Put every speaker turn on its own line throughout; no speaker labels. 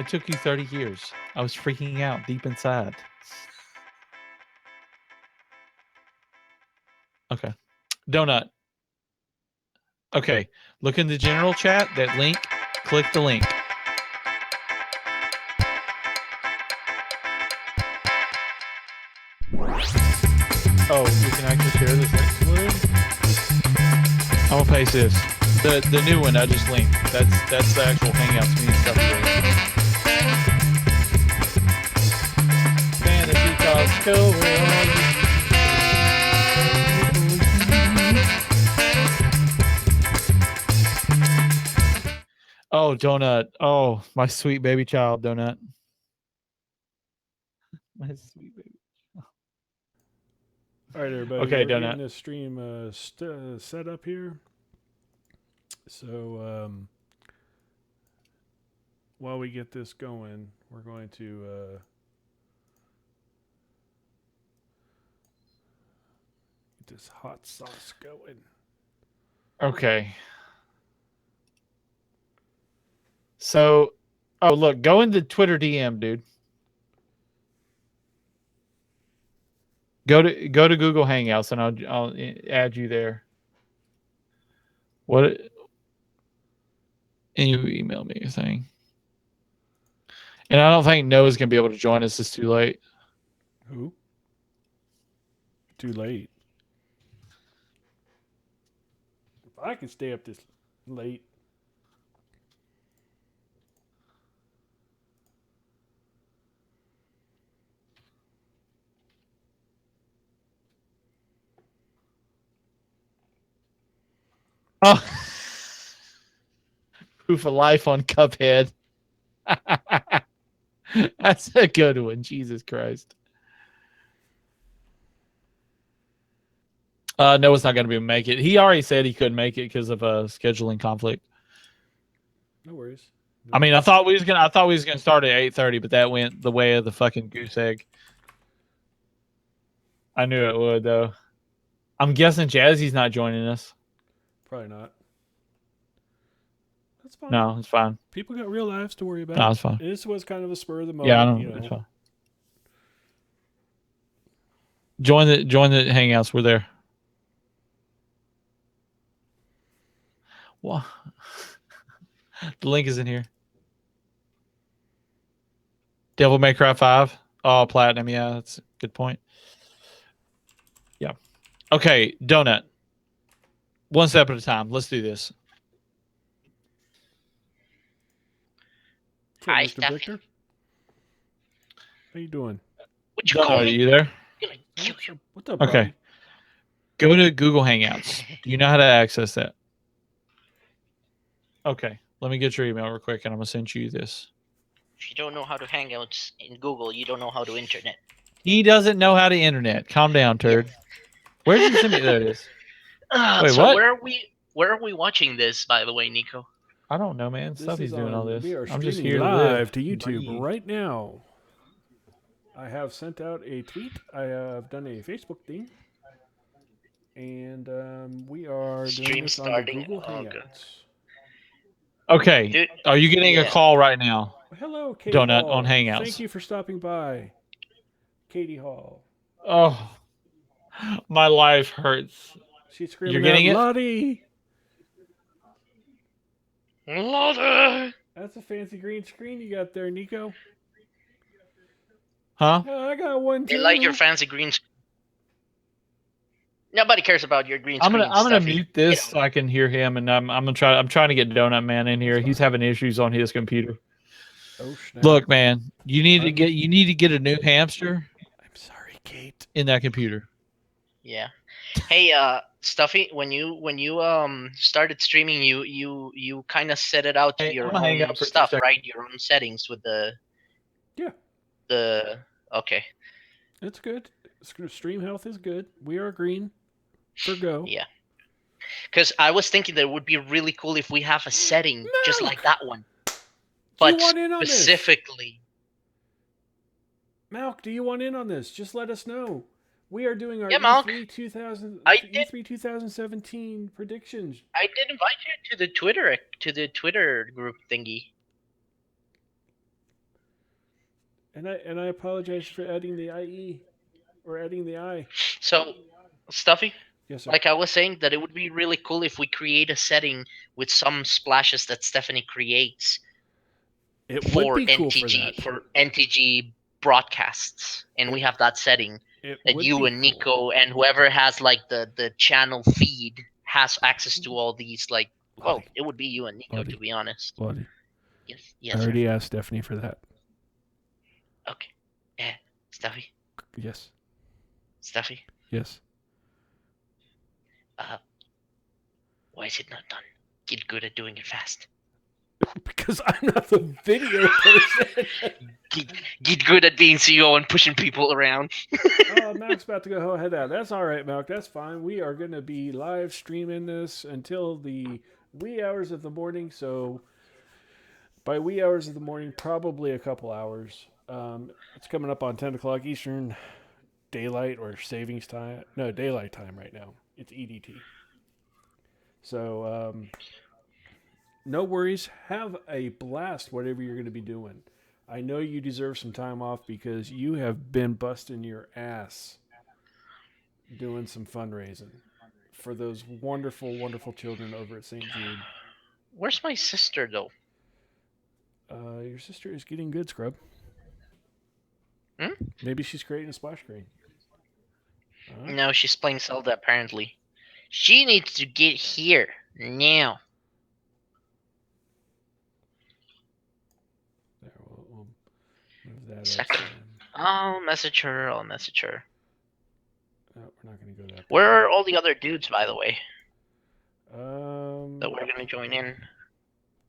It took you 30 years. I was freaking out deep inside. Okay. Donut. Okay. Look in the general chat. That link. Click the link. Oh, we can actually share this link. I'm gonna paste this. The new one I just linked. That's the actual Hangouts meeting stuff. Fantasy Costco, where are you? Oh, Donut. Oh, my sweet baby child, Donut. My sweet baby.
All right, everybody.
Okay,
we're
Donut.
getting this stream set up here. So while we get this going, we're going to get this hot sauce going.
Okay. So, oh look, go into Twitter DM, dude. Go to Google Hangouts and I'll add you there. What? And you email me a thing. And I don't think Noah's gonna be able to join us. It's too late.
Who? Too late. If I can stay up this late.
Oh, proof of life on Cuphead. That's a good one. Jesus Christ. Noah's not going to be able to make it. He already said he couldn't make it because of a scheduling conflict.
No worries.
I mean, I thought we was gonna start at 8:30, but that went the way of the fucking goose egg. I knew it would though. I'm guessing Jazzy's not joining us.
Probably not. That's fine.
No, it's fine.
People got real lives to worry about.
No, it's fine.
This was kind of a spur of the moment.
Yeah, I know. It's fine. Join the Hangouts. We're there. What? The link is in here. Devil May Cry 5. Oh, platinum. Yeah, that's a good point. Yeah. Okay, Donut. One step at a time. Let's do this.
Hi,
Mr. Victor. How you doing?
What you call
Are
me?
you there?
What's up,
Okay.
buddy?
Go to Google Hangouts. Do you know how to access that? Okay. Let me get your email real quick, and I'm going to send you this.
If you don't know how to Hangouts in Google, you don't know how to internet.
He doesn't know how to internet. Calm down, turd. Where did you send me? There it is. Wait,
so
what?
Where are we watching this, by the way, Nico?
I don't know, man. Stuffy's doing all this.
We are
I'm just
streaming
here
live
to
to YouTube right now. I have sent out a tweet. I have done a Facebook thing. And we are doing this on the Google Hangouts.
Okay.
Dude,
are you getting a call right now?
Hello, Katie
Donut
Hall.
on Hangouts.
Thank you for stopping by, Katie Hall.
Oh, my life hurts.
She's screaming
You're getting
out,
it?
Lottie!
That's a fancy green screen you got there, Nico.
Huh?
Yeah, I got one too.
You like your fancy green screen? Nobody cares about your green screen.
I'm gonna mute this so I can hear him, and I'm trying to get Donut Man in here. He's having issues on his computer.
Oh, snap.
Look, man, you need to get a new hamster.
I'm sorry, Kate.
In that computer.
Yeah. Hey, Stuffy, when you started streaming, you kind of set it out to your own stuff, right? Your own settings with the.
Yeah.
Okay.
It's good. Stream health is good. We are green. For go.
Yeah. Because I was thinking that it would be really cool if we have a setting just like that one. But specifically.
Malk, do you want in on this? Just let us know. We are doing our
E3
2017 predictions.
I did invite you to the Twitter group thingy.
And I apologize for adding the IE or adding the I.
So, Stuffy,
Yes, sir.
like I was saying, that it would be really cool if we create a setting with some splashes that Stephanie creates
It would
for
be cool
NTG
for that.
NTG broadcasts, and we have that setting
It
that
would
you
be
and
cool.
Nico and whoever has like the channel feed has access to all these like. Well,
Lottie,
it would be you and Nico,
Lottie.
to be honest.
Lottie,
Yes,
I
yes, sir.
already asked Stephanie for that.
Okay. Yeah, Stuffy,
Yes,
Stuffy.
yes.
Why is it not done? Get good at doing it fast.
Because I'm not the video person.
Get good at being CEO and pushing people around.
Oh, Malk's about to go head out. That's all right, Malk. That's fine. We are going to be live streaming this until the wee hours of the morning. So by wee hours of the morning, probably a couple hours. It's coming up on 10 o'clock Eastern daylight or savings time. No, daylight time right now. It's EDT. So no worries. Have a blast, whatever you're going to be doing. I know you deserve some time off because you have been busting your ass doing some fundraising for those wonderful, wonderful children over at St. Jude.
Where's my sister, though?
Your sister is getting good, Scrub.
Hmm?
Maybe she's creating a splash screen.
No, she's playing Zelda, apparently. She needs to get here now.
There, we'll move that
Second.
up.
I'll message her.
No, we're not going to go that.
Where are all the other dudes, by the way,
that
that we're going to join in?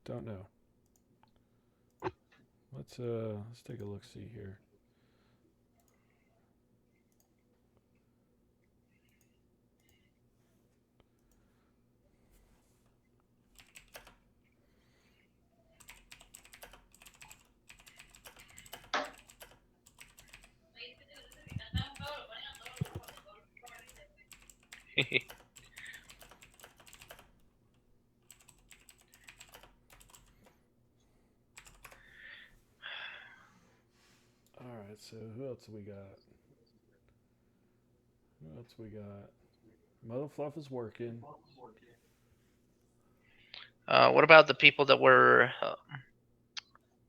Don't know. Let's take a look. See here. All right. So who else we got? Mother Fluff is working.
What about the people that were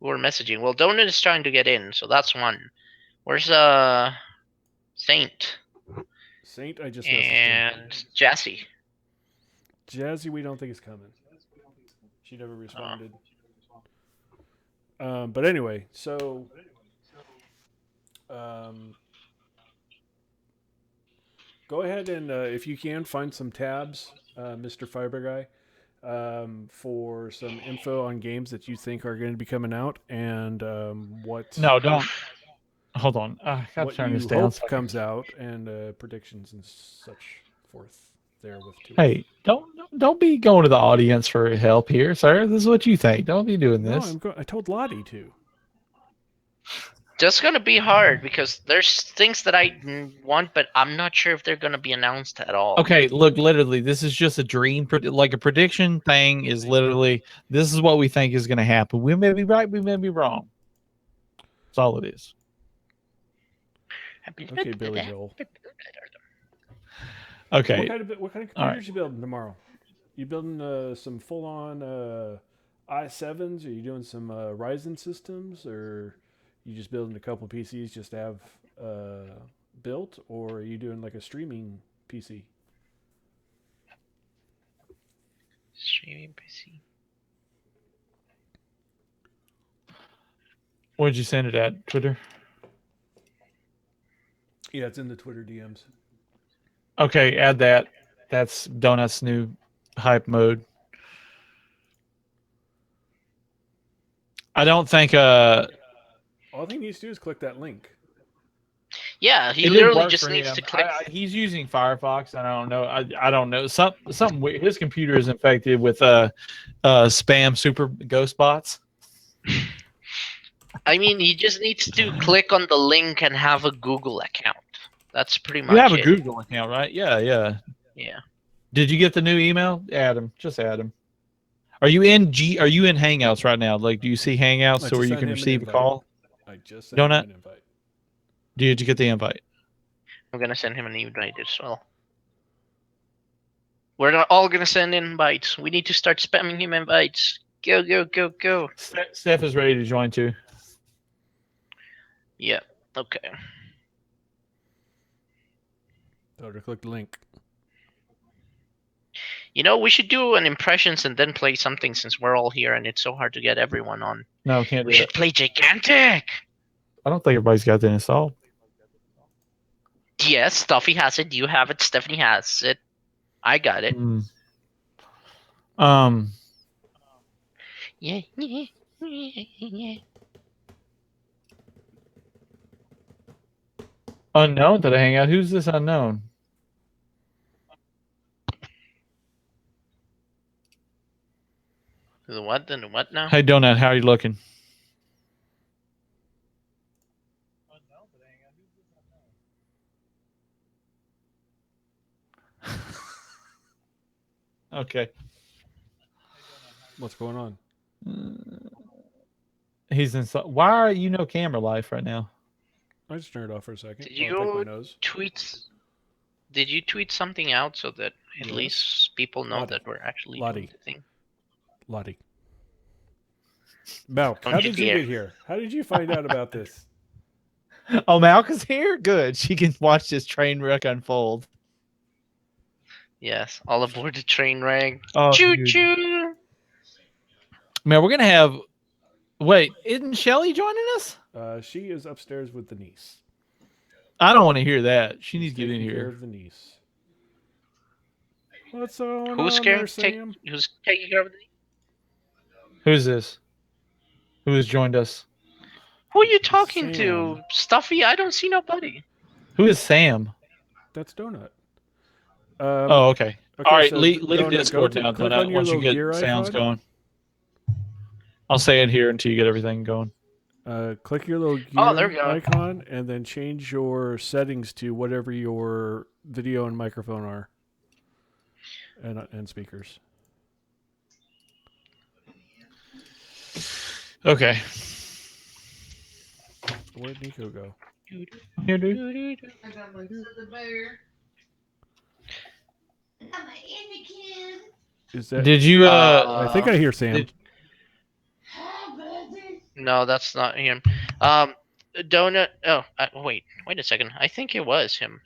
messaging? Well, Donut is trying to get in, so that's one. Where's Saint?
Saint, I just messaged him.
And Jassy.
Jazzy, we don't think is coming. She never responded. But anyway, so go ahead and if you can find some tabs, Mr. Fiber Guy, for some info on games that you think are going to be coming out and what.
No, don't. Hold on. I gotta
what
turn
you
this down.
hope comes out and predictions and such forth there with two.
Hey, don't be going to the audience for help here, sir. This is what you think. Don't be doing
No,
this.
I told Lottie to.
Just gonna be hard because there's things that I want, but I'm not sure if they're gonna be announced at all.
Okay, look, literally, this is just a dream. Like a prediction thing is literally, this is what we think is going to happen. We may be right, we may be wrong. That's all it is.
Okay, Billy Joel.
Okay.
What kind of computers you building tomorrow? You building some full-on i7s? Are you doing some Ryzen systems, or you just building a couple PCs just to have built, or are you doing like a streaming PC?
Streaming PC.
Where'd you send it at? Twitter?
Yeah, it's in the Twitter DMs.
Okay, add that. That's Donut's new hype mode. I don't think
all he needs to do is click that link.
Yeah, he
it
literally
work
just
for
needs
him.
to click.
He's using Firefox, and I don't know. I don't know. Something weird. His computer is infected with spam super ghost bots.
I mean, he just needs to click on the link and have a Google account. That's pretty much
You have a
it.
Google account, right? Yeah.
Yeah.
Did you get the new email? Add him. Just add him. Are you in Hangouts right now? Like, do you see Hangouts
I
so where
just
you
sent
can
him an
receive a
invite.
call?
I just sent him
Donut?
an invite.
Did you get the invite?
I'm gonna send him an invite as well. We're not all gonna send invites. We need to start spamming him invites. Go, go, go, go.
Steph is ready to join too.
Yeah. Okay.
Tell her to click the link.
You know, we should do an impressions and then play something since we're all here and it's so hard to get everyone on.
No, can't
We
do
should
it.
play Gigantic.
I don't think everybody's got that installed.
Yes, Stuffy has it. You have it. Stephanie has it. I got it. Yeah.
Unknown to the hangout. Who's this unknown?
The what? Then the what now?
Hey, Donut, how are you looking? Okay.
What's going on?
He's inside. Why are you no camera life right now?
I just turned it off for a second.
Did
I'll pick my
you
nose.
tweet? Did you tweet something out so that at
Yes.
least people know
Lottie.
that we're actually
Lottie.
doing the thing?
Lottie. Malk,
Don't
how
you
did you
dare.
get here? How did you find out about this?
Oh, Malcolm's here? Good. She can watch this train wreck unfold.
Yes, all aboard the train wreck.
Oh,
Choo
dude.
choo.
Man, we're going to have... Wait, isn't Shelly joining us?
She is upstairs with the niece.
I don't want to hear that. She needs
She's
to get in
taking care
here.
of the niece. What's going
Who's
on there,
taking
Sam?
care of the?
Who's this? Who has joined us?
Who are you talking
Sam.
to? Stuffy? I don't see nobody.
Who is Sam?
That's Donut.
Oh, okay.
Okay,
All right,
so
leave
Donut,
Discord
go
now.
click
Donut,
on your
once you
little
get
gear
sounds
icon.
going. I'll stay in here until you get everything going.
Click your little
Oh, there we
gear
go.
icon and then change your settings to whatever your video and microphone are, and speakers.
Okay.
Where'd Nico go?
Here, dude.
Is that?
Did you?
I think I hear Sam.
did-
No, that's not him. Donut. Oh, wait a second. I think it was him.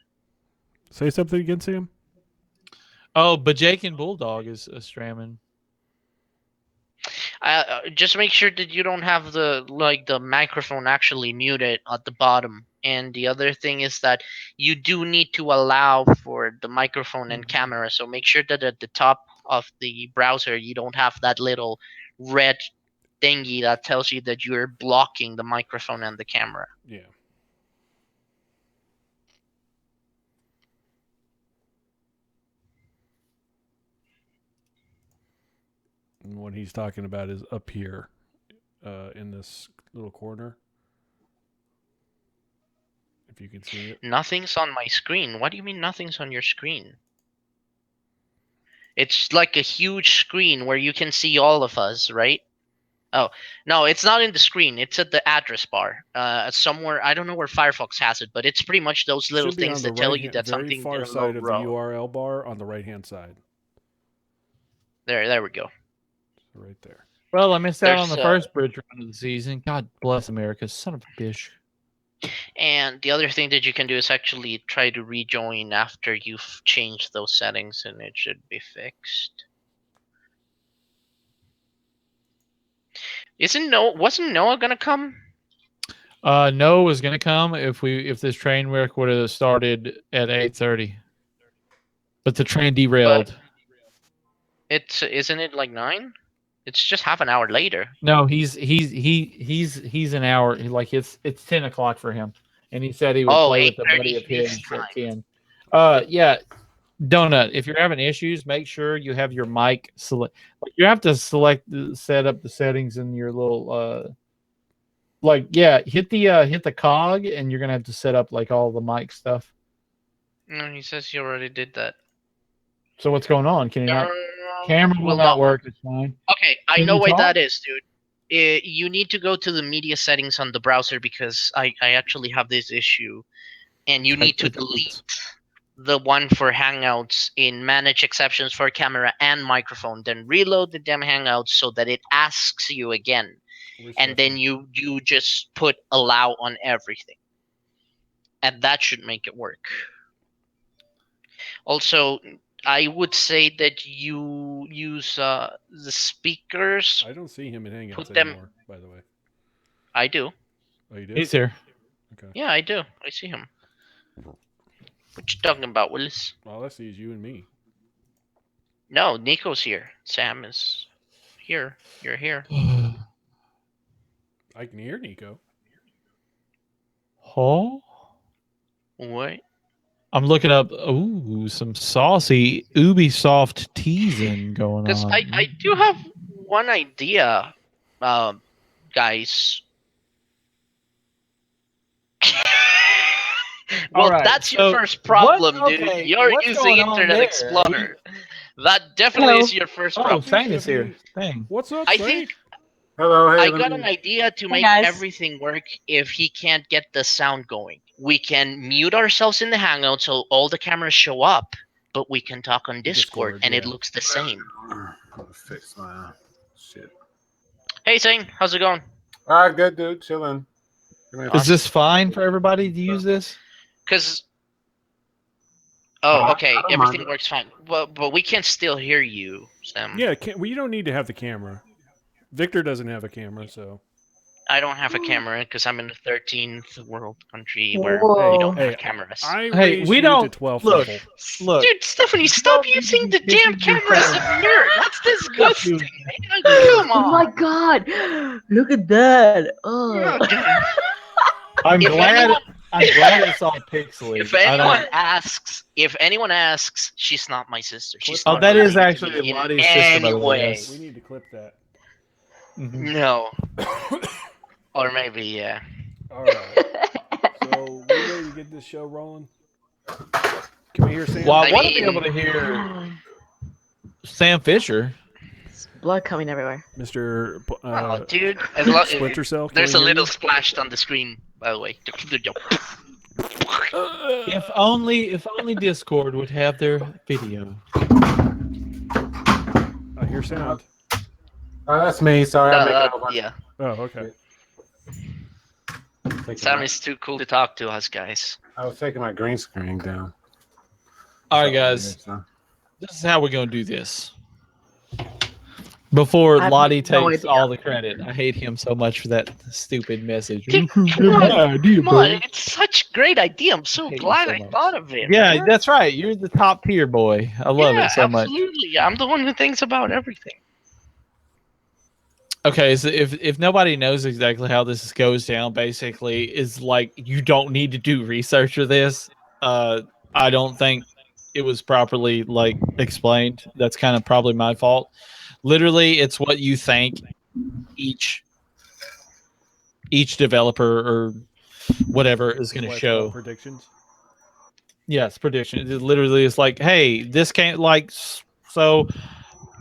Say something again, Sam.
Oh, but Jake and Bulldog is stramming.
Just make sure that you don't have the microphone actually muted at the bottom. And the other thing is that you do need to allow for the microphone and camera. So make sure that at the top of the browser you don't have that little red thingy that tells you that you're blocking the microphone and the camera.
Yeah. And what he's talking about is up here, in this little corner. If you can see it.
Nothing's on my screen. What do you mean nothing's on your screen? It's like a huge screen where you can see all of us, right? Oh, no, it's not in the screen. It's at the address bar. Somewhere, I don't know where Firefox has it, but it's pretty much those little
Should be
things
on the
that tell you that
very
something
far
in a
side
low
of the
row.
URL bar on the right hand side.
There we go.
Right there.
Well, I missed out on the
There's,
first bridge run of the season. God bless America, son of a bitch.
And the other thing that you can do is actually try to rejoin after you've changed those settings, and it should be fixed. Wasn't Noah gonna come?
Noah was gonna come if this train wreck would have started at 8:30, but the train derailed.
Isn't it like 9? It's just half an hour later.
No, he's an hour. Like it's 10 o'clock for him, and he said he would play with a
8:30
buddy of his
his
at
time.
10. Yeah, Donut. If you're having issues, make sure you have your mic select. Like you have to set up the settings in your little hit the cog, and you're gonna have to set up like all the mic stuff.
No, he says he already did that.
So what's going on? Can you not?
No,
Camera will not work. It's fine.
Okay, I
Can
know
you
what
talk?
that is, dude. you need to go to the media settings on the browser because I actually have this issue, and you need to delete the one for Hangouts in manage exceptions for camera and microphone. Then reload the damn Hangouts so that it asks you again, and then you just put allow on everything, and that should make it work. Also, I would say that you use the speakers.
I don't see him in Hangouts
Put them.
anymore, by the way.
I do.
Oh, you do?
He's here.
Okay.
Yeah, I do. I see him. What you talking about, Willis?
All I see is you and me.
No, Nico's here. Sam is here. You're here.
I can hear Nico.
Huh?
What?
I'm looking up. Ooh, some saucy Ubisoft teasing going
Because
on.
I do have one idea, guys. Well,
Alright,
that's your
so
first problem,
what-
dude.
okay,
You're
what's
using
going on
Internet
there?
Explorer. That definitely is your first
Oh,
problem.
Thane is here. Thane.
What's up,
I
Saint?
think
Hello, hey,
I
let
got
me-
an idea to make
guys.
everything work if he can't get the sound going. We can mute ourselves in the Hangout so all the cameras show up, but we can talk on Discord,
Discord,
and it
yeah.
looks the same.
I'm gonna fix my shit.
Hey, Zane, how's it going?
All right, good dude, chilling.
Is this fine for everybody to use this?
Because
I
okay,
don't
everything
mind.
works fine. But we can still hear you, Sam.
Yeah, well, you don't need to have the camera. Victor doesn't have a camera, so.
I don't have a camera because I'm in the 13th world country where
Whoa.
we don't
Hey,
have cameras.
I
Hey,
raised
we
you
don't-
to 12th
look.
level.
Look,
Dude, Stephanie, stop
don't need to
using
be
the damn
kicking your
camera as a
phone.
mirror. That's disgusting. Man. Come
Oh my
on.
god! Look at that!
Oh,
Oh.
God.
I'm
If
glad.
anyone-
I'm glad it's all pixely.
If
I don't-
anyone asks, she's not my sister. She's
Oh,
not
that is
related to
actually
me in
Lottie's sister, by the way,
any
yes.
We need to clip that.
Mhm.
No. Or maybe, yeah.
All right. So, we ready to get this show rolling? Can we hear Sam?
Well, I
I
want to be
mean-
able to hear Sam Fisher.
Blood coming everywhere.
Mr.
Oh, dude. As long,
Splinter Cell? can
there's
we
a
hear
little
you?
splashed on the screen, by the way.
If only Discord would have their video.
I hear sound.
Oh, that's me. Sorry, I'm making a whole bunch
Yeah.
Oh, okay.
of
Sam is too cool to talk to us, guys.
I was taking my green screen down.
All right, guys.
So-
This is how we're going to do this. Before
I have
Lottie
no
takes
idea.
all the credit, I hate him so much for that stupid message.
Dude,
Come
come on, Come
bro.
on, it's such a great idea. I'm so
hate you
glad
so
I
much.
thought of it.
Yeah,
man.
that's right. You're the top tier boy. I love
Yeah,
it so much.
absolutely. I'm the one who thinks about everything.
Okay, so if nobody knows exactly how this goes down, basically is like you don't need to do research for this. I don't think it was properly like explained. That's kind of probably my fault. Literally, it's what you think each developer or whatever is going to
Like,
show.
predictions.
Yes, prediction. It literally is like, hey, this came like so.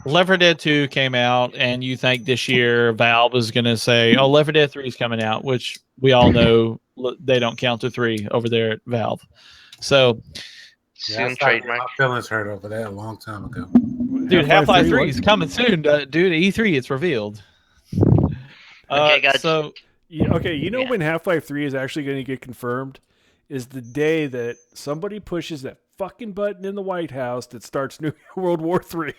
Left 4 Dead 2 came out, and you think this year Valve is going to say, "Oh, Left 4 Dead 3 is coming out," which we all know they don't count to 3 over there at Valve. So,
Yeah, I
Soon
started
trademark.
getting my feelings hurt over that a long time ago.
dude, Half-Life 3
what?
is coming soon. Dude, E3, it's revealed.
Okay, guys.
So,
Yeah, okay, you know
Yeah.
when Half-Life 3 is actually going to get confirmed? Is the day that somebody pushes that fucking button in the White House that starts New World War 3.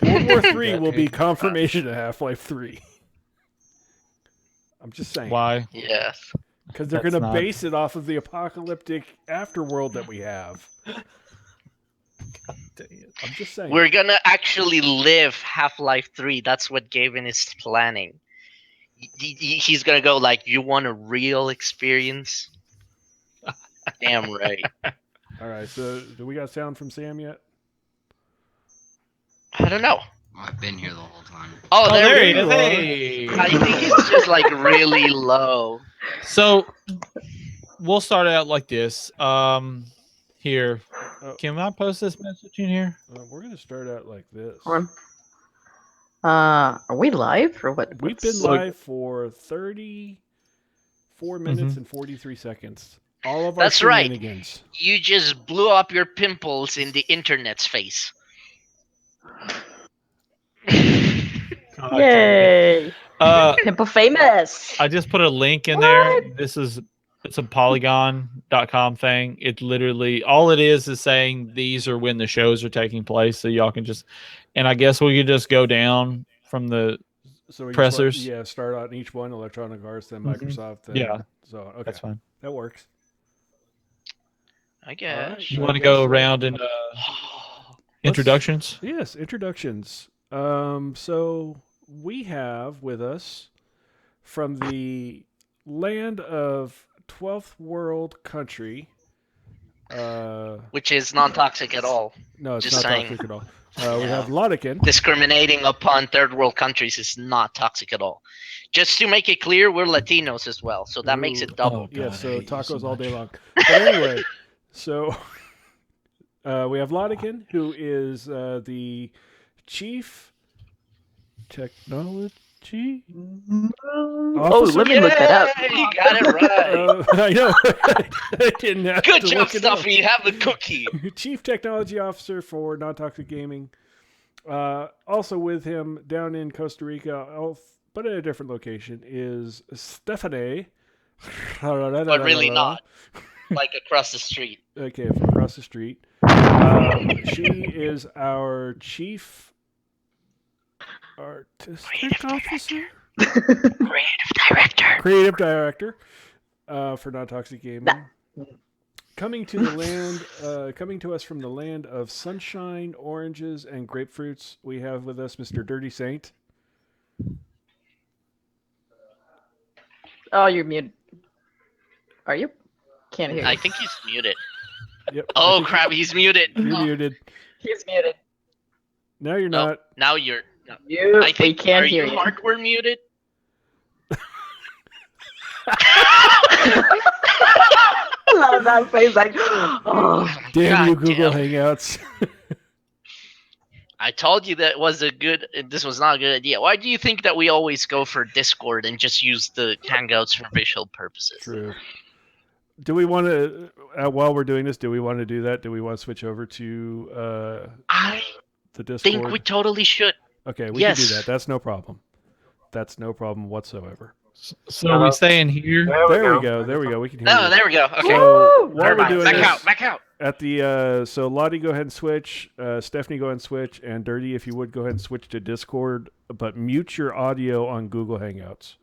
World War 3 will be confirmation of Half-Life 3. I'm just saying.
why?
Yes.
Because they're
That's
going to
not-
base it off of the apocalyptic afterworld that we have. I'm just saying.
We're gonna actually live Half-Life 3. That's what Gavin is planning. He's gonna go like, "You want a real experience?" Damn right.
All right, so do we got sound from Sam yet?
I don't know.
I've been here the whole time.
Oh,
Oh,
there
there
we
he
go.
is. Hey.
I think it's just like really low.
So, we'll start out like this. Here,
Oh.
can I post this message in here?
We're going to start out like this.
Or- Are we live or what?
We've been
So-
live for 34 minutes and 43 seconds. All of our
That's right.
shenanigans.
You just blew up your pimples in the internet's face.
Yay! Pimple famous.
I just put a link in there. It's a polygon.com thing. It literally all it is saying these are when the shows are taking place, so y'all can just and I guess we could just go down from the
So we
Pressers.
Just, yeah, start on each one: Electronic Arts, then
Mhm.
Microsoft. Then,
Yeah.
So okay,
that's fine.
that works.
I guess.
You
I
want to
guess
go
so.
around in introductions?
Yes, introductions. So we have with us from the land of 12th world country.
Which is non-toxic at all.
No, it's
Just
not
saying.
toxic at all. We
Yeah.
have Lodikin.
Discriminating upon third world countries is not toxic at all. Just to make it clear, we're Latinos as well, so that makes
Ooh.
it double.
Yeah,
God, I
so
hate you
tacos
so
all day
much.
long. But anyway, so we have Lodikin, who is the chief technology
Oh,
officer.
let me look that up.
Yay, you got it right.
I know. I didn't have
Good
to
job,
look it up.
Stuffy. You have the cookie.
Chief Technology Officer for Non-Toxic Gaming. Also with him down in Costa Rica, but at a different location, is Stephanie.
But really not. Like across the street.
Okay, from across the street. She is our Chief Artistic Officer? Creative Director for Non-Toxic Gaming. Coming to us from the land of sunshine, oranges, and grapefruits, we have with us Mr. Dirty Saint.
Oh, you're muted. Are you? Can't hear you.
I think he's muted.
Yep.
Oh crap, he's muted.
You're
Oh,
muted.
He's muted.
No, you're
No.
not.
now you're. No.
You,
I think.
we can't
Are
hear
you
you.
hardware muted?
I love that face. Like, oh,
Damn
God
you, Google
damn.
Hangouts.
I told you that was a good. This was not a good idea. Why do you think that we always go for Discord and just use the Hangouts for visual purposes?
True. Do we want to, while we're doing this, do we want to do that? Do we want to switch over to
I
the Discord?
think we totally should.
Okay, we
Yes.
can do that. That's no problem. That's no problem whatsoever.
So are we staying here?
There we go. There we go. We can hear
No,
you.
there we go. Okay.
So
Woo!
while
Never
we're
mind.
doing
Back
this,
out. Back out.
at the so Lottie, go ahead and switch. Stephanie, go ahead and switch. And Dirty, if you would, go ahead and switch to Discord, but mute your audio on Google Hangouts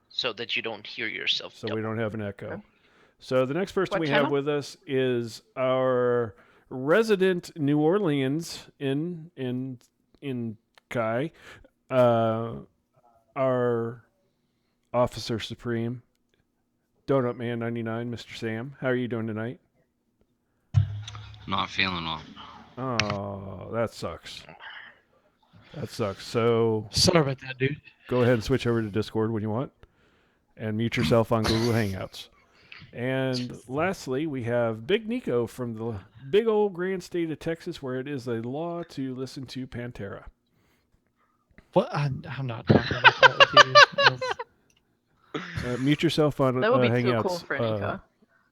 So that you don't hear yourself.
so we don't have an echo. So the next person
What
we have
channel?
with us is our resident New Orleans in Kai, our Officer Supreme, Donut Man 99, Mr. Sam. How are you doing tonight?
Not feeling well.
Oh, that sucks. That sucks. So
Sorry about that, dude.
go ahead and switch over to Discord when you want, and mute yourself on Google Hangouts. And lastly, we have Big Nico from the big old grand state of Texas, where it is a law to listen to Pantera.
What? I'm not talking about that with you.
Mute yourself on
that would be too
Hangouts,
cool for Nico.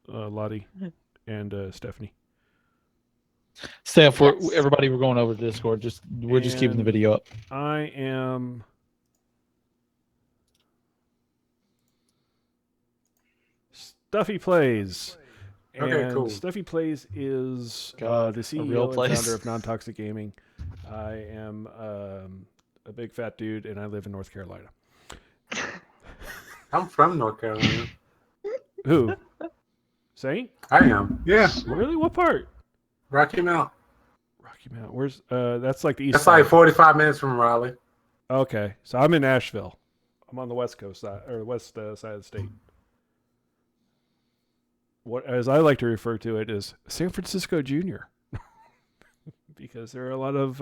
Lottie and Stephanie.
Steph,
Yes.
everybody, we're going over to Discord. We're just keeping the
And-
video up.
I am. Stuffy Plays.
Okay,
And
cool.
Stuffy Plays is
God,
the CEO
real
and
place.
founder of Non-Toxic Gaming. I am a big fat dude, and I live in North Carolina.
I'm from North Carolina.
Who? Saint?
I am. Yeah.
Really? What part?
Rocky Mount.
Rocky Mount. Where's that's like the east
That's
side.
like 45 minutes from Raleigh.
Okay, so I'm in Asheville. I'm on the west coast side or west side of the state. What, as I like to refer to it, is San Francisco Junior, because there are a lot of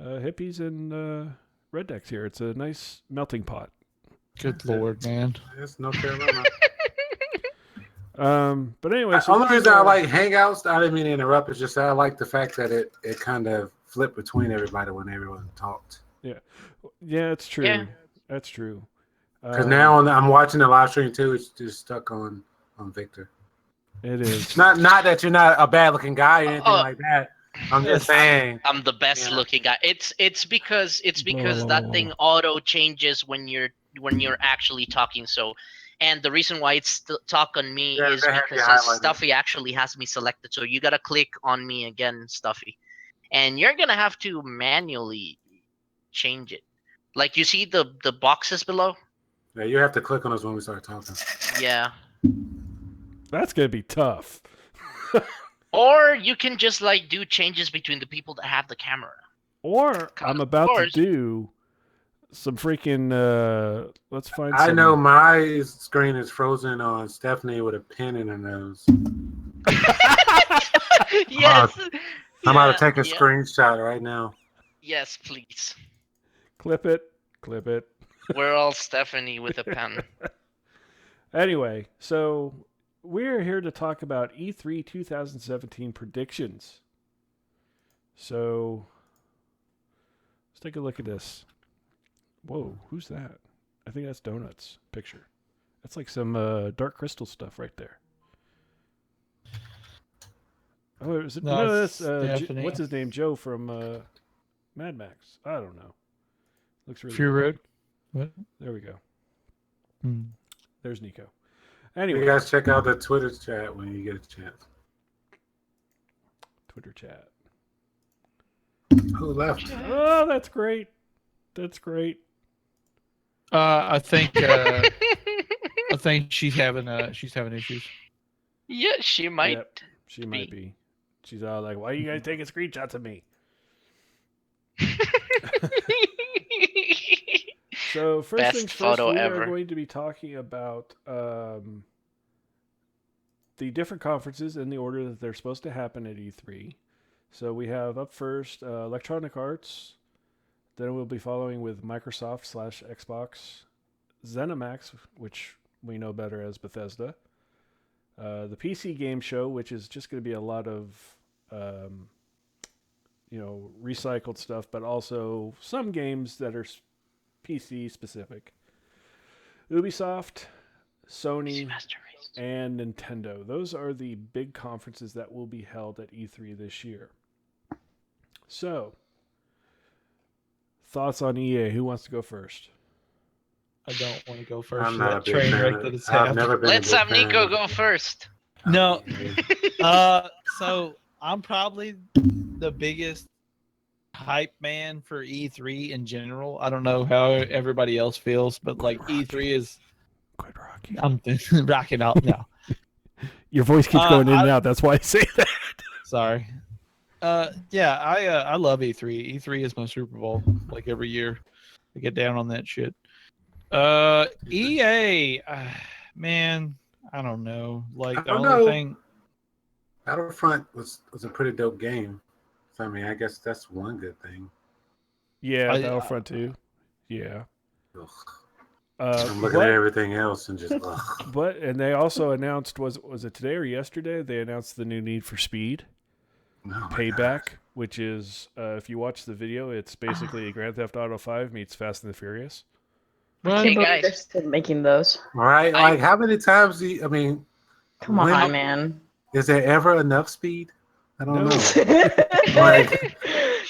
hippies and rednecks here. It's a nice melting pot.
Good lord, man.
It's North Carolina.
But anyway,
The
so
only
this is
reason I
our-
like Hangouts, I didn't mean to interrupt, it's just that I like the fact that it kind of flipped between everybody when everyone talked.
Yeah, it's true.
Yeah.
That's true.
Because now I'm watching the live stream too. It's just stuck on Victor.
It is.
Not that you're not a bad looking guy or anything like that. I'm just saying.
I'm the best
Yeah.
looking guy. It's because that thing auto changes when you're actually talking. So, and the reason why it's talk on me
Yeah,
is
they have
because
you highlighted.
Stuffy actually has me selected. So you gotta click on me again, Stuffy, and you're gonna have to manually change it. Like you see the boxes below.
Yeah, you have to click on us when we start talking.
Yeah.
That's gonna be tough.
Or you can just like do changes between the people that have the camera.
Or I'm about to
course.
do some freaking. Let's find.
I
some...
know my screen is frozen on Stephanie with a pin in her nose.
Yes.
I'm about to take a
Yeah.
screenshot right now.
Yes, please.
Clip it. Clip it.
We're all Stephanie with a pen.
Anyway, so we're here to talk about E3 2017 predictions. So let's take a look at this. Whoa, who's that? I think that's Donuts picture. That's like some Dark Crystal stuff right there. Oh, is it?
No,
No,
it's
that's
Stephanie.
what's his name? Joe from Mad Max. I don't know. Looks really
Fury
cool.
Road. What?
There we go.
Hmm.
There's Nico.
You
Anyway,
guys check out the Twitter chat when you get a chance.
Twitter chat.
Who left?
Oh, that's great. That's great.
I think she's having issues.
Yeah, she might.
Yep, she might be. She's all like, "Why are you guys taking screenshots of me?" So first
Best
things first,
photo
we
ever.
are going to be talking about the different conferences in the order that they're supposed to happen at E3. So we have up first Electronic Arts. Then we'll be following with Microsoft / Xbox, ZeniMax, which we know better as Bethesda. The PC Game Show, which is just going to be a lot of recycled stuff, but also some games that are PC specific. Ubisoft, Sony,
Master Race.
and Nintendo. Those are the big conferences that will be held at E3 this year. So, thoughts on EA? Who wants to go first?
I don't want to go first.
I'm
for
not a
that
big
train
fan.
wreck that it's
I've
happened.
never been.
Let's
a big
have Nico
fan.
go first.
No. So I'm probably the biggest hype man for E3 in general. I don't know how everybody else feels, but like E3 is.
Quit rocking.
I'm rocking out now.
Your voice keeps going in and out. That's why I say that.
Sorry. Yeah, I love E3. E3 is my Super Bowl. Like every year, I get down on that shit. EA, man, I don't know. Like
I
the
don't
only
know.
thing.
Battlefront was a pretty dope game. So I mean, I guess that's one good thing.
Yeah,
I-
Battlefront 2. Yeah.
Ugh.
But-
I'm looking at everything else and just. Ugh.
and they also announced, was it today or yesterday? They announced the new Need for Speed
No, my
Payback, which is, if you watch the video, it's basically Grand Theft Auto 5 meets Fast and the Furious.
Well,
Hey,
Can't believe
guys.
they're still making those.
God. Right?
I-
Like, how many times do you, I mean,
Come
When-
on, man.
is there ever enough speed? I don't
No.
know. Like,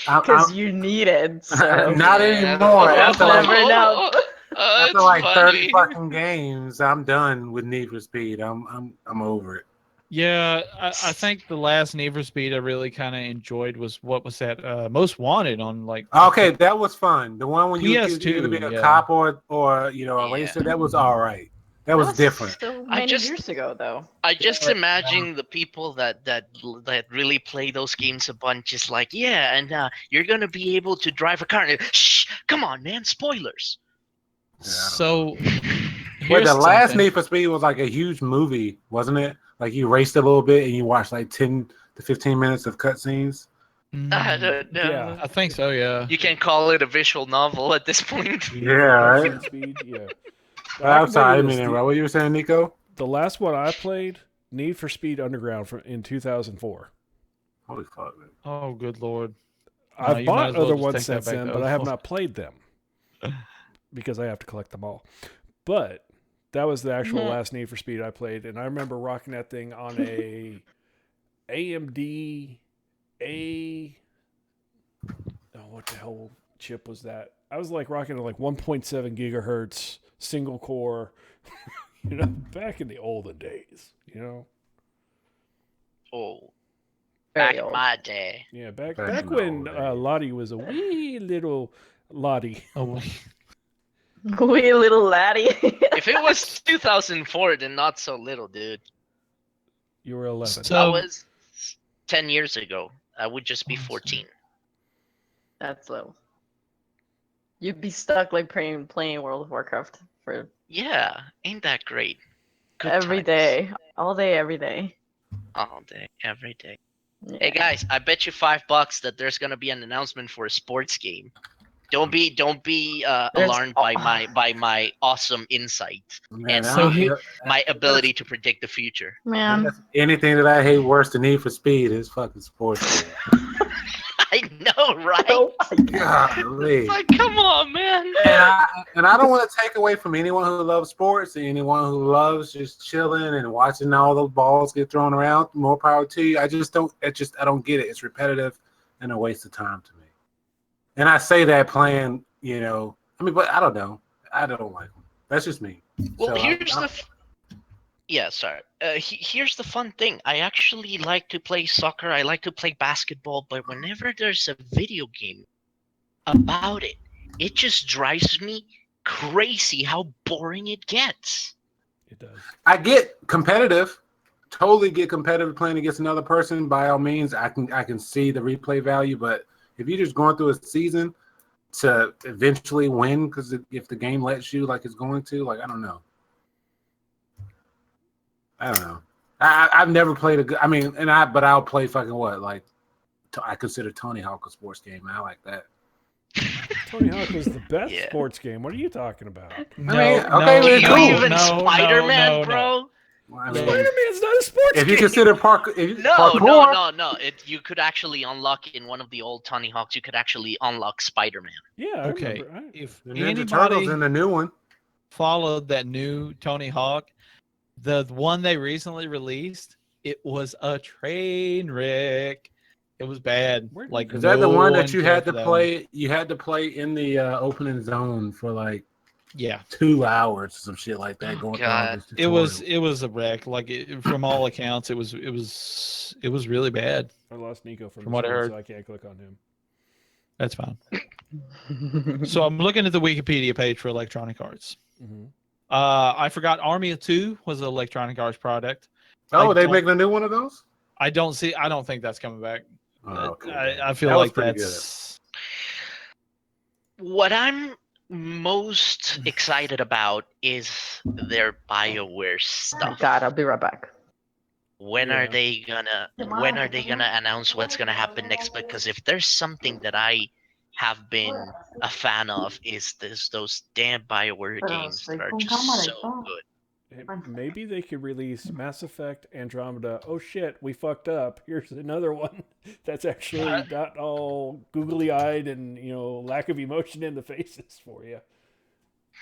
Because you need it. So.
Not anymore.
We'll
After like,
never know.
after
It's
like 30
funny.
fucking games, I'm done with Need for Speed. I'm over it.
yeah, I think the last Need for Speed I really kind of enjoyed was what was that Most Wanted on like.
Okay, that was fun. The one when you could
PS2,
either be a
yeah.
cop or a
Yeah.
racer, that was all right. That was different.
So
I
many
just-
years ago, though.
I just
Yeah.
imagine the people that really play those games a bunch is like, yeah, and you're gonna be able to drive a car. And shh, come on, man, spoilers.
So.
Wait,
here's
the last
something.
Need for Speed was like a huge movie, wasn't it? Like you raced a little bit and you watched like 10 to 15 minutes of cutscenes.
I don't know.
Yeah.
I think so. Yeah.
You can call it a visual novel at this point.
Yeah, right.
Need for Speed, yeah.
I'm
can
sorry, I
tell you
didn't mean
this,
to interrupt. What you were saying, Nico?
the last one I played, Need for Speed Underground in 2004.
Holy fuck, man.
Oh, good lord.
I've
you might
bought
as well
other
just
ones
take that
since
back
then,
up.
but I have not played them because I have to collect them all. But that was the actual last Need for Speed I played, and I remember rocking that thing on a AMD what the hell chip was that? I was like rocking a 1.7 gigahertz single core, back in the olden days,
Oh,
Very
back
old.
my day.
Yeah, back
Back in the
when
old days.
Lottie was a wee little Lottie.
Oh, wait.
Wee little laddie.
If it was 2004, then not so little, dude.
You were 11.
So-
That was 10 years ago. I would just be
Oh,
14.
That's low. You'd be stuck playing World of Warcraft for
Yeah, ain't that great? Good
every
times.
day, all day, every day.
All day, every day.
Yeah.
Hey guys, I bet you $5 that there's gonna be an announcement for a sports game. Don't be
There's-
alarmed by my awesome insight
Man,
and
So
my ability to predict the future.
Man,
anything that I hate worse than Need for Speed is fucking sports.
I know, right?
oh my God.
Golly.
It's like, come on, man.
And I don't want to take away from anyone who loves sports and anyone who loves just chilling and watching all those balls get thrown around. More power to you. I don't get it. It's repetitive and a waste of time to me. And I say that playing, but I don't know. I don't like them. That's just me.
Well,
So
here's sorry. Here's the fun thing. I actually like to play soccer. I like to play basketball, but whenever there's a video game about it, it just drives me crazy how boring it gets.
It does.
I get competitive. Totally get competitive playing against another person. By all means, I can see the replay value. But if you're just going through a season to eventually win, because if the game lets you, like it's going to, I don't know. I've never played a good. I mean, but I'll play fucking what? I consider Tony Hawk a sports game. And I like that.
Tony Hawk was the best
Yeah.
sports game. What are you talking about?
No,
okay,
no,
well,
Do you
cool.
even
no,
Spider-Man,
no,
bro?
Well, I
Yeah.
mean,
Spider-Man's not a sports
if
game.
you consider
No,
parkour,
no. You could actually unlock in one of the old Tony Hawks. You could actually unlock Spider-Man.
Yeah, I
Okay,
remember.
if
the Ninja Turtles
anybody
in the new one.
followed that new Tony Hawk, the one they recently released, it was a train wreck. It was bad.
Where did
Like,
you-
Is that the
no
one that you
cared
had
for
to
that
play?
one.
You had to play in the opening zone for
Yeah,
2 hours, some shit like that.
Oh,
Going through
God.
all this
it was
tutorial.
a wreck. From all accounts, it was really bad.
I lost Nico from
From what I
the screen,
heard.
so I can't click on him.
That's fine. So I'm looking at the Wikipedia page for Electronic Arts.
Mm-hmm.
I forgot Army of Two was an Electronic Arts product.
Oh,
I
they
don't-
making a new one of those?
I don't think that's coming back.
Oh, okay.
I feel
That was
like
pretty
that's
What I'm most excited about is their BioWare
Oh my
stuff.
God, I'll be right back.
When are they gonna announce what's gonna happen next? Because if there's something that I have been a fan of is those damn BioWare games that are just so good.
Hey, maybe they could release Mass Effect Andromeda. Oh shit, we fucked up. Here's another one that's actually not all googly eyed and lack of emotion in the faces for you.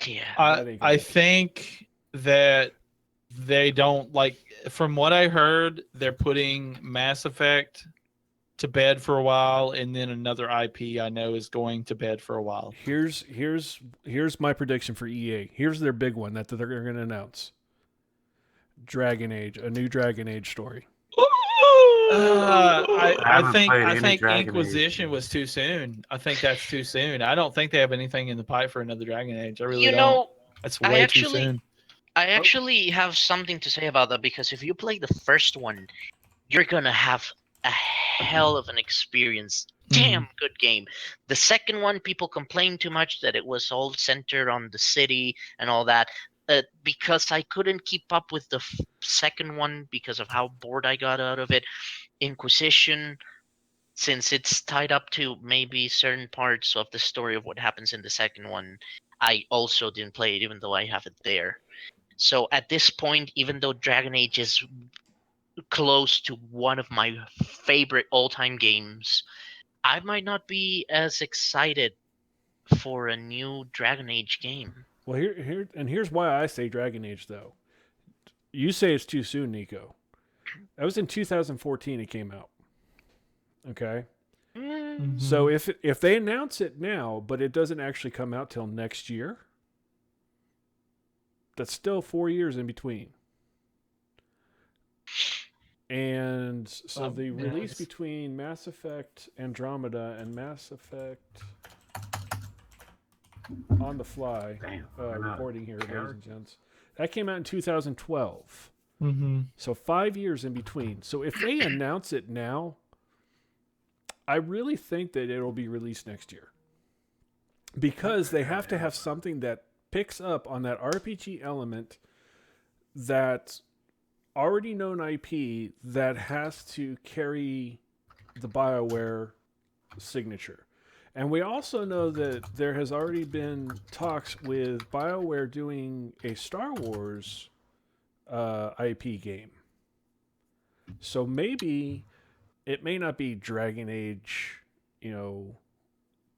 Yeah.
I think that they don't from what I heard, they're putting Mass Effect to bed for a while, and then another IP I know is going to bed for a while.
Here's my prediction for EA. Here's their big one that they're going to announce. Dragon Age, a new Dragon Age story.
I
I
haven't
think
played any Dragon Age
Inquisition
games.
was too soon. I think that's too soon. I don't think they have anything in the pipe for another Dragon Age. I really
You
don't.
know,
That's
I
way too
actually-
soon.
I actually have something to say about that because if you play the first one, you're gonna have a hell of an experience. Damn good game. The second one, people complained too much that it was all centered on the city and all that. Because I couldn't keep up with the second one because of how bored I got out of it. Inquisition, since it's tied up to maybe certain parts of the story of what happens in the second one, I also didn't play it even though I have it there. So at this point, even though Dragon Age is close to one of my favorite all-time games, I might not be as excited for a new Dragon Age game.
Well, here's why I say Dragon Age though. You say it's too soon, Nico. That was in 2014. It came out. Okay.
Mm,
So if they announce it now, but it doesn't actually come out till next year, that's still 4 years in between. And so the release between Mass Effect Andromeda and Mass Effect On the Fly,
Damn, I'm not
recording here, ladies
scared.
and gents, that came out in 2012.
Mm-hmm.
So 5 years in between. So if they announce it now, I really think that it'll be released next year. Because they have to have something that picks up on that RPG element, that already known IP that has to carry the BioWare signature. And we also know that there has already been talks with BioWare doing a Star Wars IP game. So maybe it may not be Dragon Age,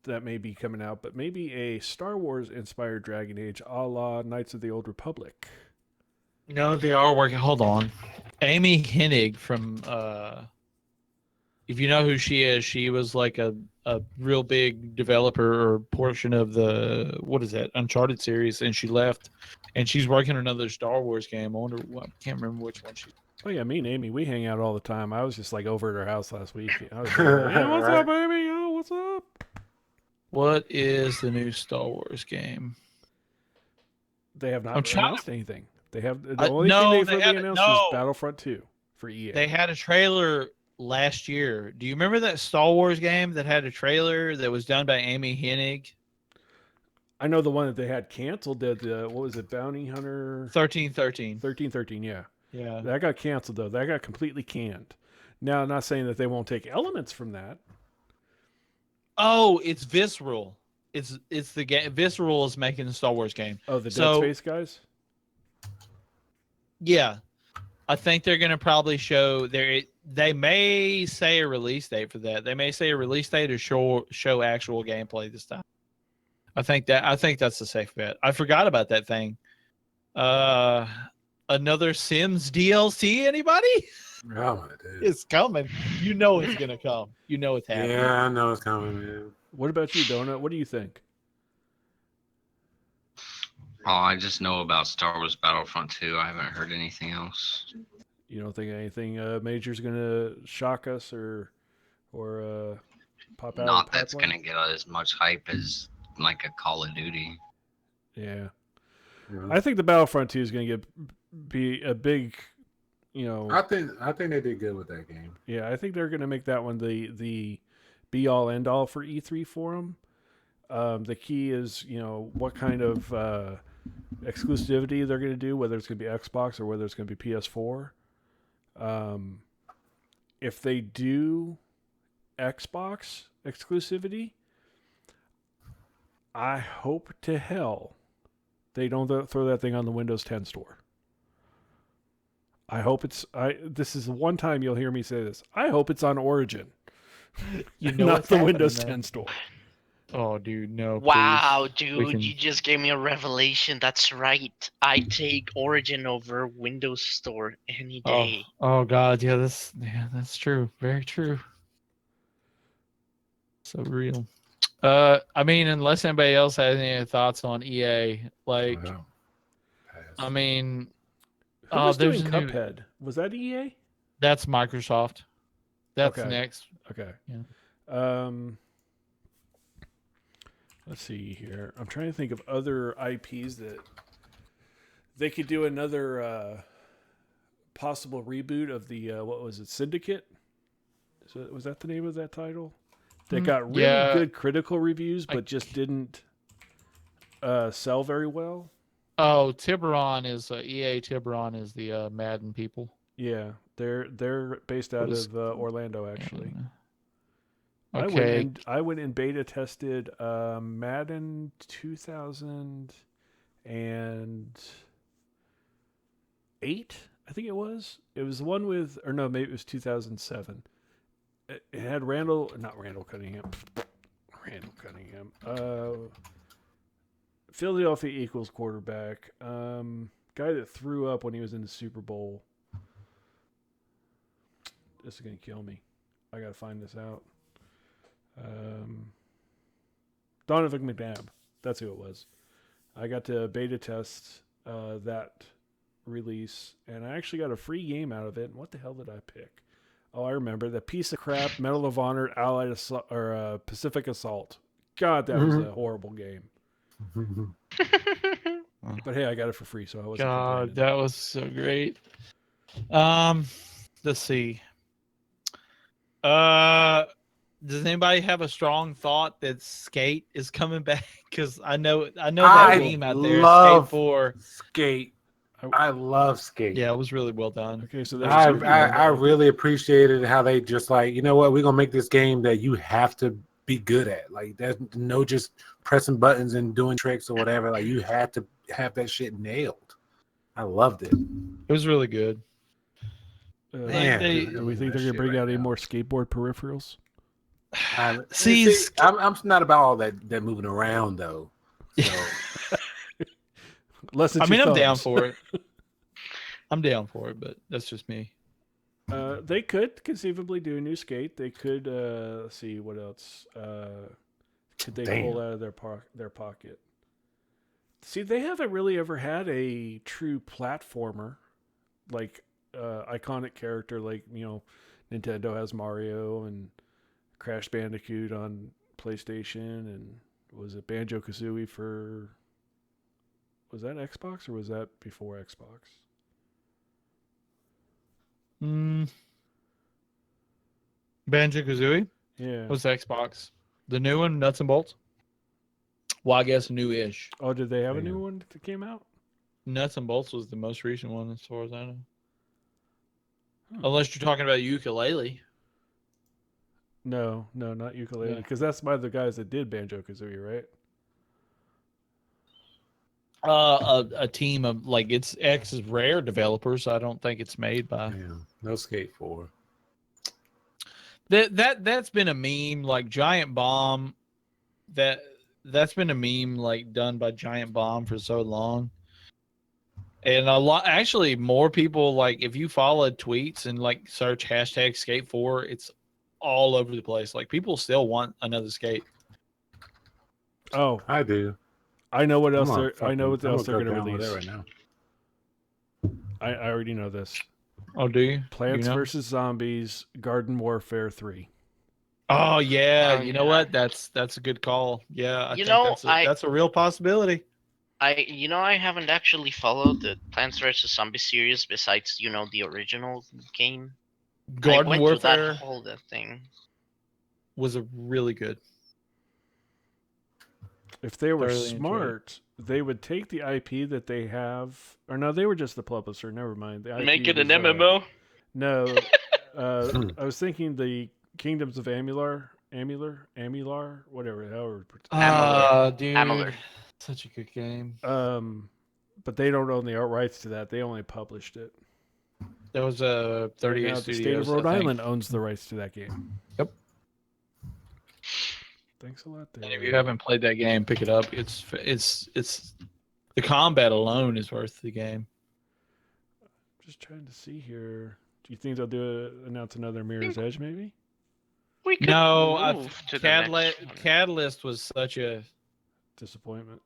that may be coming out, but maybe a Star Wars inspired Dragon Age a la Knights of the Old Republic.
No, they are working. Hold on. Amy Hennig from if you know who she is, she was like a real big developer or portion of the what is that Uncharted series, and she left, and she's working on another Star Wars game. I wonder what, I can't remember which one she.
Oh yeah, me and Amy, we hang out all the time. I was just like over at her house last week. I was like, hey, what's up, Amy? Yo, what's up?
What is the new Star Wars game?
They have
I'm
not
trying
announced anything. They have the
Uh,
only
no,
thing they've
they
really
haven't.
announced
No.
is Battlefront 2 for EA.
They had a trailer last year. Do you remember that Star Wars game that had a trailer that was done by Amy Hennig?
I know the one that they had canceled. What was it, Bounty Hunter
1313.
1313? Yeah,
Yeah.
that got canceled though. That got completely canned. Now, I'm not saying that they won't take elements from that.
Oh, it's Visceral. It's the game. Visceral is making the Star Wars game.
Oh, the Dead
So-
Space guys.
Yeah, I think they're gonna probably show their. They may say a release date for that. They may say a release date or show actual gameplay this time. I think that's a safe bet. I forgot about that thing. Another Sims DLC. Anybody?
Oh my dude.
It's coming. You know it's gonna come. You know it's happening.
Yeah, I know it's coming, man.
What about you, Donut? What do you think?
Oh, I just know about Star Wars Battlefront 2. I haven't heard anything else.
You don't think anything major's gonna shock us or pop out?
Not
of the
that's
pipeline?
gonna get as much hype as like a Call of Duty.
Yeah,
Yeah.
I think the Battlefront 2 is gonna be a big,
I think they did good with that game.
yeah. I think they're gonna make that one the be all end all for E3 for them. The key is what kind of exclusivity they're going to do, whether it's going to be Xbox or whether it's going to be PS4. If they do Xbox exclusivity, I hope to hell they don't throw that thing on the Windows 10 store. I hope this is the one time you'll hear me say this. I hope it's on Origin.
You know
not
what's
the
happening
Windows
now.
10 store.
Oh, dude, no.
Wow,
please.
dude,
can-
you just gave me a revelation. That's right. I take Origin over Windows Store any
Oh,
day.
oh God, yeah, that's true. Very true. So real. I mean, unless anybody else has any thoughts on EA, like,
Wow. Pass.
I mean,
Who was
there's
doing
a new-
Cuphead? Was that EA?
that's Microsoft. That's
Okay.
next.
Okay.
Yeah.
Let's see here. I'm trying to think of other IPs that they could do another possible reboot of the what was it, Syndicate? Was that the name of that title? That got really
yeah.
good critical reviews, but just didn't sell very well.
Oh, Tiburon is EA. Tiburon is the Madden people.
Yeah, they're based out
What is-
of Orlando, actually.
Okay.
I went and beta tested Madden 2008. I think it was. It was the one with, or no, maybe it was 2007. it had not Randall Cunningham. Randall Cunningham. Philadelphia Eagles quarterback. Guy that threw up when he was in the Super Bowl. This is gonna kill me. I gotta find this out. Donovan McNabb. That's who it was. I got to beta test that release, and I actually got a free game out of it. And what the hell did I pick? Oh, I remember that piece of crap, Medal of Honor, Allied Assault, or Pacific Assault. God, that was a horrible game. But hey, I got it for free, so I wasn't
God,
complaining.
that was so great. Let's see. Does anybody have a strong thought that Skate is coming back? Because I know that meme out there.
love
Skate 4.
Skate. I love Skate.
Yeah, it was really well done.
Okay, so there's
I really appreciated how they just like, you know what, we're gonna make this game that you have to be good at. Like there's no just pressing buttons and doing tricks or whatever. Like you had to have that shit nailed. I loved it.
It was really good.
Man,
do we think they're gonna bring out any more skateboard peripherals?
See,
I'm not about all that moving around though. So.
I
I'm down for it. I'm down for it, but that's just me.
They could conceivably do a new Skate. They could let's see what else could they pull out of their pocket. See, they haven't really ever had a true platformer, like iconic character like Nintendo has Mario and Crash Bandicoot on PlayStation, and was it Banjo-Kazooie for? Was that Xbox or was that before Xbox?
Banjo-Kazooie?
Yeah.
Was Xbox. The new one, Nuts and Bolts? Well, I guess new-ish.
Oh, did they have a new one that came out?
Nuts and Bolts was the most recent one, as far as I know. Unless you're talking about Ukulele.
No, not Ukulele, because that's by the guys that did Banjo-Kazooie, right?
A team of it's X's Rare developers. I don't think it's made by.
Yeah, no Skate 4.
That's been a meme, like Giant Bomb. That's been a meme done by Giant Bomb for so long. And actually more people, if you follow tweets and search hashtag Skate 4, it's all over the place. People still want another Skate.
Oh,
I do.
I know what else I know what else they're going to release
right now.
I already know this.
Oh, do you?
Plants vs. Zombies Garden Warfare 3.
Oh yeah, you know what? That's a good call. Yeah, I think that's a real possibility.
I haven't actually followed the Plants vs Zombies series besides the original game.
Garden Warfare
that thing
was a really good.
If they were smart, they would take the IP that they have. Or no, they were just the publisher. Never mind. The IP
Make it an
was,
MMO.
No, I was thinking the Kingdoms of Amular, whatever.
Dude,
Amular.
Such a good game.
But they don't own the rights to that. They only published it.
That was a 38
now,
Studios.
the state of Rhode Island owns the rights to that game.
Yep.
Thanks a lot. There.
And if you haven't played that game, pick it up. It's the combat alone is worth the game.
Just trying to see here. Do you think they'll announce another Mirror's Edge? Maybe.
We could move to the next one.
Catalyst was such a
disappointment.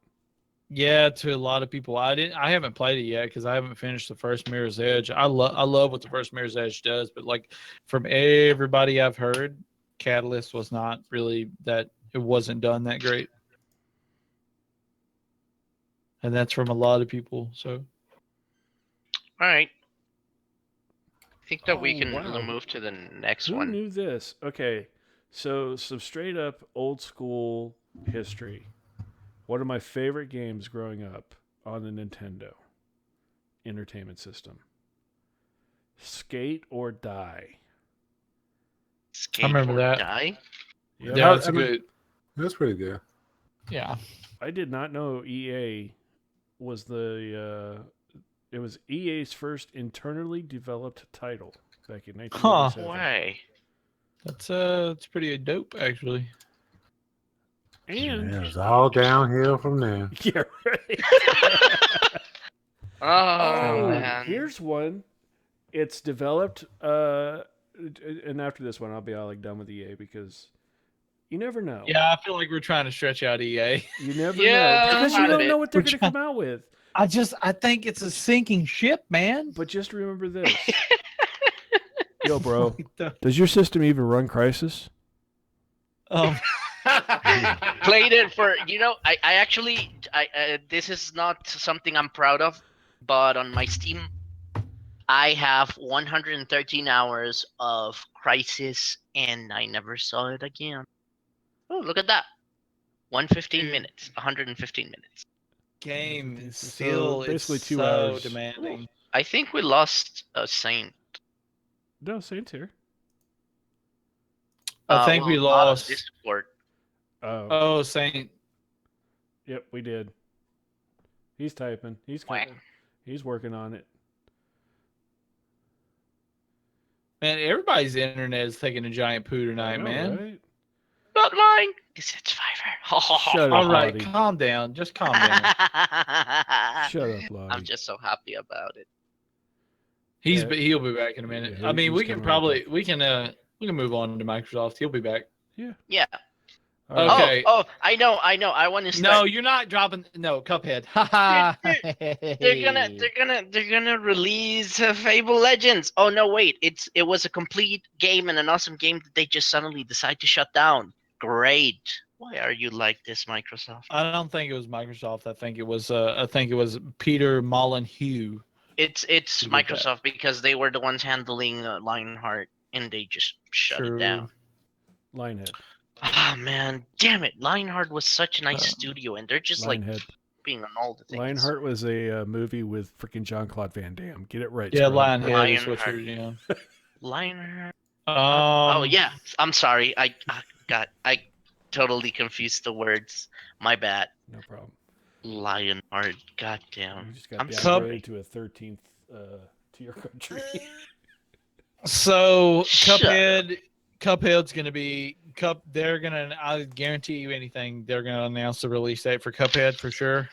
Yeah, to a lot of people. I haven't played it yet because I haven't finished the first Mirror's Edge. I love what the first Mirror's Edge does, but from everybody I've heard, Catalyst was not really that. It wasn't done that great, and that's from a lot of people. So,
all right. I think that we can
wow.
move to the next
Who
one.
knew this? Okay, so some straight up old school history. One of my favorite games growing up on the Nintendo Entertainment System. Skate or Die.
Skate
I remember
or
that.
Die?
Yep.
Yeah, that's good.
That's pretty good.
Yeah.
I did not know EA was it was EA's first internally developed title back in 1997.
Way.
That's it's pretty dope actually.
And
Yeah, it's all downhill from there.
yeah, right.
Oh, man.
Here's one. It's developed. And after this one, I'll be all like done with EA because you never know.
Yeah, I feel like we're trying to stretch out EA.
You never
Yeah,
know because you
part of
don't
it.
know what they're
We're
going to come out with.
I think it's a sinking ship, man.
But just remember this. Yo, bro. Does your system even run Crisis?
Um,
Played it for I actually this is not something I'm proud of, but on my Steam I have 113 hours of Crisis and I never saw it again. Oh, look at that. 115
Dude.
minutes, 115 minutes.
game is
So
still
basically
it's
2
so
hours.
demanding.
I think we lost a Saint.
No, Saints here.
I think we
well, not on
lost.
Discord.
Oh,
Oh, Saint.
yep, we did. He's typing.
Whack.
He's working on it.
Man, everybody's internet is taking a giant poo
I
tonight,
know,
man.
right?
Not mine. It's Fiverr.
Shut up.
All right,
Lottie.
calm down. Just calm down.
Shut up, Lottie.
I'm just so happy about it.
Yeah.
He'll be back in a minute.
Yeah,
I mean,
he's
we can
coming right
probably we can move on to Microsoft. He'll be back.
Yeah.
All right.
Okay.
Oh, I know. I want to start.
No, you're not dropping. No, Cuphead. Ha
They're gonna release Fable Legends. Oh no, wait! It was a complete game and an awesome game that they just suddenly decide to shut down. Great. Why are you like this, Microsoft?
I don't think it was Microsoft. I think it was Peter Molyneux.
It's
Who did that?
Microsoft because they were the ones handling Lionheart and they just shut it down.
Lionhead.
Ah man, damn it! Lionheart was such a nice studio, and they're just like
Lionhead.
being on all the things.
Lionheart was a movie with freaking Jean-Claude Van Damme. Get it right.
Yeah,
Scrub.
Lionhead is what
Lionheart.
you're. Yeah.
Lionheart.
Oh
Oh yeah, I'm sorry. I totally confused the words. My bad.
No problem.
Lionheart.
You
Goddamn.
just got
I'm
downgraded to a 13th tier country.
So
Shut
Cuphead's gonna be They're gonna. I guarantee you anything. They're gonna announce the release date for Cuphead for sure,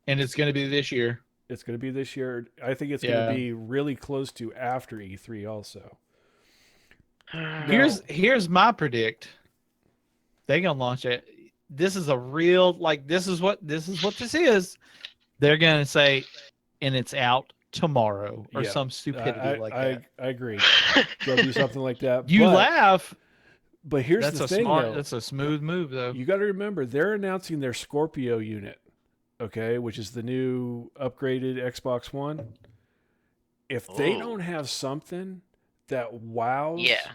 and it's gonna be this year.
It's going to be this year. I think it's going to be really close to after E3 also.
Here's my predict. They gonna launch it. This is a real this is what this is. They're gonna say, and it's out tomorrow or
Yeah.
some stupidity like that.
I agree. They'll do something like that.
You
but,
laugh.
But here's
That's
the
a
thing,
smart.
though.
That's a smooth move, though.
You got to remember, they're announcing their Scorpio unit, okay, which is the new upgraded Xbox One. If they
Oh.
don't have something that wows
Yeah.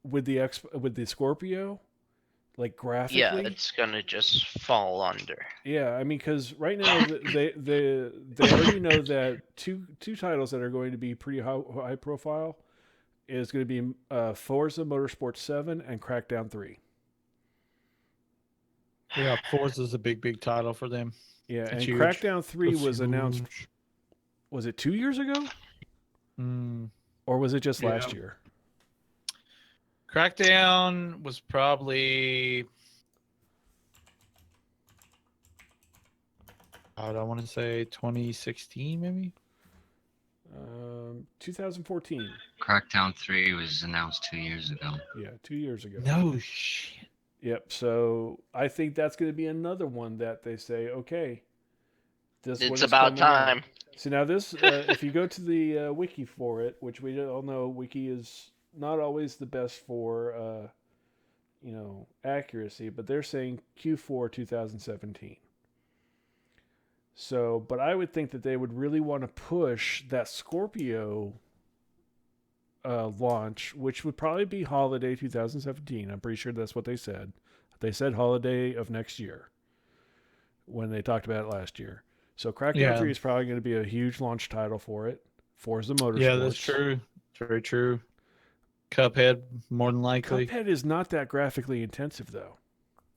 with the Scorpio, like graphically,
Yeah, it's gonna just fall under.
yeah, I mean, because right now they already know that two titles that are going to be pretty high profile is going to be Forza Motorsport 7 and Crackdown 3.
Yeah, Forza's a big title for them.
Yeah,
That's
and
huge.
Crackdown 3
That's
was announced.
huge.
Was it 2 years ago, or was it just last
Yeah.
year?
Crackdown was probably. I don't want to say 2016, maybe.
2014.
Crackdown 3 was announced 2 years ago.
Yeah, 2 years ago.
No shit.
Yep. So I think that's going to be another one that they say, okay, this one
It's
is
about
coming out.
time.
So now this, if you go to the wiki for it, which we all know, wiki is not always the best for, accuracy, but they're saying Q4 2017. So, but I would think that they would really want to push that Scorpio launch, which would probably be holiday 2017. I'm pretty sure that's what they said. They said holiday of next year when they talked about it last year. So Crackdown 3 is probably going to be a huge launch title for it. Forza Motorsport.
Yeah, that's true. Very true. Cuphead, more than likely.
Cuphead is not that graphically intensive, though.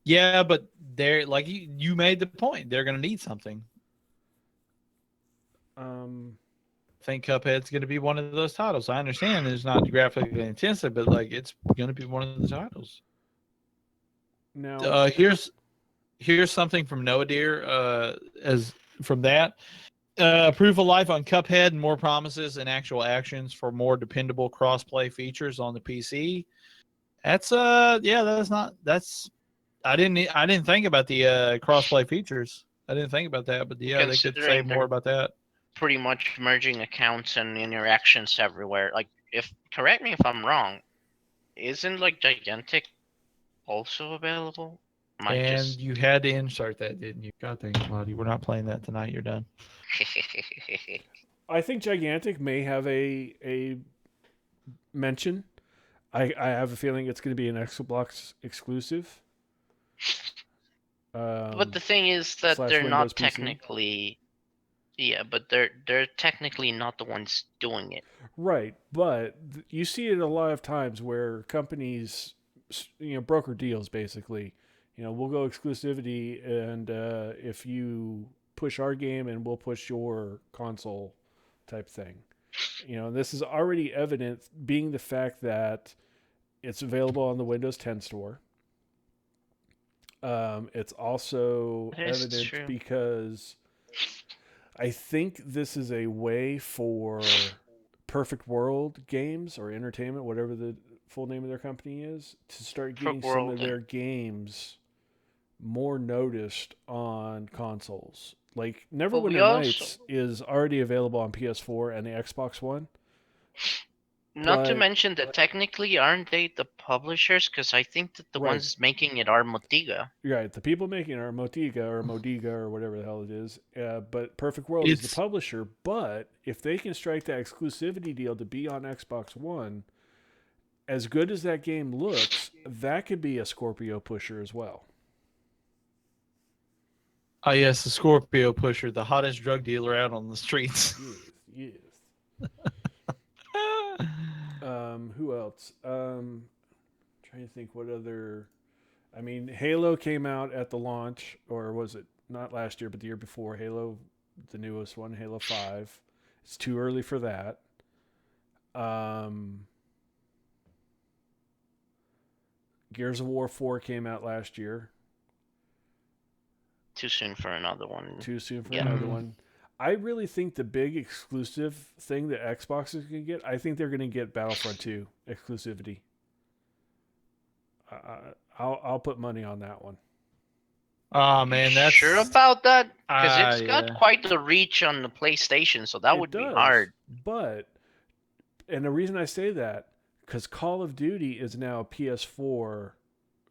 Yeah, but they're like you made the point. They're gonna need something. think Cuphead's going to be one of those titles. I understand it's not graphically intensive, but like it's going to be one of the titles.
Now,
Here's something from Noah Deer. As from that, proof of life on Cuphead and more promises and actual actions for more dependable crossplay features on the PC. That's I didn't think about the crossplay features. I didn't think about that, but yeah, they could say
Considering
more
they're
about that.
pretty much merging accounts and interactions everywhere. Like, if correct me if I'm wrong, isn't like Gigantic also available?
And you had to insert that, didn't you? God dang it, Lottie. We're not playing that tonight. You're done.
I think Gigantic may have a mention. I have a feeling it's going to be an Xbox exclusive.
But the thing is that
slash
they're
Windows
not
PC.
technically. Yeah, but they're technically not the ones doing it.
Right, but you see it a lot of times where companies, broker deals basically. We'll go exclusivity, and if you push our game, and we'll push your console, type thing. This is already evident, being the fact that it's available on the Windows 10 store. It's also
That is
evident
true.
because I think this is a way for Perfect World Games or Entertainment, whatever the full name of their company is, to start getting
Perfect
some
World,
of their games more noticed on consoles. Like Neverwinter
we also-
Nights is already available on PS4 and the Xbox One.
Not to
But-
mention that technically, aren't they the publishers? Because I think that the
Right.
ones making it are Motiga.
Right, the people making it are Modiga or whatever the hell it is. But Perfect World is the
It's-
publisher. But if they can strike that exclusivity deal to be on Xbox One, as good as that game looks, that could be a Scorpio pusher as well.
Oh yes, the Scorpio pusher, the hottest drug dealer out on the streets.
Yes. Who else? Trying to think what other. I mean, Halo came out at the launch, or was it not last year, but the year before? Halo, the newest one, Halo 5. It's too early for that. Gears of War 4 came out last year.
Too soon for another one.
Too soon for
Yeah.
another one. I really think the big exclusive thing that Xbox is going to get, I think they're going to get Battlefront 2 exclusivity. I'll put money on that one.
Oh man, that's
Sure about that? Because it's got
yeah.
quite the reach on the PlayStation, so that
It
would be
does,
hard.
But, and the reason I say that, because Call of Duty is now PS4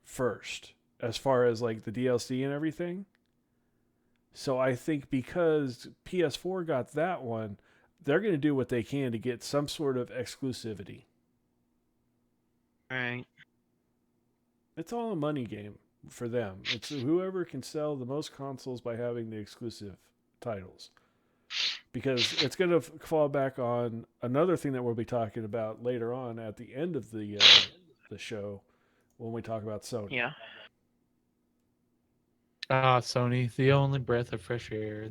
first, as far as like the DLC and everything. So I think because PS4 got that one, they're going to do what they can to get some sort of exclusivity.
Right.
It's all a money game for them. It's whoever can sell the most consoles by having the exclusive titles. Because it's going to fall back on another thing that we'll be talking about later on at the end of the show when we talk about Sony.
Yeah.
Ah, Sony, the only breath of fresh air.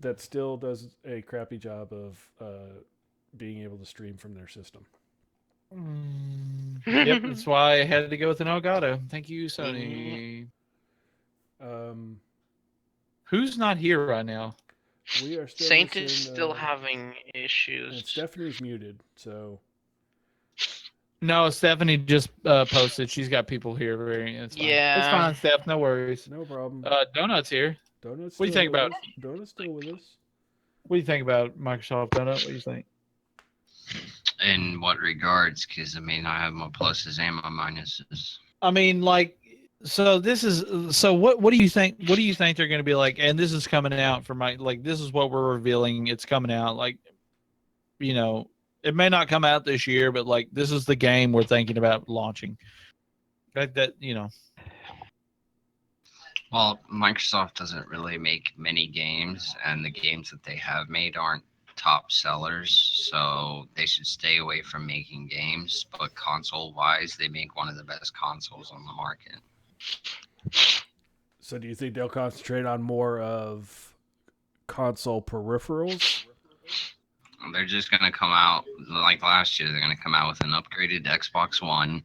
That still does a crappy job of being able to stream from their system.
Yep, that's why I had to go with an Elgato. Thank you, Sony. Who's not here right now?
We are still
Saint is
missing,
still having
and
issues.
Stephanie's muted, so
No, Stephanie just posted. She's got people here. It's fine.
Yeah.
It's fine, Steph. No worries.
no problem.
Donut's here.
Donut's
what do you
still
think
with
about-
us. Donut's still with us.
What do you think about Microsoft Donut? What do you think?
In what regards? Because I mean, I have my pluses and my minuses.
I mean, like, so this is so. What do you think? What do you think they're going to be like? And this is coming out for my like. This is what we're revealing. It's coming out like, it may not come out this year, but like this is the game we're thinking about launching. That.
Well, Microsoft doesn't really make many games, and the games that they have made aren't top sellers, so they should stay away from making games. But console-wise, they make one of the best consoles on the market.
So do you think they'll concentrate on more of console peripherals?
They're just gonna come out like last year. They're gonna come out with an upgraded Xbox One.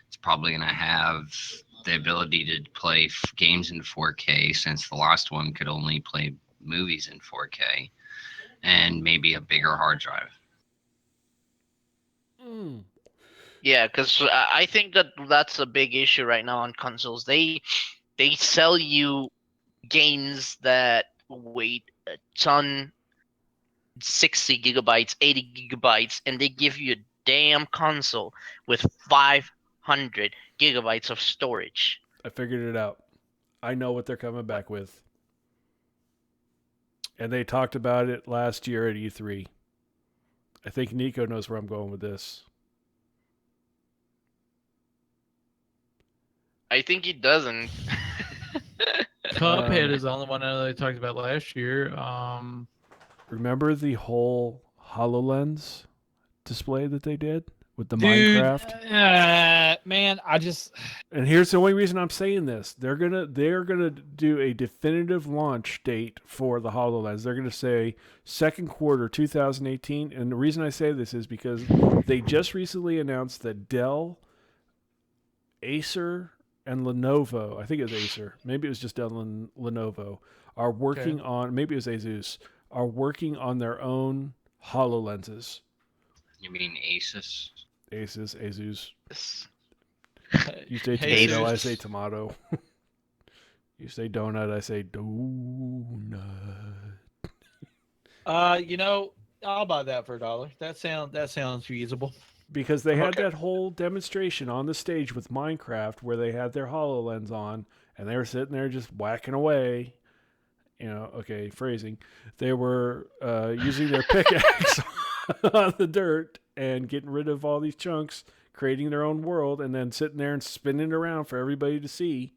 It's probably gonna have the ability to play games in 4K, since the last one could only play movies in 4K, and maybe a bigger hard drive.
Mm.
Yeah, because I think that that's a big issue right now on consoles. They sell you games that weight a ton, 60 gigabytes, 80 gigabytes, and they give you a damn console with 500 gigabytes of storage.
I figured it out. I know what they're coming back with. And they talked about it last year at E3. I think Nico knows where I'm going with this.
I think he doesn't.
Cuphead is the only one I know they talked about last year.
Remember the whole HoloLens display that they did with the
Dude,
Minecraft?
man, I just
And here's the only reason I'm saying this. They're gonna do a definitive launch date for the HoloLens. They're gonna say second quarter 2018. And the reason I say this is because they just recently announced that Dell, Acer, and Lenovo, I think it was Acer, maybe it was just Dell and Lenovo, are working on, maybe it was Asus, are working on their own HoloLenses.
You mean Asus?
Asus.
Yes.
You say
Hey,
tomato, I
Asus.
say tomato. You say donut, I say donut.
I'll buy that for $1. That sounds feasible.
Because they had
Okay.
that whole demonstration on the stage with Minecraft where they had their HoloLens on and they were sitting there just whacking away. Okay, phrasing. They were using their pickaxe on the dirt and getting rid of all these chunks, creating their own world, and then sitting there and spinning it around for everybody to see.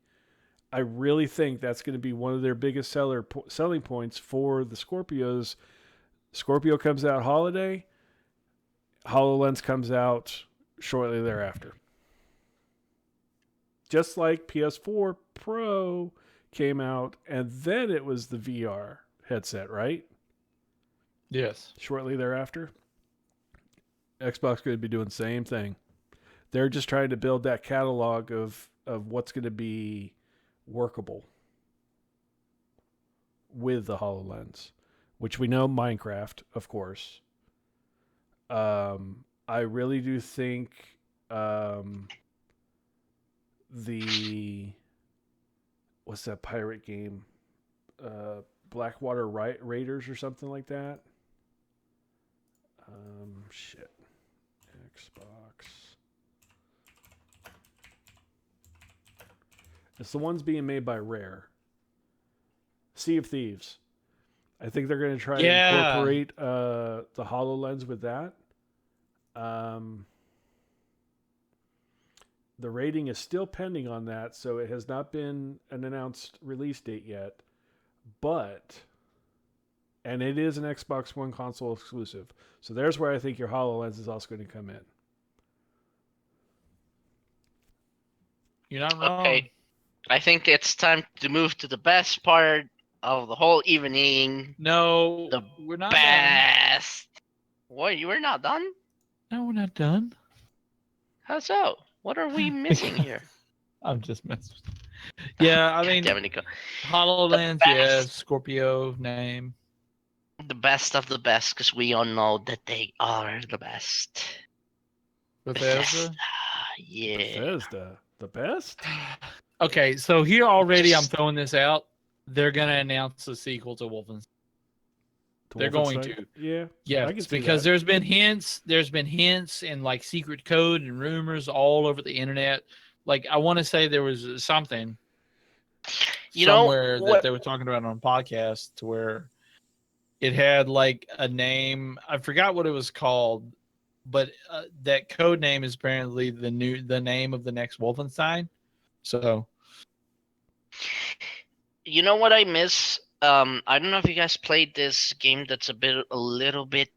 I really think that's going to be one of their biggest selling points for the Scorpios. Scorpio comes out holiday. HoloLens comes out shortly thereafter. Just like PS4 Pro came out, and then it was the VR headset, right?
Yes.
Shortly thereafter. Xbox going to be doing the same thing. They're just trying to build that catalog of what's going to be workable with the HoloLens, which we know Minecraft, of course. I really do think what's that pirate game? Blackwater Raiders or something like that. Shit. Xbox. It's the ones being made by Rare. Sea of Thieves. I think they're going to try to incorporate the HoloLens with that. The rating is still pending on that, so it has not been an announced release date yet. And it is an Xbox One console exclusive. So there's where I think your HoloLens is also going to come in.
You're not wrong.
Okay. I think it's time to move to the best part of the whole evening.
No,
The
we're not done.
Best. What? You were not done?
No, we're not done.
How so? What are we missing here?
I'm just messing. Yeah, I mean,
Damn it, Nico.
HoloLens,
The
yeah,
best.
Scorpio name.
The best of the best, because we all know that they are the best.
Bethesda.
Yeah.
Bethesda. The best?
Okay, so here already I'm throwing this out. They're gonna announce a sequel to Wolfenstein. They're going
Wolfenstein?
to.
Yeah. I
Yes,
can see
because
that.
there's been hints and like secret code and rumors all over the internet. Like I want to say there was something
You know,
somewhere that
what-
they were talking about on a podcast to where it had like a name. I forgot what it was called, but that code name is apparently the name of the next Wolfenstein. So
You know what I miss? I don't know if you guys played this game that's a little bit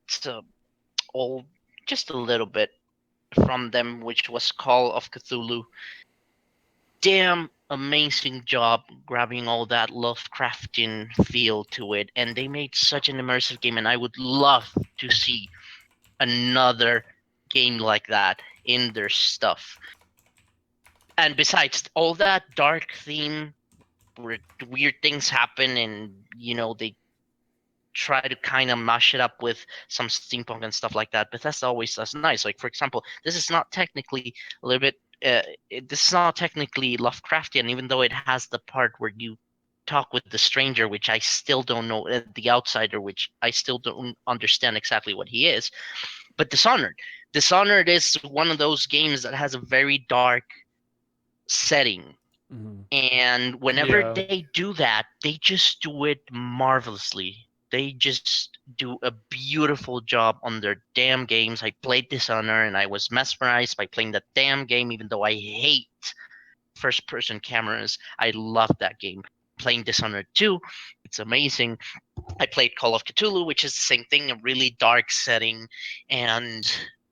old, just a little bit from them, which was Call of Cthulhu. damn amazing job grabbing all that Lovecraftian feel to it, and they made such an immersive game. And I would love to see another game like that in their stuff. And besides all that dark theme, where weird things happen, and they try to kind of mash it up with some steampunk and stuff like that. Bethesda always does nice. Like, for example, this is not technically a little bit. This is not technically Lovecraftian, even though it has the part where you talk with the stranger, which I still don't know, the outsider, which I still don't understand exactly what he is. But Dishonored is one of those games that has a very dark setting.
Hmm.
And whenever
Yeah.
they do that, they just do it marvelously. They just do a beautiful job on their damn games. I played Dishonor and I was mesmerized by playing that damn game, even though I hate first person cameras. I love that game. Playing Dishonored 2, it's amazing. I played Call of Cthulhu, which is the same thing, a really dark setting. And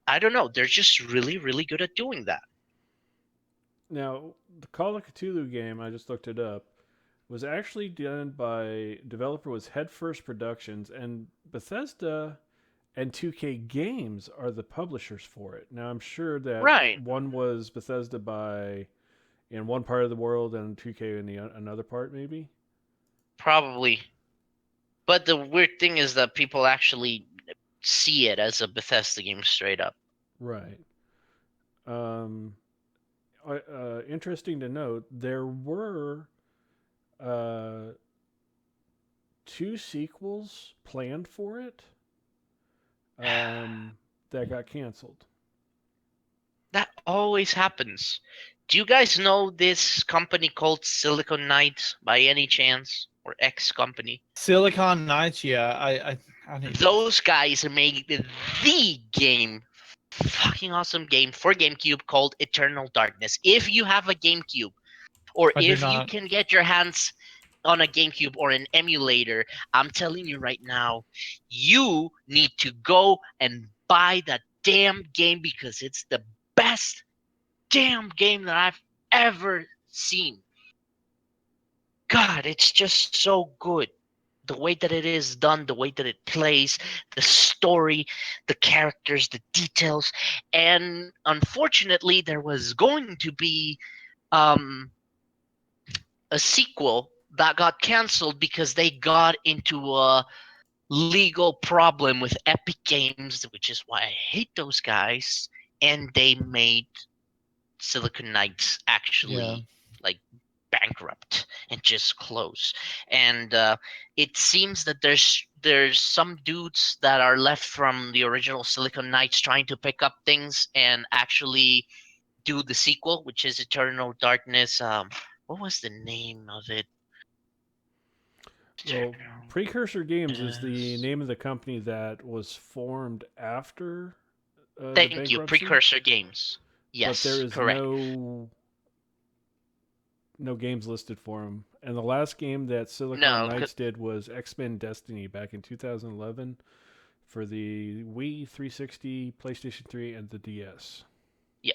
I don't know, they're just really, really good at doing that.
Now, the Call of Cthulhu game, I just looked it up, was actually done by developer was Headfirst Productions, and Bethesda and 2K Games are the publishers for it. Now, I'm sure that
Right.
one was Bethesda by in one part of the world and 2K in the another part, maybe.
Probably. But the weird thing is that people actually see it as a Bethesda game straight up.
Right. Um, Interesting to note, there were uh, two sequels planned for it that got canceled.
That always happens. Do you guys know this company called Silicon Knights by any chance? Or X company?
Silicon Knights, yeah. I need
Those guys made the game, fucking awesome game for GameCube called Eternal Darkness. If you have a GameCube, or
I do
if you
not.
can get your hands on a GameCube or an emulator, I'm telling you right now, you need to go and buy that damn game because it's the best damn game that I've ever seen. God, it's just so good. The way that it is done, the way that it plays, the story, the characters, the details. And unfortunately, there was going to be um, a sequel that got canceled because they got into a legal problem with Epic Games, which is why I hate those guys. And they made Silicon Knights actually like bankrupt and just close. And it seems that there's some dudes that are left from the original Silicon Knights trying to pick up things and actually do the sequel, which is Eternal Darkness. What was the name of it?
Well, Precursor Games is the
Darkness.
name of the company that was formed after the
Thank you,
bankruptcy,
Precursor Games.
but there
Yes,
is
correct.
no games listed for them. And the last game that Silicon
No,
Knights did was X-Men Destiny back in 2011 for the Wii, 360, PlayStation 3, and the DS.
yeah.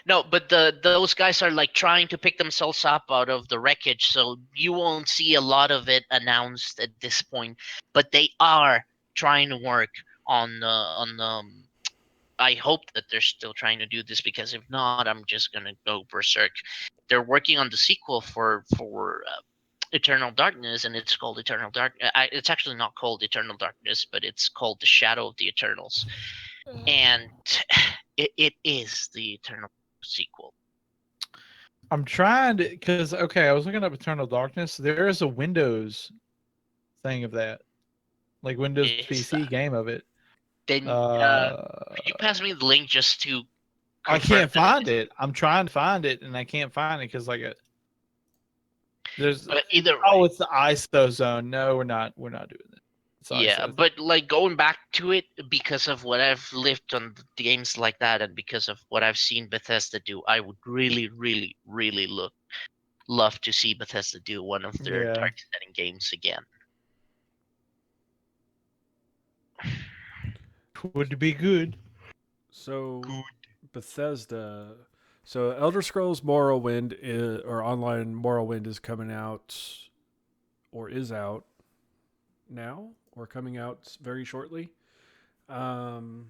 No, but those guys are like trying to pick themselves up out of the wreckage, so you won't see a lot of it announced at this point. But they are trying to work on I hope that they're still trying to do this because if not, I'm just gonna go berserk. They're working on the sequel for Eternal Darkness, and it's called Eternal Dark. It's actually not called Eternal Darkness, but it's called The Shadow of the Eternals, and it is the Eternal sequel.
I'm trying to, because okay, I was looking up Eternal Darkness. There is a Windows thing of that, like Windows
It's
PC game of it.
then could you pass me the link just to
I
confirm
can't
that
find it. I'm trying to find it, and I can't find it because there's
But either
oh,
way,
it's the ISO zone. No, we're not. We're not doing it. It's
yeah.
ISO.
But like going back to it because of what I've lived on the games like that, and because of what I've seen Bethesda do, I would really, really, really love to see Bethesda do one of their
Yeah.
dark setting games again.
Would be good.
So Bethesda, So Elder Scrolls Morrowind or online Morrowind is coming out, or is out now, or coming out very shortly. Dishonored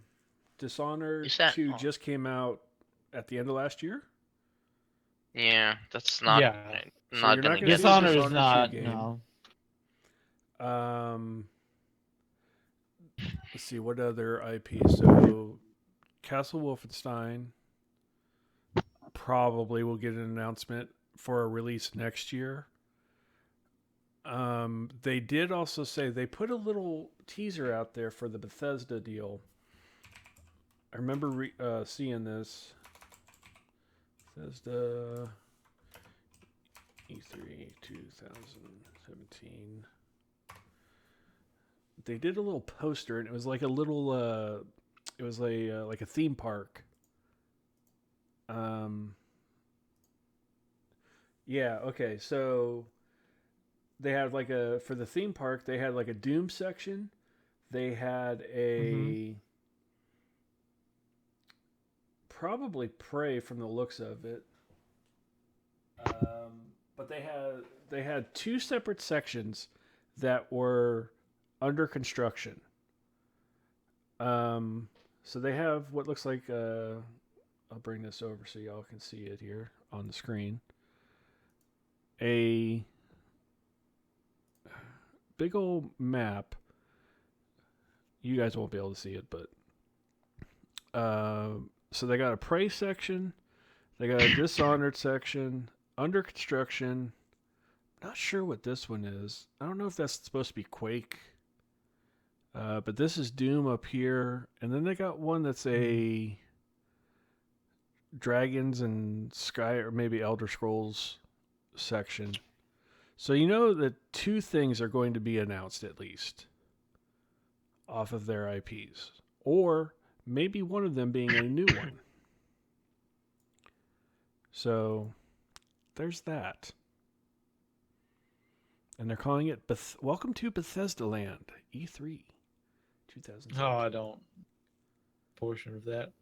Is that-
2 just came out at the end of last year.
Yeah, that's not
Yeah.
So
not
you're
gonna
not gonna
get
see
Dishonored
Dishonored
is not.
2 game.
No.
Let's see what other IP. So Castle Wolfenstein probably will get an announcement for a release next year. They did also say they put a little teaser out there for the Bethesda deal. I remember seeing this. Bethesda E3 2017. They did a little poster, and it was like a little. It was like a theme park. Yeah. Okay. So they had like for the theme park. They had like a Doom section. They had a probably Prey from the looks of it. But they had two separate sections that were under construction. So they have what looks like I'll bring this over so y'all can see it here on the screen. A big old map. You guys won't be able to see it, but so they got a Prey section, they got a Dishonored section, under construction. Not sure what this one is. I don't know if that's supposed to be Quake. But this is Doom up here, and then they got one that's a Dragons and Sky, or maybe Elder Scrolls section. So you know that two things are going to be announced at least off of their IPs, or maybe one of them being a new one. So there's that. And they're calling it Welcome to Bethesda Land E3 2017.
Oh, I don't. Portion of that.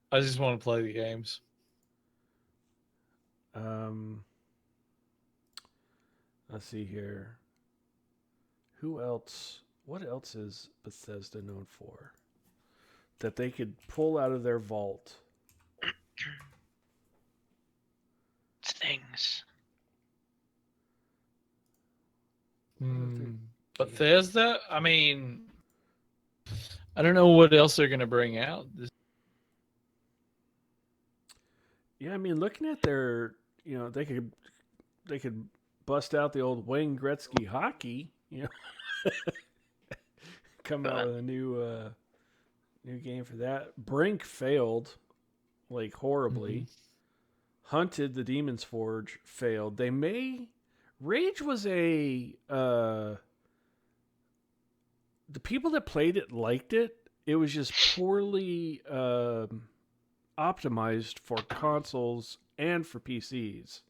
I just want to play the games.
Let's see here. Who else? What else is Bethesda known for that they could pull out of their vault?
things.
Bethesda? I mean, I don't know what else they're going to bring out.
Yeah, I mean, looking at their, they could bust out the old Wayne Gretzky hockey, come out with a new game for that. Brink failed, like horribly. Hunted, the Demon's Forge failed. Rage was the people that played it liked it. It was just poorly optimized for consoles and for PCs.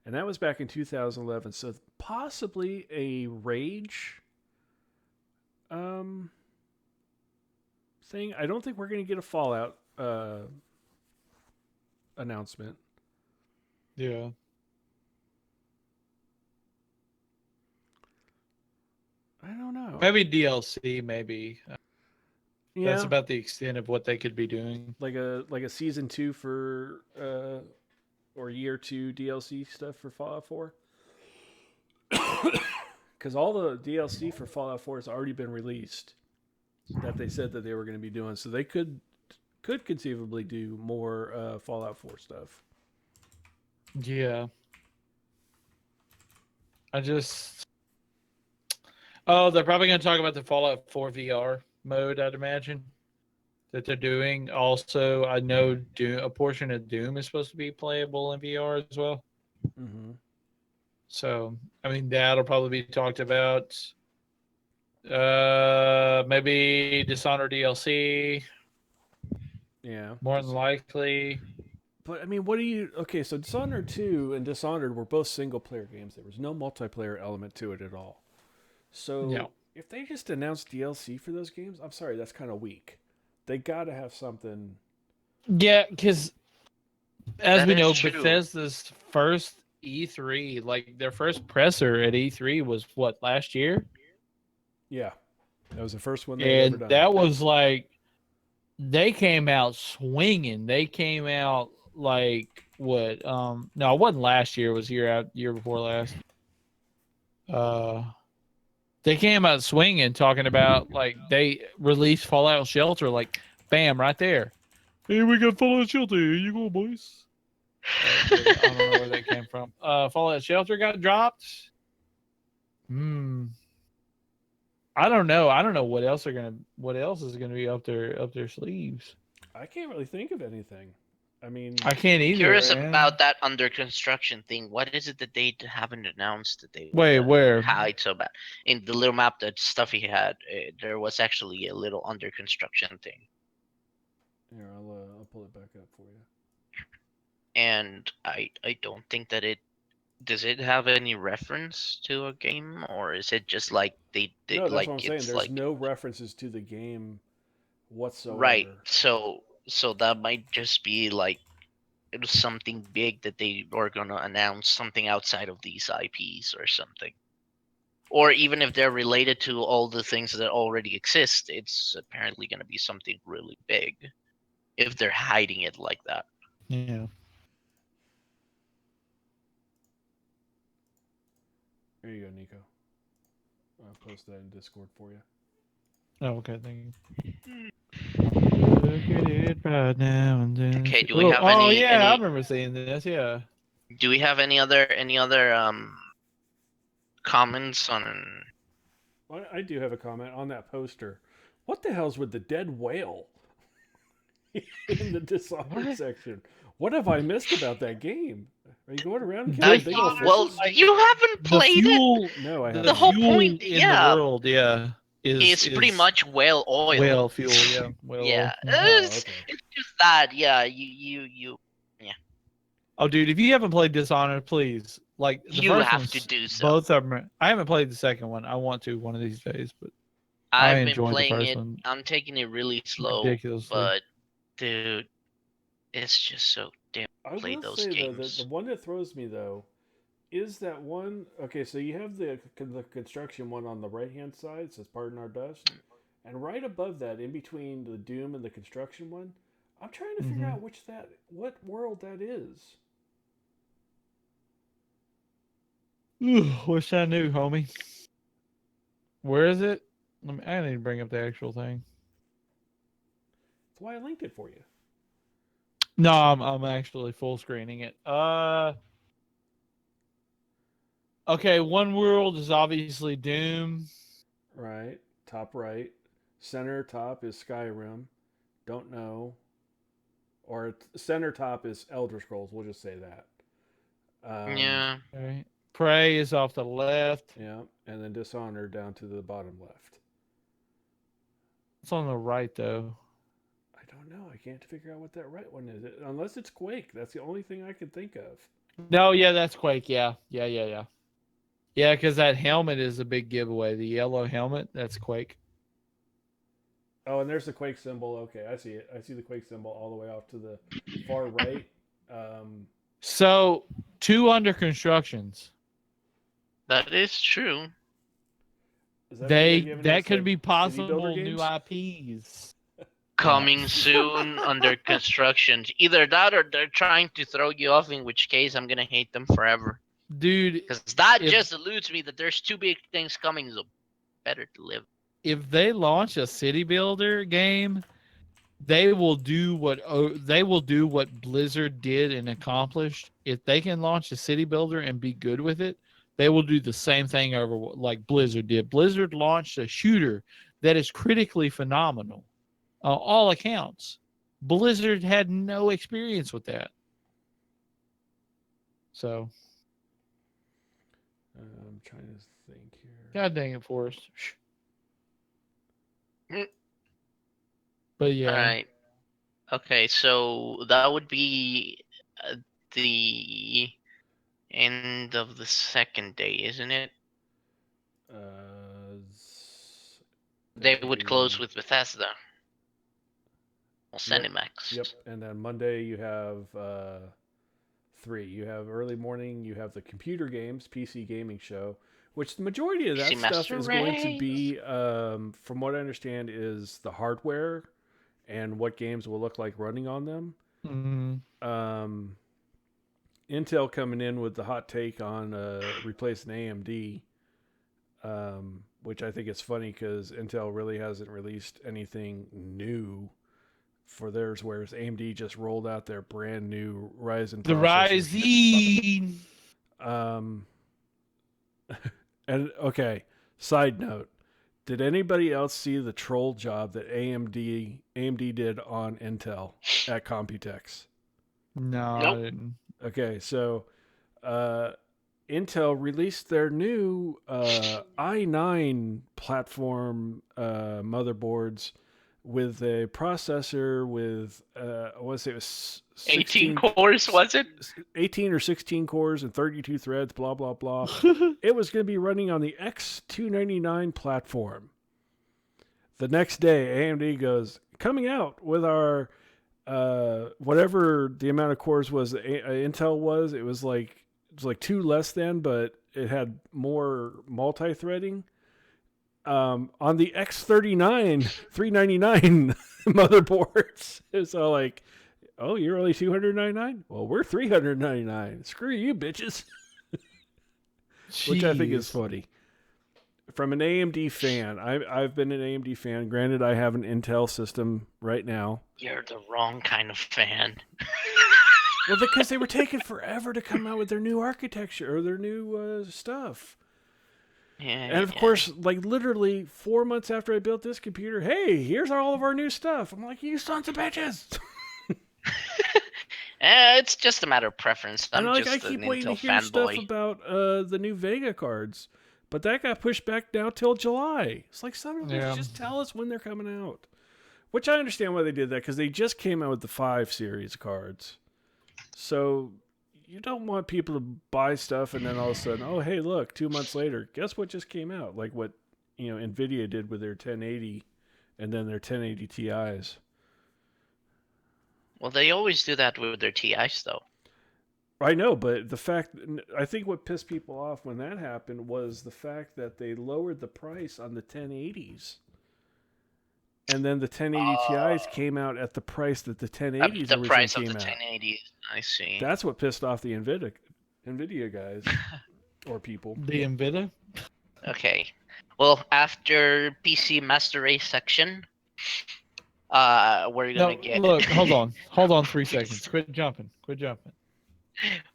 And that was back in 2011. So possibly a Rage thing. I don't think we're going to get a Fallout announcement.
Yeah.
I don't know.
Maybe DLC, maybe.
Yeah.
That's about the extent of what they could be doing.
Like a season 2 for or year 2 DLC stuff for Fallout 4. Because all the DLC for Fallout 4 has already been released that they said that they were going to be doing. So they could conceivably do more Fallout 4 stuff.
Yeah. Oh, they're probably going to talk about the Fallout 4 VR mode, I'd imagine, that they're doing. Also, I know a portion of Doom is supposed to be playable in VR as well.
Mm-hmm.
So, I mean, that'll probably be talked about. Maybe Dishonored DLC.
Yeah.
More than likely.
But, I mean, okay, so Dishonored 2 and Dishonored were both single-player games. There was no multiplayer element to it at all. So, if they just announced DLC for those games, I'm sorry, that's kind of weak. They got to have something
Yeah, because as
That
we
is
know,
true.
Bethesda's first E3, like their first presser at E3 was what, last year?
Yeah, that was the first one they'd ever
And
done.
that was like they came out swinging. They came out like what? No, it wasn't last year. It was year before last. Uh, they came out swinging, talking about like they released Fallout Shelter, like bam, right there. Hey, we got Fallout Shelter. Here you go, boys. I don't know where that came from. Fallout Shelter got dropped. Hmm. I don't know. I don't know what else is gonna be up their sleeves.
I can't really think of anything. I mean,
I can't either,
Curious
man.
about that under construction thing. What is it that they haven't announced that they
Wait,
want to
where?
hide so bad? In the little map that Stuffy had, there was actually a little under construction thing,
here I'll pull it back up for you.
and I don't think that it does it have any reference to a game, or is it just like they
No, that's what I'm
like
saying.
it's
There's
like
no references to the game
right?
whatsoever.
So that might just be like it was something big that they were gonna announce, something outside of these IPs or something. Or even if they're related to all the things that already exist, it's apparently going to be something really big if they're hiding it like that.
Yeah.
Here you go, Nico. I'll post that in Discord for you.
Oh, okay. Thank you. Look at it right now and then.
Okay, do we have
Oh
any
yeah, I remember seeing this. Yeah.
do we have any other comments on
I do have a comment on that poster. What the hell's with the dead whale in the Dishonored
What?
section? What have I missed about that game? Are you going around
The
killing big old
well,
fishes?
you haven't
The
played it.
fuel,
No, I
the
The
haven't
whole
yet.
fuel
point,
in the
yeah,
world, yeah,
is pretty
is
much whale oil.
whale fuel. Yeah, whale
Yeah,
oil. Mhm.
Oh, okay.
it's just that. Yeah, you yeah,
Oh, dude, if you haven't played Dishonored, please. Like the
you
first
have to
one's
do so.
both of them. I haven't played the second one. I want to one of these days, but I
I've been
enjoyed the
playing
first
it.
one
I'm taking it really slow,
ridiculously.
but dude, it's just so damn.
I
Play
will
those
say though that the
games.
one that throws me though is that one. Okay, so you have the construction one on the right hand side. It says "Pardon Our Dust," and right above that, in between the Doom and the construction one, I'm trying to figure
Hmm.
out what world that is.
Wish I knew, homie. Where is it? I need to bring up the actual thing.
That's why I linked it for you.
No, I'm actually full screening it. Okay, one world is obviously Doom.
Right, top right, center top is Skyrim. Don't know, or center top is Elder Scrolls. We'll just say that.
Yeah.
Okay. Prey is off the left.
Yeah, and then Dishonored down to the bottom left.
It's on the right though.
I don't know. I can't figure out what that right one is. Unless it's Quake. That's the only thing I can think of.
No, yeah, that's Quake. Yeah. Yeah, because that helmet is a big giveaway. The yellow helmet, that's Quake.
Oh, and there's the Quake symbol. Okay, I see it. I see the Quake symbol all the way off to the far right.
So, two under constructions.
That is true.
Does that mean they're giving
That
us
could
like
be
city builder
possible new
games?
IPs.
Coming soon under construction. Either that or they're trying to throw you off, in which case I'm gonna hate them forever.
Dude,
Because that
if-
just eludes me that there's two big things coming, so better to live.
if they launch a city builder game, they will do what Blizzard did and accomplished. If they can launch a city builder and be good with it, they will do the same thing over like Blizzard did. Blizzard launched a shooter that is critically phenomenal, all accounts. Blizzard had no experience with that, so
I'm trying to think here.
God dang it, Forrest.
Mm.
But yeah,
All right. Okay, so that would be the end of the second day, isn't it?
Uh,
They would close with Bethesda. Cinemax.
Yep. And then Monday you have 3. You have early morning. You have the computer games, PC gaming show, which the majority of that
PC
stuff
Master
is going to
Race.
be, from what I understand, is the hardware and what games will look like running on them.
Mhm.
Intel coming in with the hot take on replacing AMD, which I think is funny because Intel really hasn't released anything new for theirs, whereas AMD just rolled out their brand new Ryzen
The
processors.
Ryzen.
And okay, side note, did anybody else see the troll job that AMD did on Intel at Computex?
No,
Nope.
I didn't.
Okay, so Intel released their new i9 platform motherboards with a processor with I want to say it was
18 cores, was it?
18 or 16 cores and 32 threads, blah blah blah. It was going to be running on the X299 platform. The next day, AMD goes, coming out with our whatever the amount of cores was that Intel was. It was like 2 less than, but it had more multi-threading. On the X39 399 motherboards, it's all like, oh, you're only 299? Well, we're 399. Screw you, bitches. Which I think is
Jeez.
funny. From an AMD fan, I've been an AMD fan. Granted, I have an Intel system right now.
You're the wrong kind of fan.
Well, because they were taking forever to come out with their new architecture or their new stuff.
Yeah,
And of course, like literally 4 months after I built this computer, hey, here's all of our new stuff. I'm like, you sons of bitches.
It's just a matter of preference. I'm
And like,
just
I keep
an
waiting to
Intel
hear stuff
fanboy.
about the new Vega cards, but that got pushed back now till July. It's like, son of a bitch,
Yeah.
just tell us when they're coming out. Which I understand why they did that, because they just came out with the 5 series cards. So you don't want people to buy stuff and then all of a sudden, oh, hey, look, 2 months later, guess what just came out? Like what NVIDIA did with their 1080 and then their 1080 Ti's.
Well, they always do that with their TIs, though.
I know, but I think what pissed people off when that happened was the fact that they lowered the price on the 1080s. And then the 1080 Ti's came out at the price that the 1080s
The
originally
price of
came
the
out.
1080s. I see.
That's what pissed off the NVIDIA guys or people.
The Nvidia.
Okay. Well, after PC Master Race section, we're
No,
gonna get.
look, hold on 3 seconds. Quit jumping.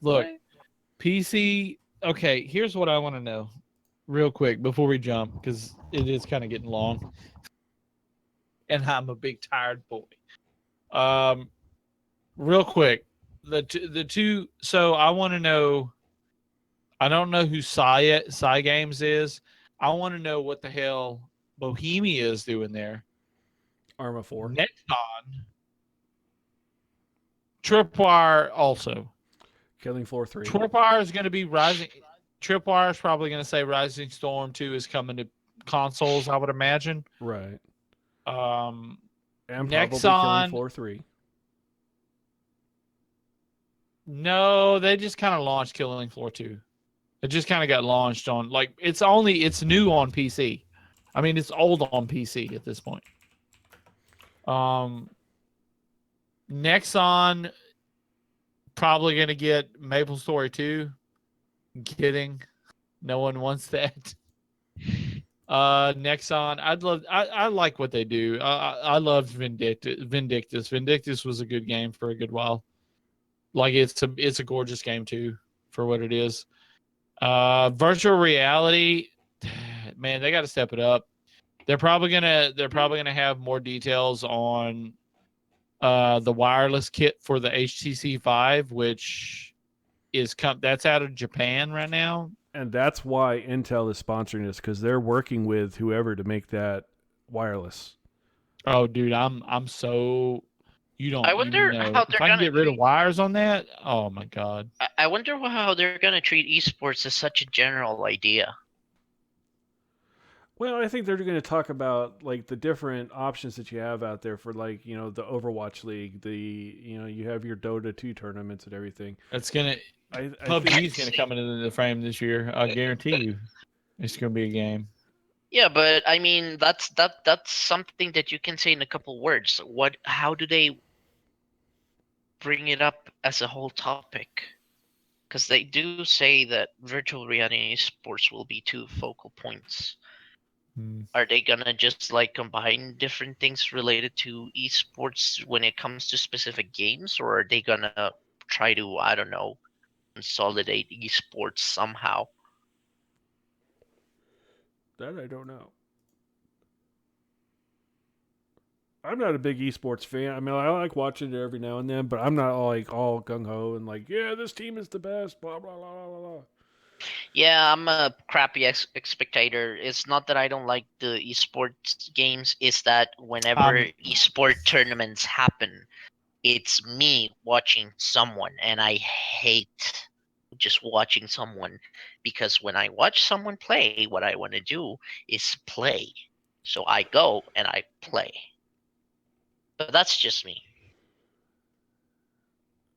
Look,
What?
PC. Okay, here's what I want to know, real quick before we jump, because it is kind of getting long, and I'm a big tired boy. Real quick, the two. So I want to know. I don't know who Psy Games is. I want to know what the hell Bohemia is doing there.
Arma 4.
Nexon, Tripwire also.
Killing Floor 3.
Tripwire is going to be Rising. Tripwire is probably going to say Rising Storm 2 is coming to consoles, I would imagine.
Right.
Um,
And
Nexon-
probably Killing Floor 3.
no, they just kind of launched Killing Floor 2. It just kind of got launched on, like, it's new on PC. I mean, it's old on PC at this point. Nexon probably going to get Maple Story 2. I'm kidding. No one wants that. Nexon, I like what they do. I loved Vindictus. Vindictus was a good game for a good while. Like, it's a gorgeous game too for what it is. Virtual reality, man, they got to step it up. They're probably gonna have more details on the wireless kit for the HTC Vive, which that's out of Japan right now.
And that's why Intel is sponsoring this, because they're working with whoever to make that wireless.
Oh, dude, I'm so you don't.
I wonder
even know.
how
If
they're
I can
gonna
get rid of
treat-
wires on that. Oh my god.
I wonder how they're gonna treat esports as such a general idea.
Well, I think they're going to talk about like the different options that you have out there for like the Overwatch League, you have your Dota 2 tournaments and everything.
It's gonna
I
PUBG
think
is gonna come into the frame this year. I guarantee you, it's gonna be a game.
Yeah, but I mean that's something that you can say in a couple words. How do they bring it up as a whole topic? Because they do say that virtual reality sports will be two focal points.
Hmm.
Are they gonna just like combine different things related to esports when it comes to specific games, or are they gonna try to, I don't know, consolidate esports somehow?
that I don't know. I'm not a big esports fan. I mean, I like watching it every now and then, but I'm not like all gung ho and like, yeah, this team is the best. Blah blah blah blah blah.
Yeah, I'm a crappy spectator. It's not that I don't like the esports games, it's that whenever esport tournaments happen, it's me watching someone, and I hate just watching someone because when I watch someone play, what I want to do is play. So I go and I play. But that's just me.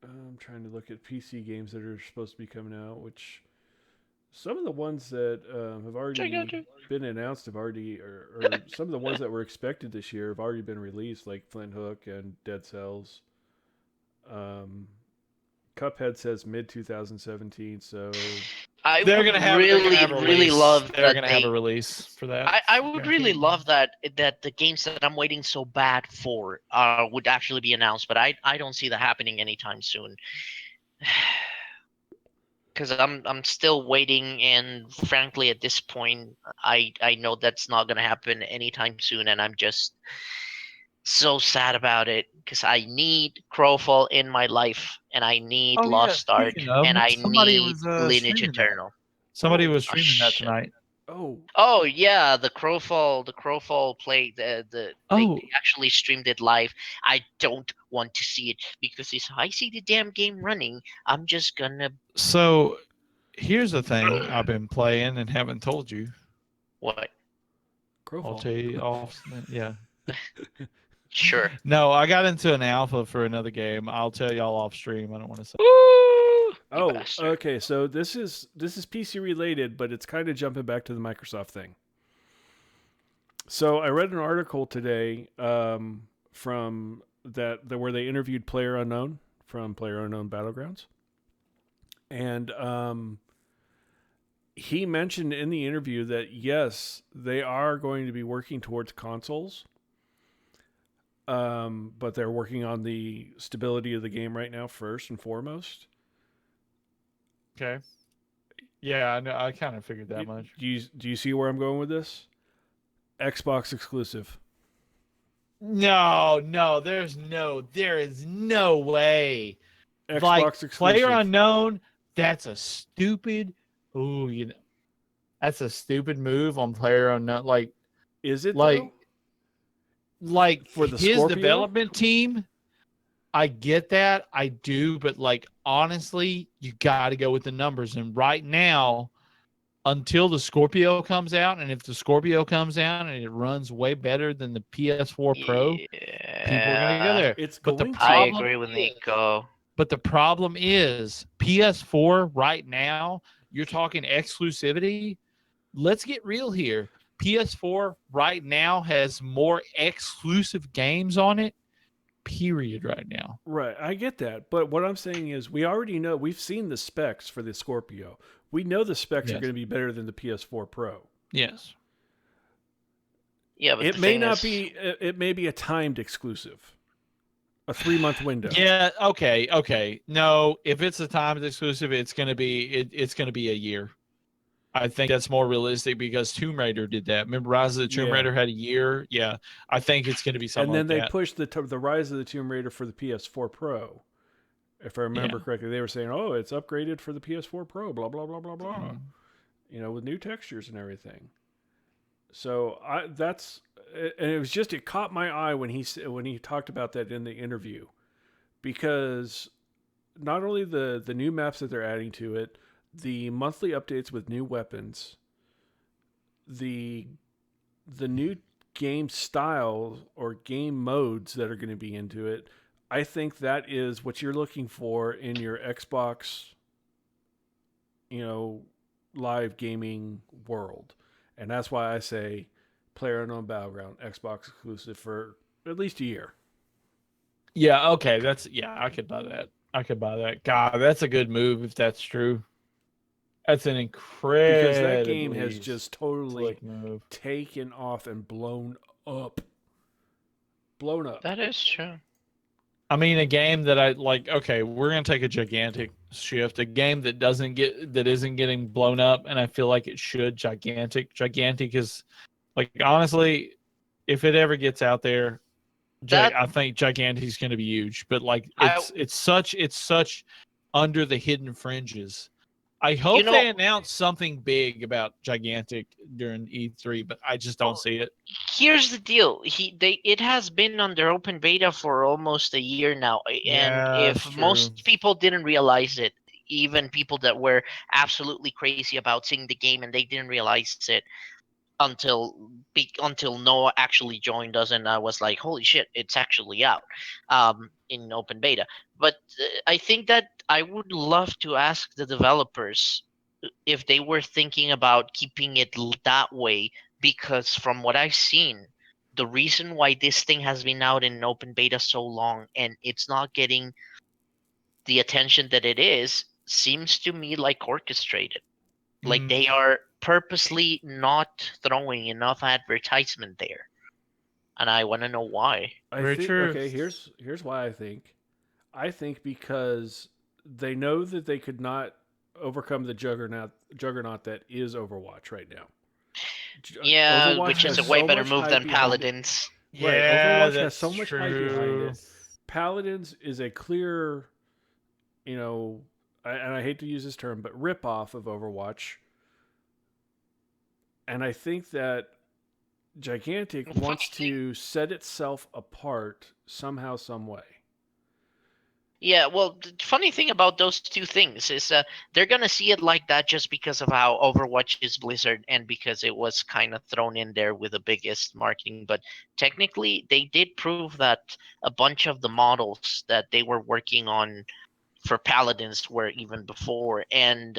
I'm trying to look at PC games that are supposed to be coming out, which some of the ones that have already been announced have already, or some of the ones that were expected this year have already been released, like Flint Hook and Dead Cells. Cuphead says mid 2017, so
I
They're
would
gonna have
really,
a
really
release.
love
They're
that
gonna
they.
have a release for that.
I would really
Guaranteed.
love that the games that I'm waiting so bad for would actually be announced, but I don't see that happening anytime soon. Because I'm still waiting, and frankly, at this point, I know that's not gonna happen anytime soon, and I'm just so sad about it because I need Crowfall in my life, and I need
Oh yeah,
Lost Ark,
speaking of,
and I
somebody
need
was
Lineage
streaming that.
Eternal.
Somebody was
Oh
streaming that
shit.
tonight.
oh,
Oh yeah, the Crowfall play they
Oh,
actually streamed it live. I don't want to see it because if I see the damn game running, I'm just gonna
so here's the thing I've been playing and haven't told you.
what?
I'll
Crowfall.
tell you off. Yeah.
Sure.
No, I got into an alpha for another game. I'll tell y'all off stream. I don't want to say.
Woo! You
Oh,
bastard.
okay. So this is PC related, but it's kind of jumping back to the Microsoft thing. So I read an article today from where they interviewed Player Unknown from Player Unknown Battlegrounds, and he mentioned in the interview that yes, they are going to be working towards consoles, but they're working on the stability of the game right now first and foremost.
Okay. Yeah, I know. I kind of figured that much.
Do you see where I'm going with this? Xbox exclusive.
No, there is no way.
Xbox
Like
exclusive.
Player Unknown, that's a stupid. That's a stupid move on Player Unknown.
Is it
Like,
though?
like
For the
his
Scorpio?
development team. I get that, I do, but like honestly, you got to go with the numbers. And right now, until the Scorpio comes out, and if the Scorpio comes out and it runs way better than the PS4 Pro, people are gonna go
Yeah,
there.
It's
But the
going to.
I
problem
agree with
is,
Nico.
but the problem is PS4 right now, you're talking exclusivity. Let's get real here. PS4 right now has more exclusive games on it, period, right now.
Right, I get that. But what I'm saying is we already know, we've seen the specs for the Scorpio. We know the specs are
Yes.
going to be better than the PS4 Pro.
Yes.
Yeah, but
It
the
may
thing
not
is,
be it may be a timed exclusive. A 3-month window.
Yeah, okay. No, if it's a timed exclusive, it's gonna be a year. I think that's more realistic because Tomb Raider did that. Remember, Rise of the Tomb
Yeah.
Raider had a year. Yeah, I think it's gonna be something
And then
like
they
that.
pushed the Rise of the Tomb Raider for the PS4 Pro. If I remember
Yeah.
correctly, they were saying, "Oh, it's upgraded for the PS4 Pro, blah blah blah blah blah."
Mhm.
With new textures and everything. So and it caught my eye when he talked about that in the interview, because not only the new maps that they're adding to it, the monthly updates with new weapons, the the new game style or game modes that are going to be into it, I think that is what you're looking for in your Xbox, live gaming world. And that's why I say PlayerUnknown Battleground, Xbox exclusive for at least a year.
Yeah, okay, I could buy that. I could buy that. God, that's a good move if that's true. That's an
Because that game
incredibly
has just totally
slick move.
taken off and blown up. Blown up.
That is true.
I mean, a game that I like. Okay, we're gonna take a gigantic shift. A game that isn't getting blown up, and I feel like it should. Gigantic is like, honestly, if it ever gets out there,
That
I think Gigantic is going to be huge. But like,
I
it's such under the hidden fringes. I
you
hope
know
they announce something big about Gigantic during E3, but I just don't see it.
here's the deal. It has been under open beta for almost a year now, and
Yeah, that's
if most
true.
people didn't realize it, even people that were absolutely crazy about seeing the game and they didn't realize it until Noah actually joined us, and I was like, holy shit, it's actually out in open beta. But I think that I would love to ask the developers if they were thinking about keeping it that way, because from what I've seen, the reason why this thing has been out in open beta so long and it's not getting the attention that it is seems to me like orchestrated. Like
Mm.
they are purposely not throwing enough advertisement there, and I want to know why.
I
Very
think
true.
okay, here's why I think. I think because they know that they could not overcome the juggernaut that is Overwatch right now.
Yeah,
Overwatch
which is
has
a way
so
better
much
move
hype
than
behind it.
Paladins.
Right,
Yeah,
Overwatch has
that's
so much hype behind
true.
it. Paladins is a clear, and I hate to use this term, but rip off of Overwatch. And I think that Gigantic
The funny
wants
thing
to set itself apart somehow, some way.
Yeah, well, the funny thing about those two things is they're gonna see it like that just because of how Overwatch is Blizzard and because it was kind of thrown in there with the biggest marketing. But technically, they did prove that a bunch of the models that they were working on for Paladins were even before, and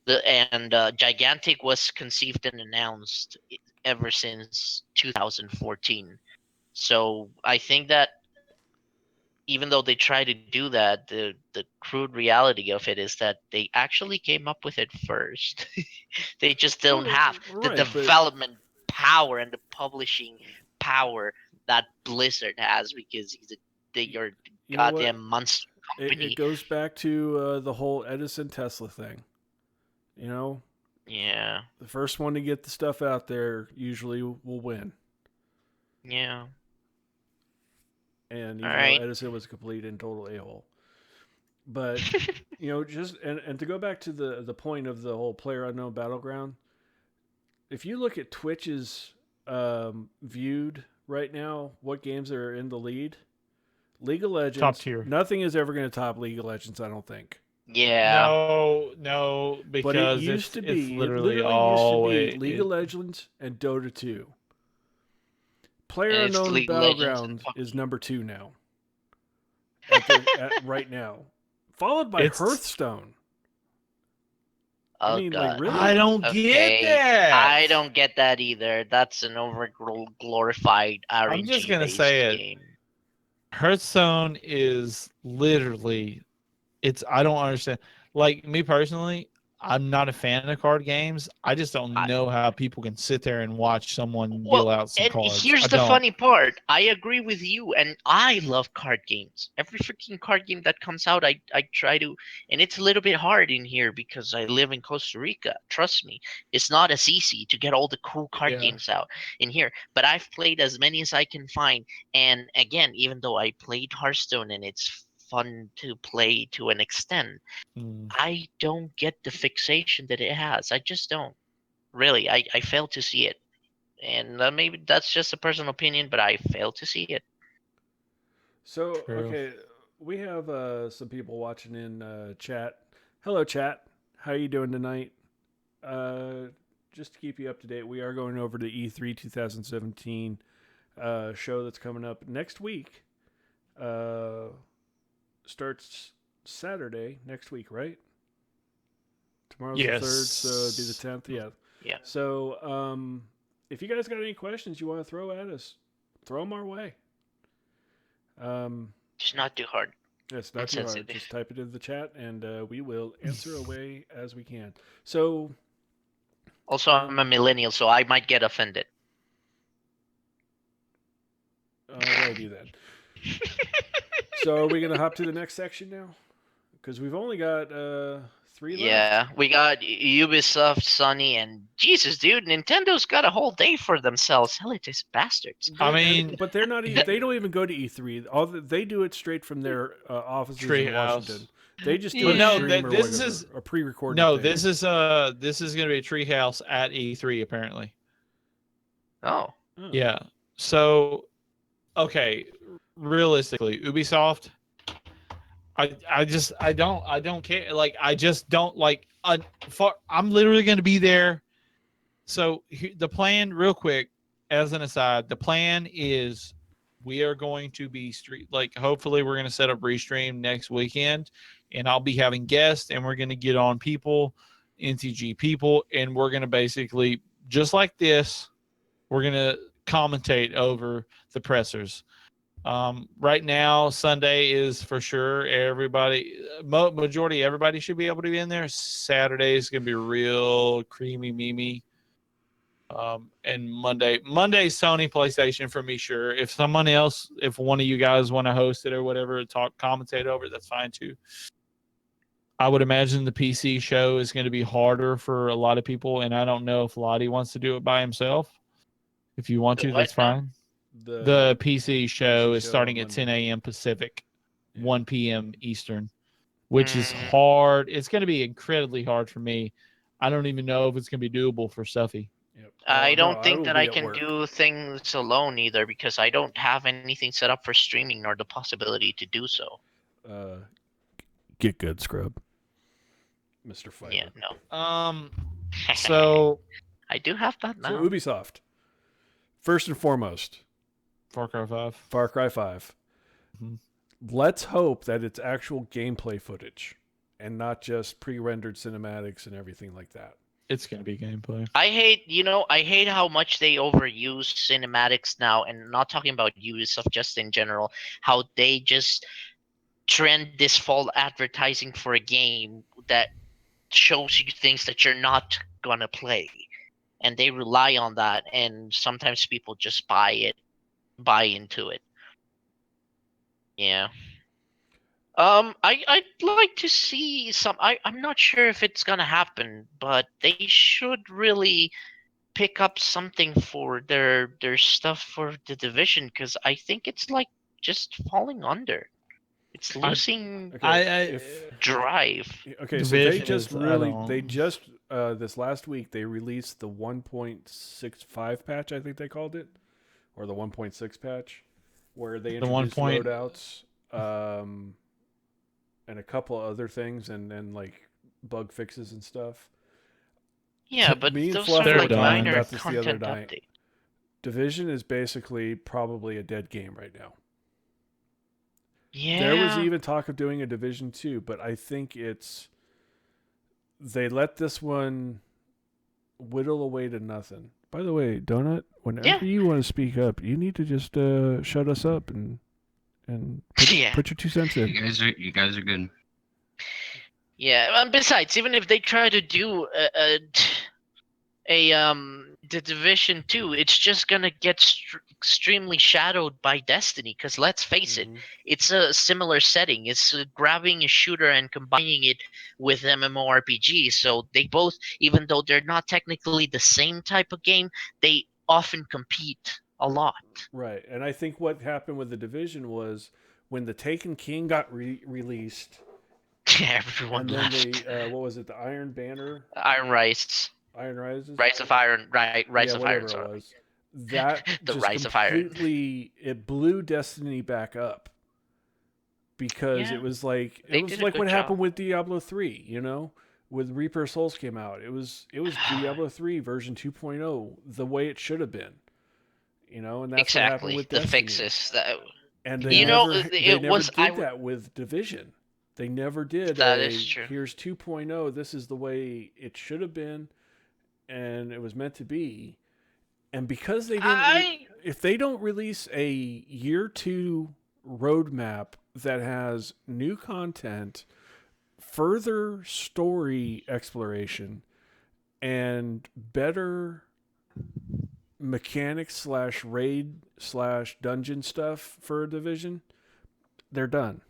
Gigantic was conceived and announced ever since 2014. So I think that even though they try to do that, the crude reality of it is that they actually came up with it first. They just don't
Well,
have the
right, but
development power and the publishing power that Blizzard has because they are
you know what?
goddamn monster
It
company.
goes back to the whole Edison Tesla thing. You know,
Yeah,
the first one to get the stuff out there usually will win.
yeah.
And
All
even though
right.
Edison was a complete and total a hole, but just and to go back to the point of the whole PlayerUnknown Battleground, if you look at Twitch's viewed right now, what games are in the lead? League of Legends.
Top tier.
Nothing is ever going to top League of Legends, I don't think.
Yeah.
No,
But it
because
used to be, it
literally
literally used to be
always
League of Legends and Dota 2.
And it's
PlayerUnknown
League of Legends and
Battleground
fuck.
is number 2 now. Right now. Followed by
It's-
Hearthstone.
Oh
I mean,
god.
like, really?
I don't
Okay.
get that.
I don't get that either. That's an over glorified RNG
I'm just gonna
based
say it.
game.
Hearthstone is literally I don't understand. Like me personally, I'm not a fan of card games. I just don't
I,
know how people can sit there and watch someone deal
well,
out some
and
cards.
here's
I
the
don't.
funny part. I agree with you, and I love card games. Every freaking card game that comes out, I try to, and it's a little bit hard in here because I live in Costa Rica. Trust me, it's not as easy to get all the cool card
Yeah.
games out in here. But I've played as many as I can find, and again, even though I played Hearthstone and it's fun to play to an extent,
Mm.
I don't get the fixation that it has. I just don't. Really, I fail to see it. And maybe that's just a personal opinion, but I fail to see it.
So,
True.
okay, we have some people watching in chat. Hello, chat. How you doing tonight? just to keep you up to date, we are going over to E3 2017 show that's coming up next week. Starts Saturday next week, right? Tomorrow's
Yes.
the 3rd, so it'd be the 10th. Yeah.
Yeah.
So, if you guys got any questions you want to throw at us, throw them our way.
Just not too hard.
It's not too hard.
Insensitive.
Just type it in the chat, and we will answer away as we can. So,
Also, I'm a millennial, so I might get offended.
alrighty then. So, are we going to hop to the next section now? Because we've only got 3 left.
Yeah, we got Ubisoft, Sony, and Jesus, dude, Nintendo's got a whole day for themselves. Elitist bastards.
I mean,
But they're not. They don't even go to E3. They do it straight from their offices in
Treehouse.
Washington. They just do
Well,
a
no,
stream or
this
whatever,
is-
a pre-recorded.
No,
thing.
this is going to be a treehouse at E3 apparently.
Oh,
Oh.
Yeah. So, okay, realistically, Ubisoft, I don't care. Like, I just don't like. I'm literally going to be there. So the plan, real quick, as an aside, the plan is we are going to be hopefully we're going to set up Restream next weekend, and I'll be having guests, and we're going to get on people, NTG people, and we're going to basically, just like this, we're going to commentate over the pressers. Right now, Sunday is for sure. Everybody, majority, everybody should be able to be in there. Saturday is going to be real creamy, mimi. And Monday, Sony, PlayStation for me, sure. If someone else, if one of you guys want to host it or whatever, commentate over it, that's fine too. I would imagine the PC show is going to be harder for a lot of people, and I don't know if Lottie wants to do it by himself. If you want
The
to,
what
that's
now?
fine. The PC show is
show
starting
on
at 10 a.m. Pacific,
Yeah.
1 p.m. Eastern, which is
Mm.
hard. It's going to be incredibly hard for me. I don't even know if it's going to be doable for Stuffy.
Yep.
I
Oh,
don't
no,
think
will
that
be
I
at
can
work.
do things alone either because I don't have anything set up for streaming nor the possibility to do so.
Get good, scrub, Mr. Fighter.
Yeah, no.
So
I do have that
So
now.
Ubisoft, first and foremost,
Far Cry 5.
Far Cry 5.
Mhm.
Let's hope that it's actual gameplay footage and not just pre-rendered cinematics and everything like that.
It's going to be gameplay.
I hate how much they overuse cinematics now, and not talking about Ubisoft, just in general, how they just trend this fall advertising for a game that shows you things that you're not gonna play, and they rely on that, and sometimes people just buy into it. Yeah. I'd like to see some. I'm not sure if it's gonna happen, but they should really pick up something for their stuff for the Division, because I think it's like just falling under. It's losing
Okay,
drive.
okay, so they
Division
just
is
really
add-on.
they just this last week they released the 1.65 patch, I think they called it, or the 1.6 patch, where they
The 1
introduced
point-
loadouts, and a couple other things, and then like bug fixes and stuff.
Yeah, but
Me and
those
Fluff
are
were
like
talking
minor
about this the other
content
night.
update.
Division is basically probably a dead game right now.
Yeah.
There was even talk of doing a Division 2, but I think they let this one whittle away to nothing. By the way, Donut, whenever
Yeah.
you want to speak up, you need to just shut us up and
Yeah.
put your 2 cents in.
You guys are good.
Yeah, and besides, even if they try to do the Division 2, it's just gonna get extremely shadowed by Destiny. Because let's face it,
Mhm.
it's a similar setting. It's grabbing a shooter and combining it with MMORPG. So they both, even though they're not technically the same type of game, they often compete a lot.
Right, and I think what happened with the Division was when the Taken King got released,
Everyone
and then
left.
they what was it, the Iron Banner,
Iron Rises,
Iron Rises,
Rise of Iron, Rise
yeah,
of
whatever
Iron.
it
Sorry.
was. That
The
just
Rise of Iron.
completely it blew Destiny back up because
Yeah,
it was like
they did a
what
good
happened
job.
with Diablo 3, you know, when Reaper of Souls came out. It was Diablo 3 version 2.0, the way it should have been. And that's what happened
Exactly.
with
The
Destiny.
fixes that
And
You
it
never
was.
did that with Division. They never did.
That is true.
Here's 2.0. This is the way it should have been, and it was meant to be. And because they didn't, if they don't release a year 2 roadmap that has new content, further story exploration, and better mechanics / raid / dungeon stuff for a Division, they're done.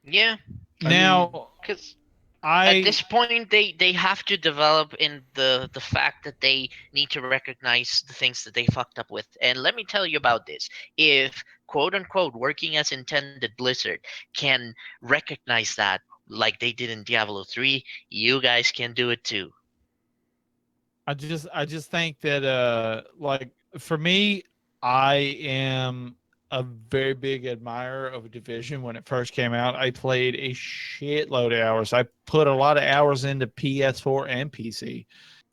Yeah.
Now,
Because
I
at this point, they have to develop in the fact that they need to recognize the things that they fucked up with. And let me tell you about this. If quote unquote working as intended Blizzard can recognize that like they did in Diablo 3, you guys can do it too.
I just think that like for me, I am a very big admirer of Division. When it first came out, I played a shitload of hours. I put a lot of hours into PS4 and PC.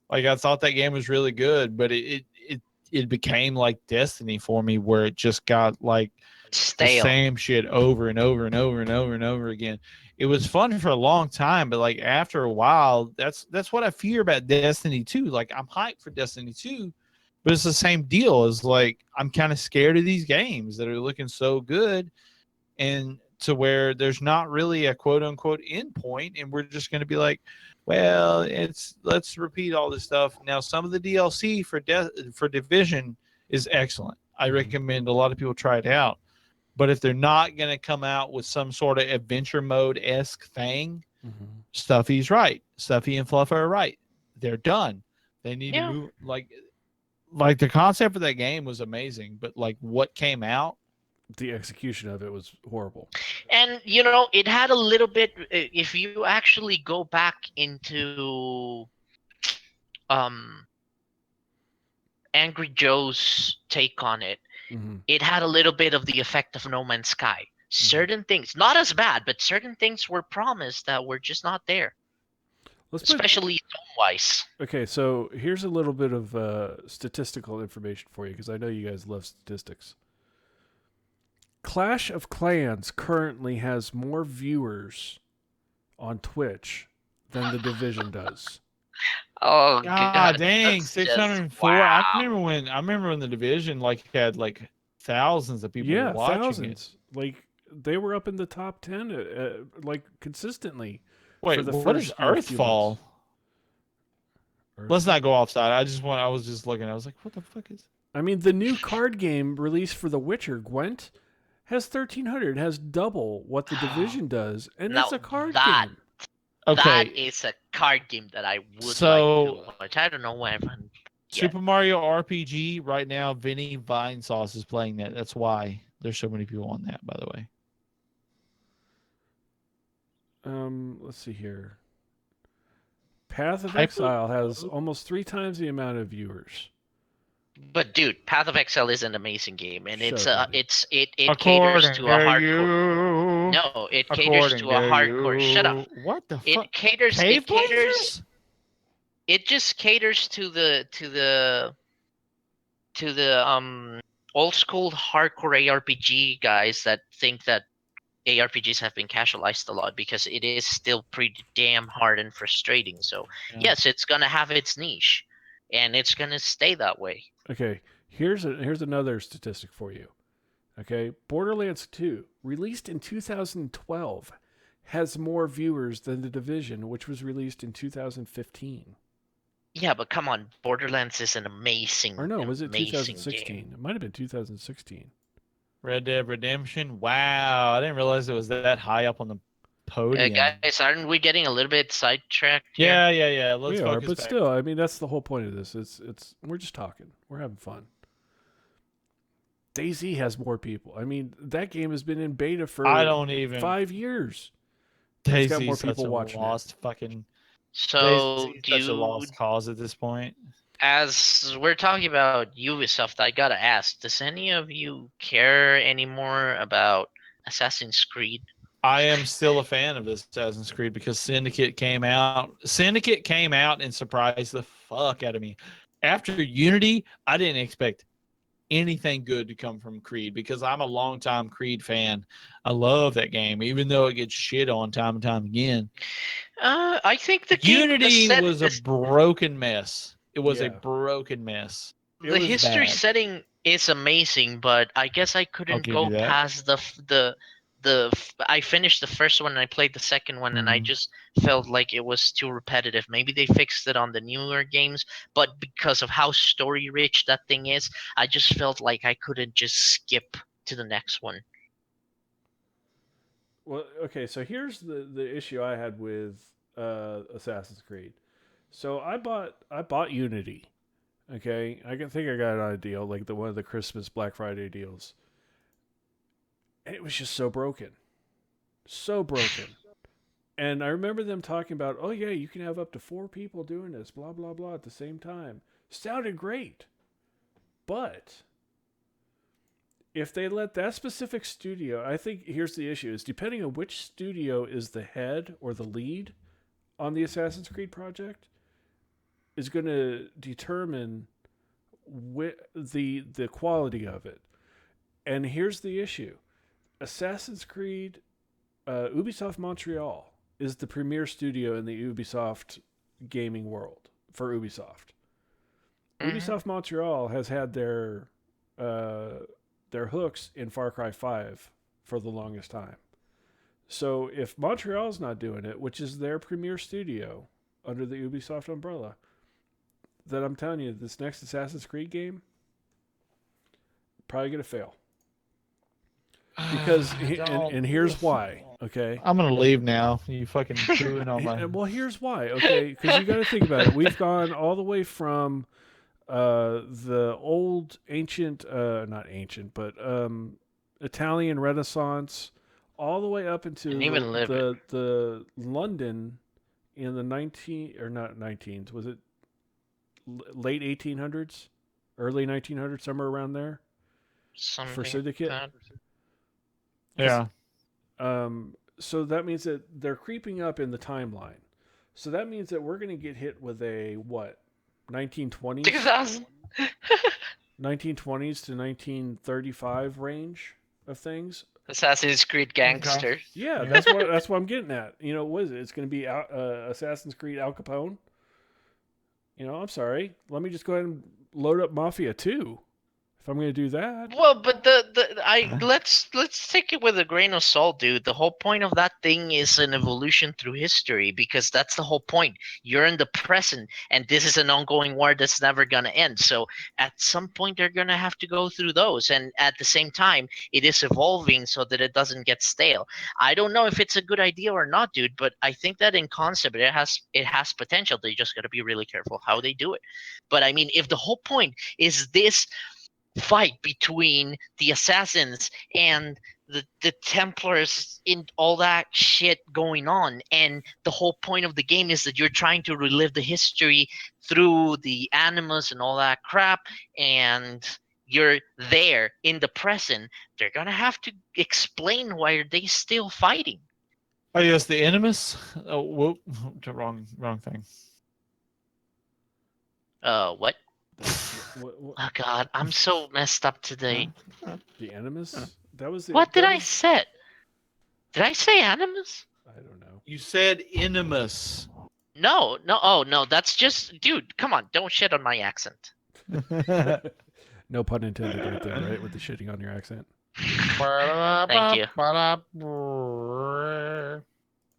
Like I thought that game was really good, but it became like Destiny for me, where it just got like the
Stale.
same shit over and over and over and over and over again. It was fun for a long time, but like after a while, that's what I fear about Destiny 2. Like I'm hyped for Destiny 2, but it's the same deal as like I'm kind of scared of these games that are looking so good and to where there's not really a quote unquote end point, and we're just going to be like, well, let's repeat all this stuff. Now some of the DLC for Division is excellent. I recommend a lot of people try it out. But if they're not going to come out with some sort of adventure mode-esque thing, Stuffy's right. Stuffy and Fluffer are right. They're done. They need to move. Like the concept of that game was amazing, but like what came out,
the execution of it was horrible.
And it had a little bit. If you actually go back into Angry Joe's take on it, it had a little bit of the effect of No Man's Sky. Certain things, not as bad, but certain things were promised that were just not there. Especially tone-wise.
Okay, so here's a little bit of statistical information for you, because I know you guys love statistics. Clash of Clans currently has more viewers on Twitch than the Division does.
Oh
God dang, 604.
Wow.
I remember when the Division like had like thousands of people watching
thousands.
it.
Like they were up in the top 10 like consistently.
Wait,
for the
what is
first few
Earthfall?
months.
Let's not go offside. I was just looking. I was like, what the fuck is?
I mean, the new card game released for The Witcher, Gwent, has 1,300. Has double what the Division does, and it's a card game.
Okay.
That is a card game that I would like to watch. I don't know why everyone.
Super Mario RPG right now. Vinny Vinesauce is playing that. That's why there's so many people on that. By the way.
Let's see here. Path of Exile has almost 3 times the amount of viewers.
But dude, Path of Exile is an amazing game, and it
caters
to a hardcore. No, it caters to a hardcore. Shut up.
What the fuck?
It caters.
Cave
It caters. It just caters to the old school hardcore ARPG guys that think that ARPGs have been casualized a lot, because it is still pretty damn hard and frustrating. So yes, it's gonna have its niche, and it's gonna stay that way.
Okay, here's another statistic for you. Okay, Borderlands 2, released in 2012, has more viewers than The Division, which was released in 2015.
Yeah, but come on, Borderlands is an amazing.
Or no, was it 2016?
Game.
It might have been 2016.
Red Dead Redemption. Wow, I didn't realize it was that high up on the podium.
Guys, aren't we getting a little bit sidetracked here?
Yeah. Let's focus
but
back.
still, I mean, that's the whole point of this. It's we're just talking. We're having fun. DayZ has more people. I mean, that game has been in beta for 5 years.
DayZ
got more
such
people
a
watching
lost fucking.
So
such a lost cause at this point.
As we're talking about Ubisoft, I gotta ask: does any of you care anymore about Assassin's Creed?
I am still a fan of Assassin's Creed because Syndicate came out. Syndicate came out and surprised the fuck out of me. After Unity, I didn't expect anything good to come from Creed because I'm a longtime Creed fan. I love that game, even though it gets shit on time and time again.
I think the
Unity was a
the
broken mess. It was a
Yeah.
broken mess.
It
the
was
history
bad.
setting is amazing, but I guess I couldn't
give
go
you that.
past I finished the first one and I played the second one and I
Mhm.
just felt like it was too repetitive. Maybe they fixed it on the newer games, but because of how story rich that thing is, I just felt like I couldn't just skip to the next one.
Well, okay, so here's the issue I had with Assassin's Creed. So I bought Unity. Okay, think I got it on a deal, like one of the Christmas Black Friday deals. And it was just so broken, so broken. And I remember them talking about, oh yeah, you can have up to 4 people doing this, blah blah blah, at the same time. Sounded great, but if they let that specific studio, I think here's the issue: is depending on which studio is the head or the lead on the Assassin's Creed project, is going to determine the quality of it. And here's the issue: Assassin's Creed, Ubisoft Montreal is the premier studio in the Ubisoft gaming world for Ubisoft. Ubisoft Montreal has had their hooks in Far Cry 5 for the longest time. So if Montreal's not doing it, which is their premier studio under the Ubisoft umbrella, then I'm telling you, this next Assassin's Creed game probably going to fail. Because and here's why, okay?
I'm gonna leave now. You fucking chewing on my.
Well, here's why, okay? Because you got to think about it. We've gone all the way from the old ancient, not ancient, but Italian Renaissance, all the way up into the London in the not 19s. Was it late 1800s, early 1900s, somewhere around there?
Something
for Syndicate.
like
Yeah.
So that means that they're creeping up in the timeline. So that means that we're going to get hit with a what? 1920s?
2000.
1920s to 1935 range of things.
Assassin's Creed gangster.
Yeah, that's what I'm getting at. You know, what is it? It's going to be Assassin's Creed Al Capone. You know, I'm sorry. Let me just go ahead and load up Mafia 2. If I'm going to do that.
Well, but let's take it with a grain of salt, dude. The whole point of that thing is an evolution through history because that's the whole point. You're in the present, and this is an ongoing war that's never gonna end. So at some point, they're gonna have to go through those, and at the same time, it is evolving so that it doesn't get stale. I don't know if it's a good idea or not, dude, but I think that in concept, it has potential. They just gotta be really careful how they do it. But I mean, if the whole point is this fight between the assassins and the Templars in all that shit going on, and the whole point of the game is that you're trying to relive the history through the animus and all that crap, and you're there in the present. They're gonna have to explain why are they still fighting.
Oh yes, the Animus. Oh, whoop, wrong thing.
What?
What,
Oh God, I'm so messed up today.
the Animus? That was the,
What did
that
I
was-
say? Did I say animus?
I don't know.
You said Animus.
No. Oh no, that's just, dude. Come on, don't shit on my accent.
No pun intended right there, right? With the shitting on your accent.
Thank
you.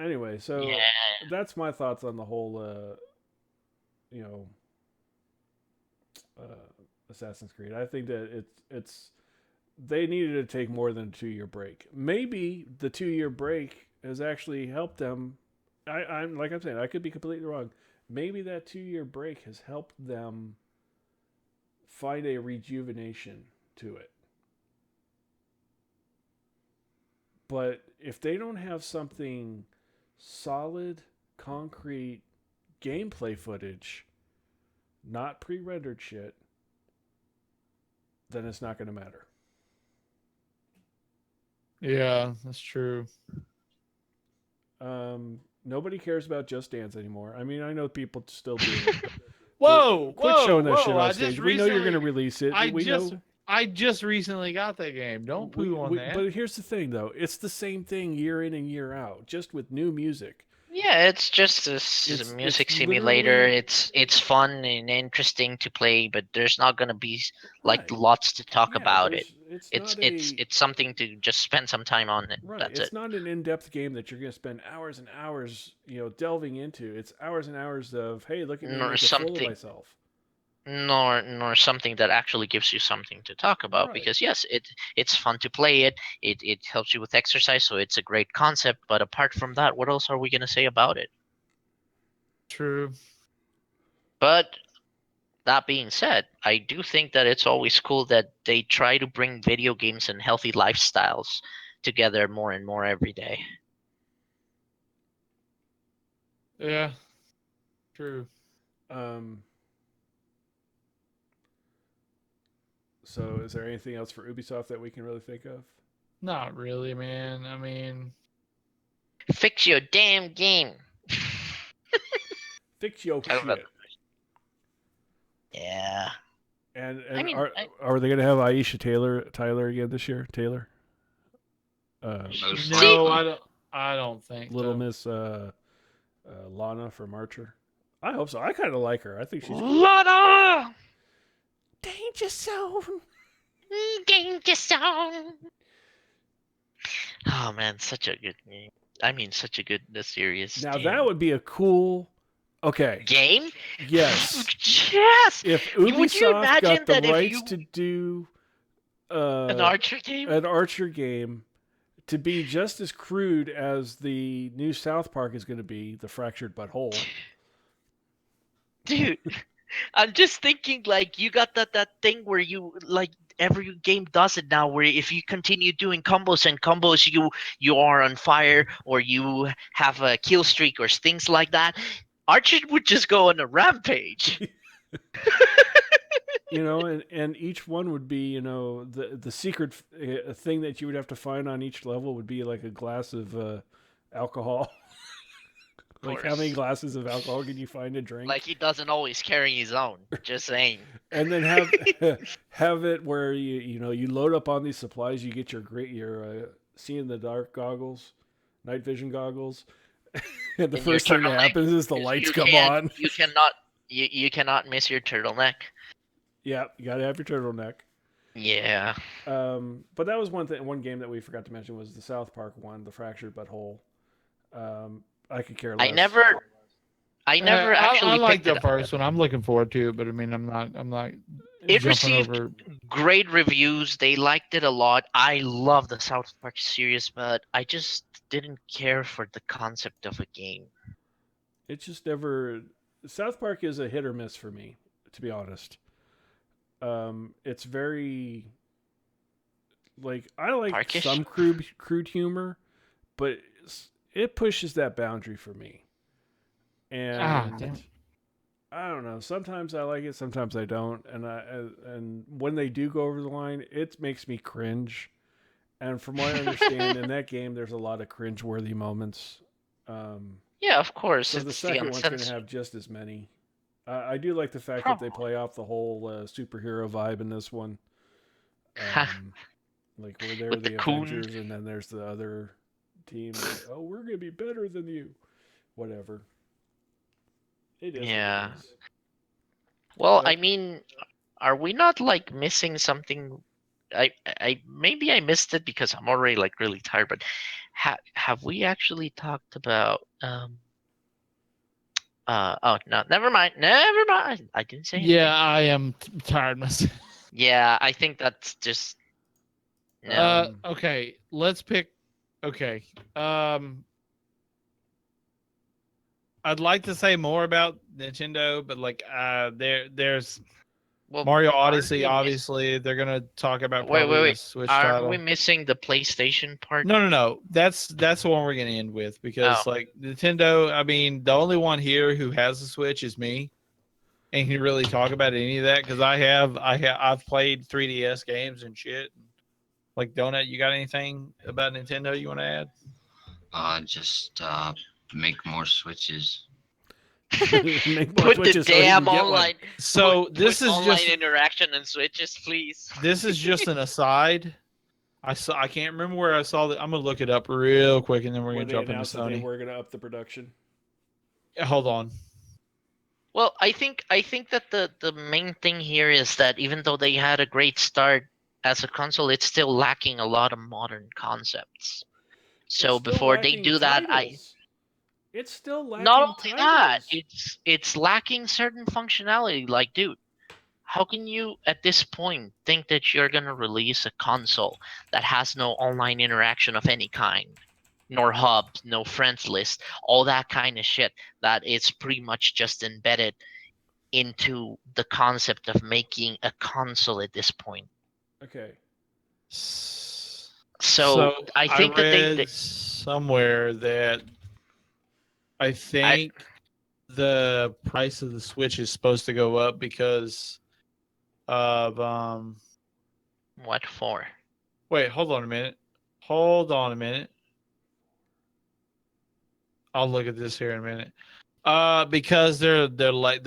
Anyway, so
Yeah.
that's my thoughts on the whole, Assassin's Creed. I think that it's they needed to take more than a 2-year break. Maybe the 2-year break has actually helped them. I'm like I'm saying, I could be completely wrong. Maybe that 2-year break has helped them find a rejuvenation to it. But if they don't have something solid, concrete gameplay footage, not pre-rendered shit, then it's not going to matter.
Yeah, that's true.
Nobody cares about Just Dance anymore. I mean, I know people still do. It,
Whoa,
quit
whoa,
showing that
whoa,
shit on
I
stage.
just
We know you're going to
recently-
release it.
I
we
just
know.
I just recently got that game. Don't poo on that.
But here's the thing, though. It's the same thing year in and year out, just with new music.
Yeah, it's just a
It's
music
literally-
simulator. It's fun and interesting to play, but there's not gonna be like
Right.
lots to talk
Yeah,
about it.
there's-
It's
not
it's
a-
it's something to just spend some time on it.
Right.
That's
It's
it.
not an in-depth game that you're going to spend hours and hours, delving into. It's hours and hours of, hey, look at me
Nor
make a fool of
something-
myself.
Nor something that actually gives you something to talk about.
Right.
Because yes, it's fun to play it. It helps you with exercise, so it's a great concept. But apart from that, what else are we gonna say about it?
True.
But that being said, I do think that it's always cool that they try to bring video games and healthy lifestyles together more and more every day.
Yeah. True.
So, is there anything else for Ubisoft that we can really think of?
Not really, man. I mean,
Fix your damn game.
Fix your
I don't know.
shit.
Yeah.
And
I mean,
are they going to have Aisha Tyler again this year? Taylor?
Most
no,
likely.
I don't think
Little
so.
Miss Lana from Archer. I hope so. I kind of like her. I think she's
Lana!
Danger Zone.
Danger Zone! Oh man, such a good game. I mean, such a good series.
Now
damn.
that would be a cool. Okay.
game.
Yes.
Yes.
If
Would you
Ubisoft
imagine
got the
that if
rights
you-
to do
An Archer game.
an Archer game to be just as crude as the new South Park is going to be, the Fractured But Whole.
Dude, I'm just thinking like you got that thing where you like every game does it now where if you continue doing combos and combos you are on fire or you have a kill streak or things like that. Archer would just go on a rampage.
And each one would be, the secret thing that you would have to find on each level would be like a glass of alcohol. Like how many
course.
glasses of alcohol can you find to drink?
Like he doesn't always carry his own. Just saying.
And then have it where you load up on these supplies, you get your see in the dark goggles, night vision goggles, and the
And your
first thing that
turtleneck.
happens is the
You
lights come
can't-
on.
You cannot miss your turtleneck.
Yeah, you gotta have your turtleneck.
Yeah.
But that was one game that we forgot to mention was the South Park one, the Fractured But Whole. I could care less.
I never actually
I like
picked
the
it up.
first one. I'm looking forward to it, but I mean, I'm not
It
jumping
received
over.
great reviews. They liked it a lot. I love the South Park series, but I just didn't care for the concept of a game.
It's just never. South Park is a hit or miss for me, to be honest. It's very like I like
Parkish?
some crude humor, but it pushes that boundary for me. And
Damn.
I don't know. Sometimes I like it, sometimes I don't. And when they do go over the line, it makes me cringe. And from what I understand, in that game, there's a lot of cringe-worthy moments.
Yeah, of course.
So the
It's
second one's going to
uncensored.
have just as many. I do like the fact that they play off the whole superhero vibe in this one. Like where they're
With
the
the coon.
Avengers, and then there's the other team. Like, oh, we're going to be better than you. Whatever. It is. what it
Yeah.
is.
Well,
Yep.
I mean, are we not like missing something? I maybe I missed it because I'm already like really tired. But have we actually talked about oh no, never mind. I didn't say anything.
Yeah, I am tired myself.
Yeah, I think that's just no.
Okay, let's pick. Okay, I'd like to say more about Nintendo, but like, there's
Well,
Mario
aren't
Odyssey.
we miss-
Obviously, they're gonna talk about
Wait,
probably
wait.
a Switch
Are
title.
we missing the PlayStation part?
No. That's the one we're gonna end with because
Oh.
like Nintendo. I mean, the only one here who has a Switch is me, and can really talk about any of that because I've played 3DS games and shit. Like Donut, you got anything about Nintendo you want to add?
Just make more switches.
Make more
Put the
switches so he can
damn
get one.
online.
So
put
this is
online
just
interaction and switches, please.
this is just an aside. I can't remember where I saw that. I'm gonna look it up real quick and then we're
Where
gonna
they
jump into
announced that they
Sony.
were going to up the production.
Hold on.
Well, I think that the main thing here is that even though they had a great start as a console, it's still lacking a lot of modern concepts. So
It's still
before they
lacking
do that,
It's still lacking
not only
titles.
that, it's lacking certain functionality. Like, dude, how can you at this point think that you're gonna release a console that has no online interaction of any kind, nor hubs, no friends list, all that kind of shit that is pretty much just embedded into the concept of making a console at this point.
Okay.
So I think that
read somewhere that I think the price of the Switch is supposed to go up because of
what for?
wait, hold on a minute. Hold on a minute. I'll look at this here in a minute. Because they're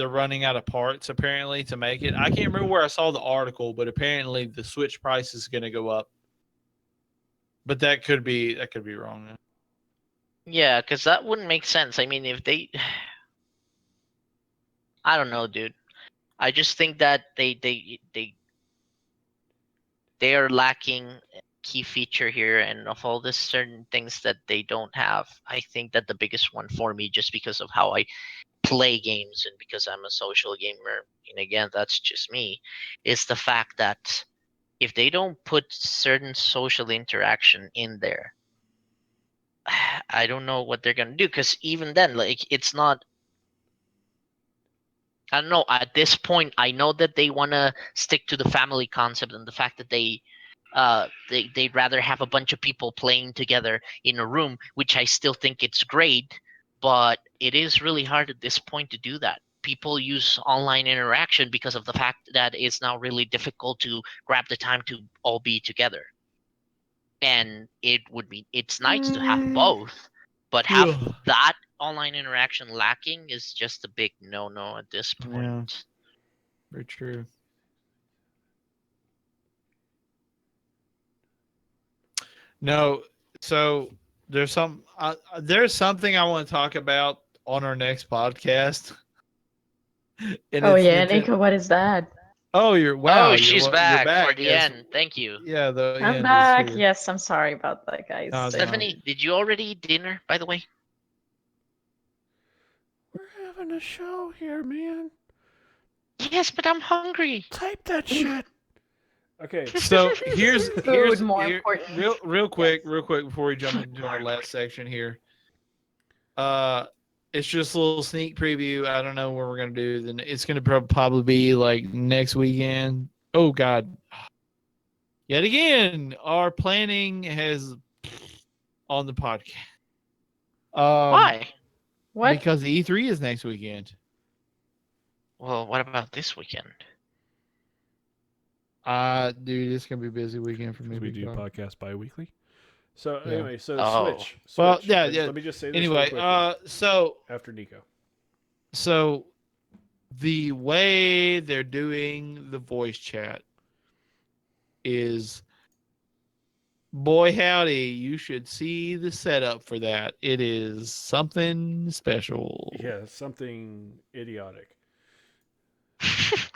running out of parts apparently to make it. I can't remember where I saw the article, but apparently the Switch price is going to go up. But that could be wrong.
Yeah, because that wouldn't make sense. I mean, if they, I don't know, dude. I just think that they are lacking a key feature here, and of all the certain things that they don't have, I think that the biggest one for me, just because of how I play games and because I'm a social gamer, and again, that's just me, is the fact that if they don't put certain social interaction in there, I don't know what they're gonna do. Because even then, like, it's not. I don't know. At this point, I know that they want to stick to the family concept and the fact that they'd rather have a bunch of people playing together in a room, which I still think it's great, but it is really hard at this point to do that. People use online interaction because of the fact that it's now really difficult to grab the time to all be together. And it's nice to have both, but have that online interaction lacking is just a big no at this point.
Yeah. Very true. No, so there's something I want to talk about on our next podcast. And
Oh
it's
yeah,
the
Nico, what is that?
oh,
Oh, she's
you're
back for the
yes.
end. Thank you.
Yeah, the
I'm
end
back.
is here.
Yes, I'm sorry about that, guys.
No, it's
Stephanie, did you already eat dinner, by the way?
We're having a show here, man.
Yes, but I'm hungry.
Type that shit. Okay.
So here's
more
here-
important.
real quick before we jump into our last section here. It's just a little sneak preview. I don't know what we're gonna do. Then it's gonna probably be like next weekend. Oh God! Yet again, our planning has on the podcast.
Why?
What?
Because the E3 is next weekend.
Well, what about this weekend?
Dude, it's gonna be a busy weekend for me.
We
big
do
dog.
podcasts bi-weekly. So
Yeah.
anyway, so
Oh.
Switch.
Well, yeah.
Let me just say this
Anyway,
real quickly
so
after Nico.
the way they're doing the voice chat is, boy howdy, you should see the setup for that. It is something special.
Yeah, something idiotic.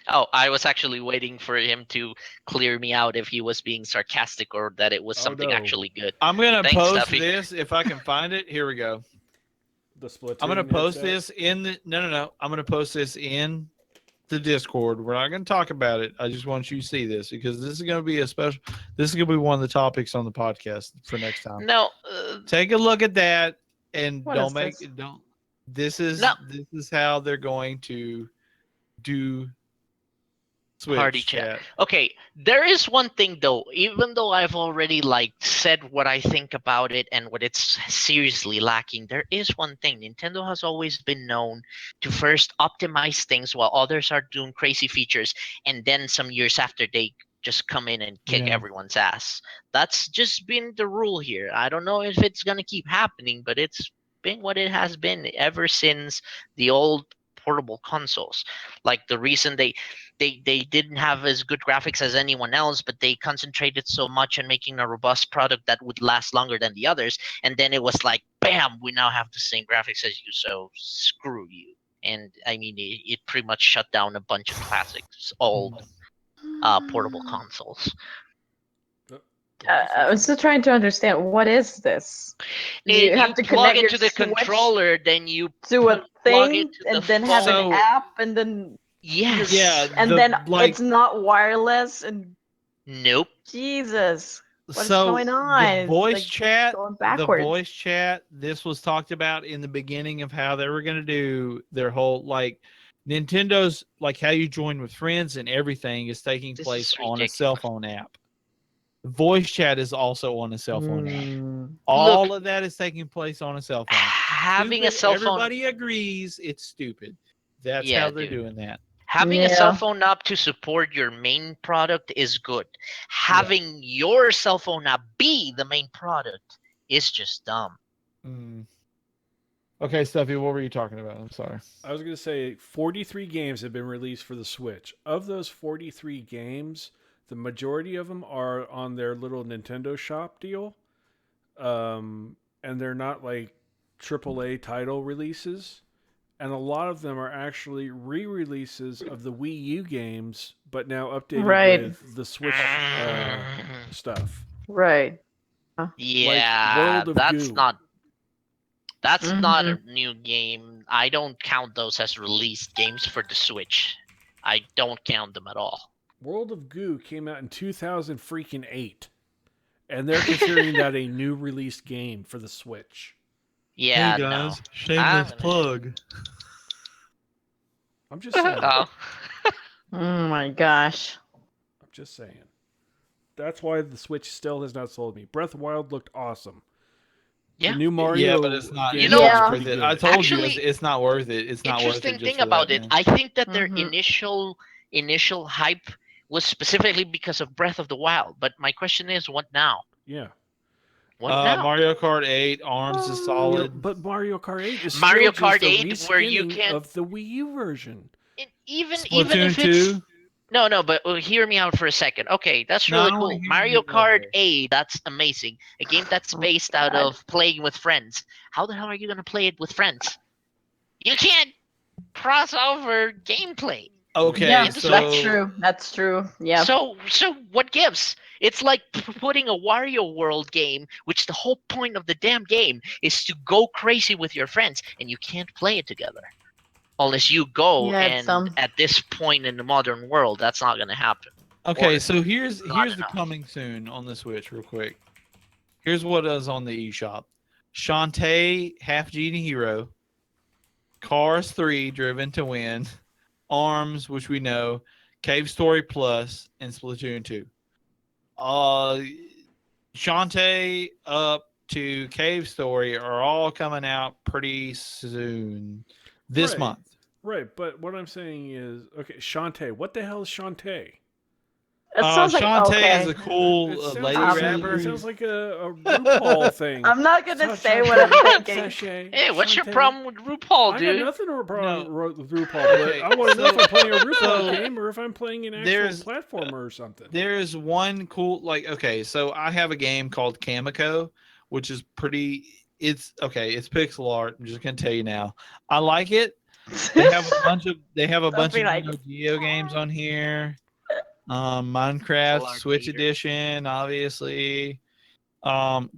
Oh, I was actually waiting for him to clear me out if he was being sarcastic or that it was
Oh,
something
no.
actually good.
I'm gonna
Thanks,
post
Duffy.
this if I can find it. Here we go.
The Splatoon
I'm gonna post
headset.
this in the no. I'm gonna post this in the Discord. We're not gonna talk about it. I just want you to see this because this is gonna be a special. This is gonna be one of the topics on the podcast for next time.
No,
Take a look at that and
What
don't
is
make
this?
it. Don't. This is
No.
this is how they're going to do Switch
party chat. Okay, there is one thing though. Even though I've already said what I think about it and what it's seriously lacking, there is one thing. Nintendo has always been known to first optimize things while others are doing crazy features, and then some years after they just come in and kick
Yeah.
everyone's ass. That's just been the rule here. I don't know if it's gonna keep happening, but it's been what it has been ever since the old portable consoles. Like the reason they didn't have as good graphics as anyone else, but they concentrated so much on making a robust product that would last longer than the others, and then it was like, bam, we now have the same graphics as you, so screw you. And I mean, it pretty much shut down a bunch of classics, old portable consoles.
I'm still trying to understand what is this. You
And
have
you
to
plug
connect your
into the
Switch
controller, then you
to a
plug
thing,
into
and
the
then have
phone.
an app, and then
yes.
Yeah,
and
the-
then
like-
it's not wireless. And
Nope.
Jesus, what's
so
going on?
the
It's
voice
like
chat,
going
the
backwards.
voice chat. This was talked about in the beginning of how they were going to do their whole like Nintendo's like how you join with friends and everything is taking
This
place
is
on a
ridiculous.
cell phone app. Voice chat is also on a cell phone app.
Mm.
All of that is taking place on a cell phone.
Having a
Stupid.
cell phone.
Everybody agrees it's stupid. That's
Yeah,
how they're
dude.
doing that.
Having a cell
Yeah.
phone app to support your main product is good. Having your cell phone app be the main product is just dumb.
Mm. Okay, Stuffy, what were you talking about? I'm sorry.
I was going to say 43 games have been released for the Switch. Of those 43 games, the majority of them are on their little Nintendo Shop deal. And they're not like AAA title releases. And a lot of them are actually re-releases of the Wii U games, but now updated
Right.
with the Switch stuff.
Right.
Yeah,
World of
that's
Goo.
not. That's not a
Mhm.
new game. I don't count those as released games for the Switch. I don't count them at all.
World of Goo came out in 2008, and they're considering that a new released game for the Switch.
Yeah, no.
shameless
I'm gonna-
plug.
I'm just saying.
Oh.
Oh my gosh.
I'm just saying. That's why the Switch still has not sold me. Breath of the Wild looked awesome.
Yeah.
The new Mario.
Yeah, but it's not.
game
You
It's
know-
was
not
pretty
worth it.
good.
I told you
Actually,
it's not worth it. It's not worth it.
Interesting
just
thing
for
about
that,
it,
man.
I think that their
Mhm.
initial hype was specifically because of Breath of the Wild. But my question is, what now?
Yeah.
What now?
Mario Kart 8 Arms is solid.
But Mario Kart 8 is
Mario
still just
Kart
a
8 where you
reskinning
can-
of the Wii U version.
Even
Splatoon
if it's
2.
no, but hear me out for a second. Okay, that's
No, I
really
don't wanna
cool.
hear
Mario
you go
Kart
there.
8, that's amazing. A game that's
Oh,
based out
God.
of playing with friends. How the hell are you gonna play it with friends? You can't cross over gameplay.
Okay,
Yeah,
so
that's true. That's true. Yeah.
So what gives? It's like putting a Wario World game, which the whole point of the damn game is to go crazy with your friends, and you can't play it together. Unless you go,
Yeah, it's
and at this point in the modern world, that's not gonna happen.
Okay,
Or
so here's
not
the
enough.
coming soon on the Switch, real quick. Here's what is on the eShop: Shantae, Half Genie Hero, Cars 3, Driven to Win, Arms, which we know, Cave Story Plus, and Splatoon 2. Shantae up to Cave Story are all coming out pretty soon this
Right.
month.
Right, but what I'm saying is, okay, Shantae. What the hell is Shantae?
It sounds like
Shantae
okay.
is a cool
It sounds
lady
like,
rapper.
It sounds like a RuPaul thing.
I'm not gonna
Sa-
say what I'm
Sashay,
thinking.
Sashay,
Hey, what's your
Shantae.
problem with RuPaul,
I
dude?
got nothing to problem
No.
with RuPaul, but
Okay,
I want to know if I'm playing a RuPaul
so
game or if I'm playing an actual
there's-
platformer or something.
There's one cool okay, so I have a game called Kamiko, which is pretty it's pixel art. I'm just gonna tell you now. I like it. They have a bunch of
Something like-
Neo Geo games on here. Minecraft
Full
Switch
arcade.
Edition, obviously.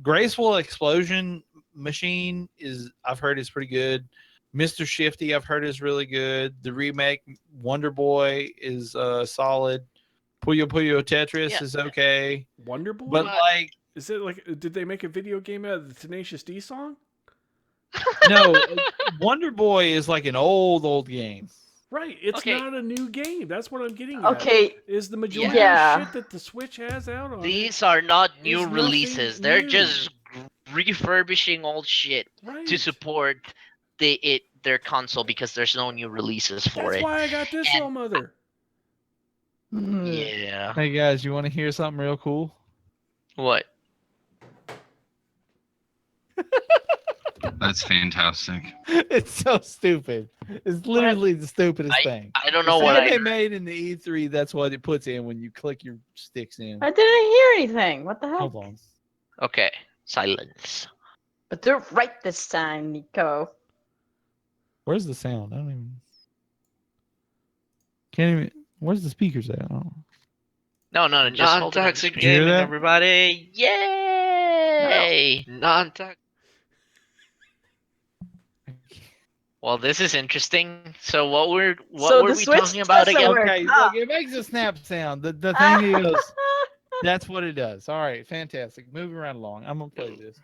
Graceful Explosion Machine I've heard is pretty good. Mr. Shifty I've heard is really good. The remake Wonder Boy is solid. Puyo Puyo Tetris
Yeah.
is okay.
Wonder Boy?
But like
Is it like, did they make a video game out of the Tenacious D song?
no, Wonder Boy is like an old game.
Right, it's
Okay.
not a new game. That's what I'm getting at.
Okay.
Is the majority
Yeah.
of shit that the Switch has out on
These are not
It's
new
nothing
releases. They're
new.
just refurbishing old shit
it, right?
to support their console because there's no new releases for
That's
it.
why I got this
And-
little mother.
Yeah.
Hey guys, you want to hear something real cool?
What?
That's fantastic.
It's so stupid. It's literally the stupidest thing.
I don't
The
know what
sound
I
they
heard.
made in the E3, that's what it puts in when you click your sticks in.
I didn't hear anything. What the heck?
Hold on.
Okay, silence.
But they're right this time, Nico.
Where's the sound? I don't even. Can't even. Where's the speakers at? Oh.
No, just hold it.
Non-toxic
Did you hear
gaming,
that?
everybody.
Yay!
Non-toxic.
Well, this is interesting. So what were
So
we
the Switch
talking about
doesn't
again?
work.
Okay,
Huh?
look, it makes a snap sound. The thing is, that's what it does. All right, fantastic. Moving right along. I'm gonna play this.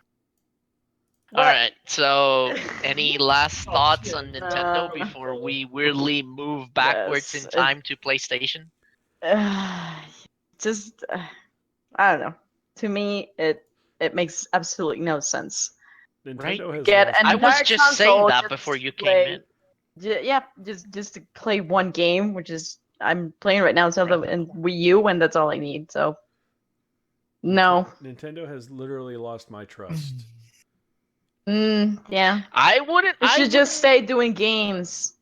All right. So, any last
Oh,
thoughts
shit.
on Nintendo before we weirdly move backwards in
Yes,
time to PlayStation?
Just I don't know. To me, it makes absolutely no sense.
Nintendo has
Get
lost
an
I was
entire
just saying
console
that
just
before
to
you came
play-
in.
Yeah, just to play one game, which is I'm playing right now, Zelda and Wii U, and that's all I need. So, no.
Nintendo has literally lost my trust.
Yeah.
I wouldn't.
They
I
should just
wouldn't-
stay doing games,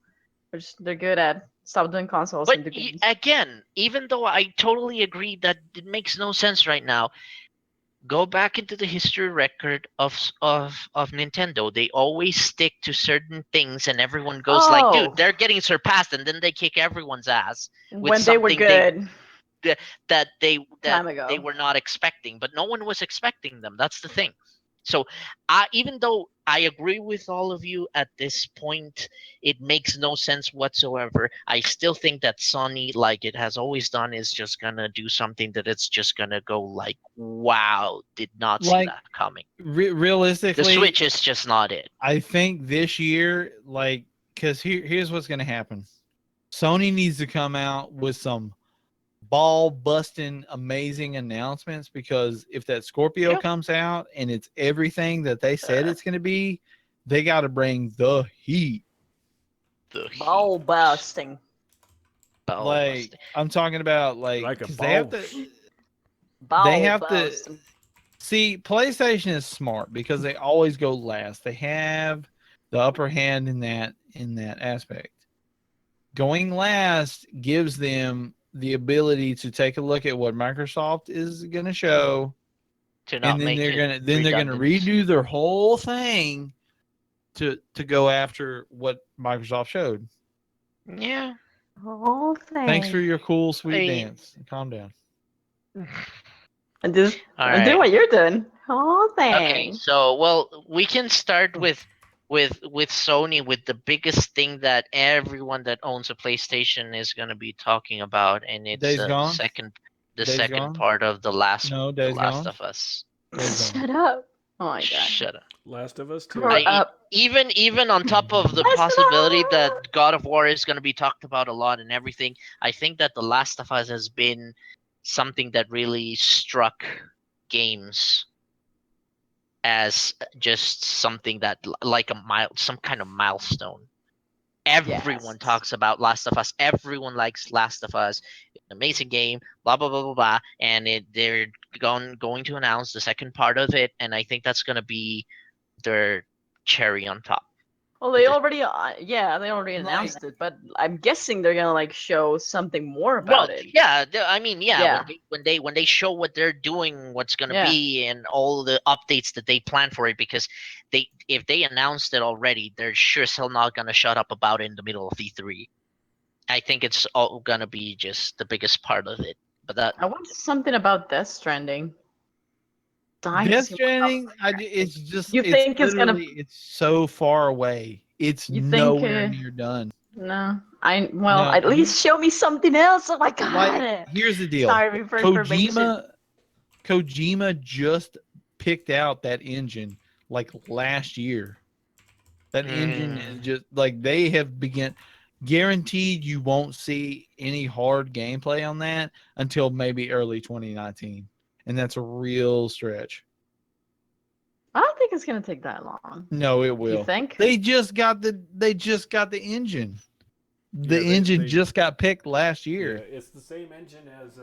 which they're good at. Stop doing consoles and do
But
games.
again, even though I totally agree that it makes no sense right now, go back into the history record of Nintendo. They always stick to certain things, and everyone goes like,
Oh.
"Dude, they're getting surpassed," and then they kick everyone's ass
When they were
something they-
good.
that they
Time ago.
they were not expecting. But no one was expecting them. That's the thing. So, even though I agree with all of you at this point, it makes no sense whatsoever. I still think that Sony, like it has always done, is just gonna do something that it's just gonna go like, "Wow, did not see
Like,
that coming."
Realistically,
The Switch is just not it.
I think this year, like, because here's what's going to happen. Sony needs to come out with some ball busting, amazing announcements, because if that Scorpio
Yeah.
comes out and it's everything that they said it's going to be, they got to bring the heat.
The
Ball
heat.
busting.
Ball
Like,
busting.
I'm talking about, like
Like a
'cause they have
ball.
to
Ball
have to-
busting.
see. PlayStation is smart because they always go last. They have the upper hand in that aspect. Going last gives them the ability to take a look at what Microsoft is going to show,
To not
and then
make
they're
it
going to
redundant.
redo their whole thing to go after what Microsoft showed.
Yeah.
Whole thing.
Thanks for your cool sweet
I-
dance. Calm down.
And just
All
and do
right.
what you're doing. Whole thing.
Okay, so well, we can start with Sony, with the biggest thing that everyone that owns a PlayStation is going to be talking about, and it's
Days Gone?
the
Days
second
Gone?
part of the Last
Days
Last
Gone?
of Us.
Days Gone.
Shut up. Oh my god.
Shut up.
Last of Us 2.
Grow up.
Even on top of the
Listen
possibility
up.
that God of War is going to be talked about a lot and everything, I think that The Last of Us has been something that really struck games as just something that like some kind of milestone. Everyone
Yes.
talks about Last of Us. Everyone likes Last of Us. It's an amazing game. Blah blah blah blah blah. And they're going to announce the second part of it, and I think that's gonna be their cherry on top.
Well, they
Just-
already, they already announced it, but I'm guessing they're gonna like show something more about it.
Yeah, I mean,
Yeah.
when they show what they're doing, what's gonna
Yeah.
be, and all the updates that they plan for it, because if they announced it already, they're sure as hell not gonna shut up about it in the middle of E3. I think it's all gonna be just the biggest part of it. But that
I want something about Death Stranding.
Death Stranding, it's just,
You think it's gonna-
it's so far away. It's
You think,
nowhere near done.
No,
No,
at least show me something else. Oh my god!
Like, here's the deal.
Sorry for information.
Kojima just picked out that engine like last year. That engine is just like, they have begun. Guaranteed you won't see any hard gameplay on that until maybe early 2019. And that's a real stretch.
I don't think it's gonna take that long.
No, it will.
You think?
They just got the engine. The
Yeah,
engine
they-
just got picked last
Yeah,
year.
it's the same engine as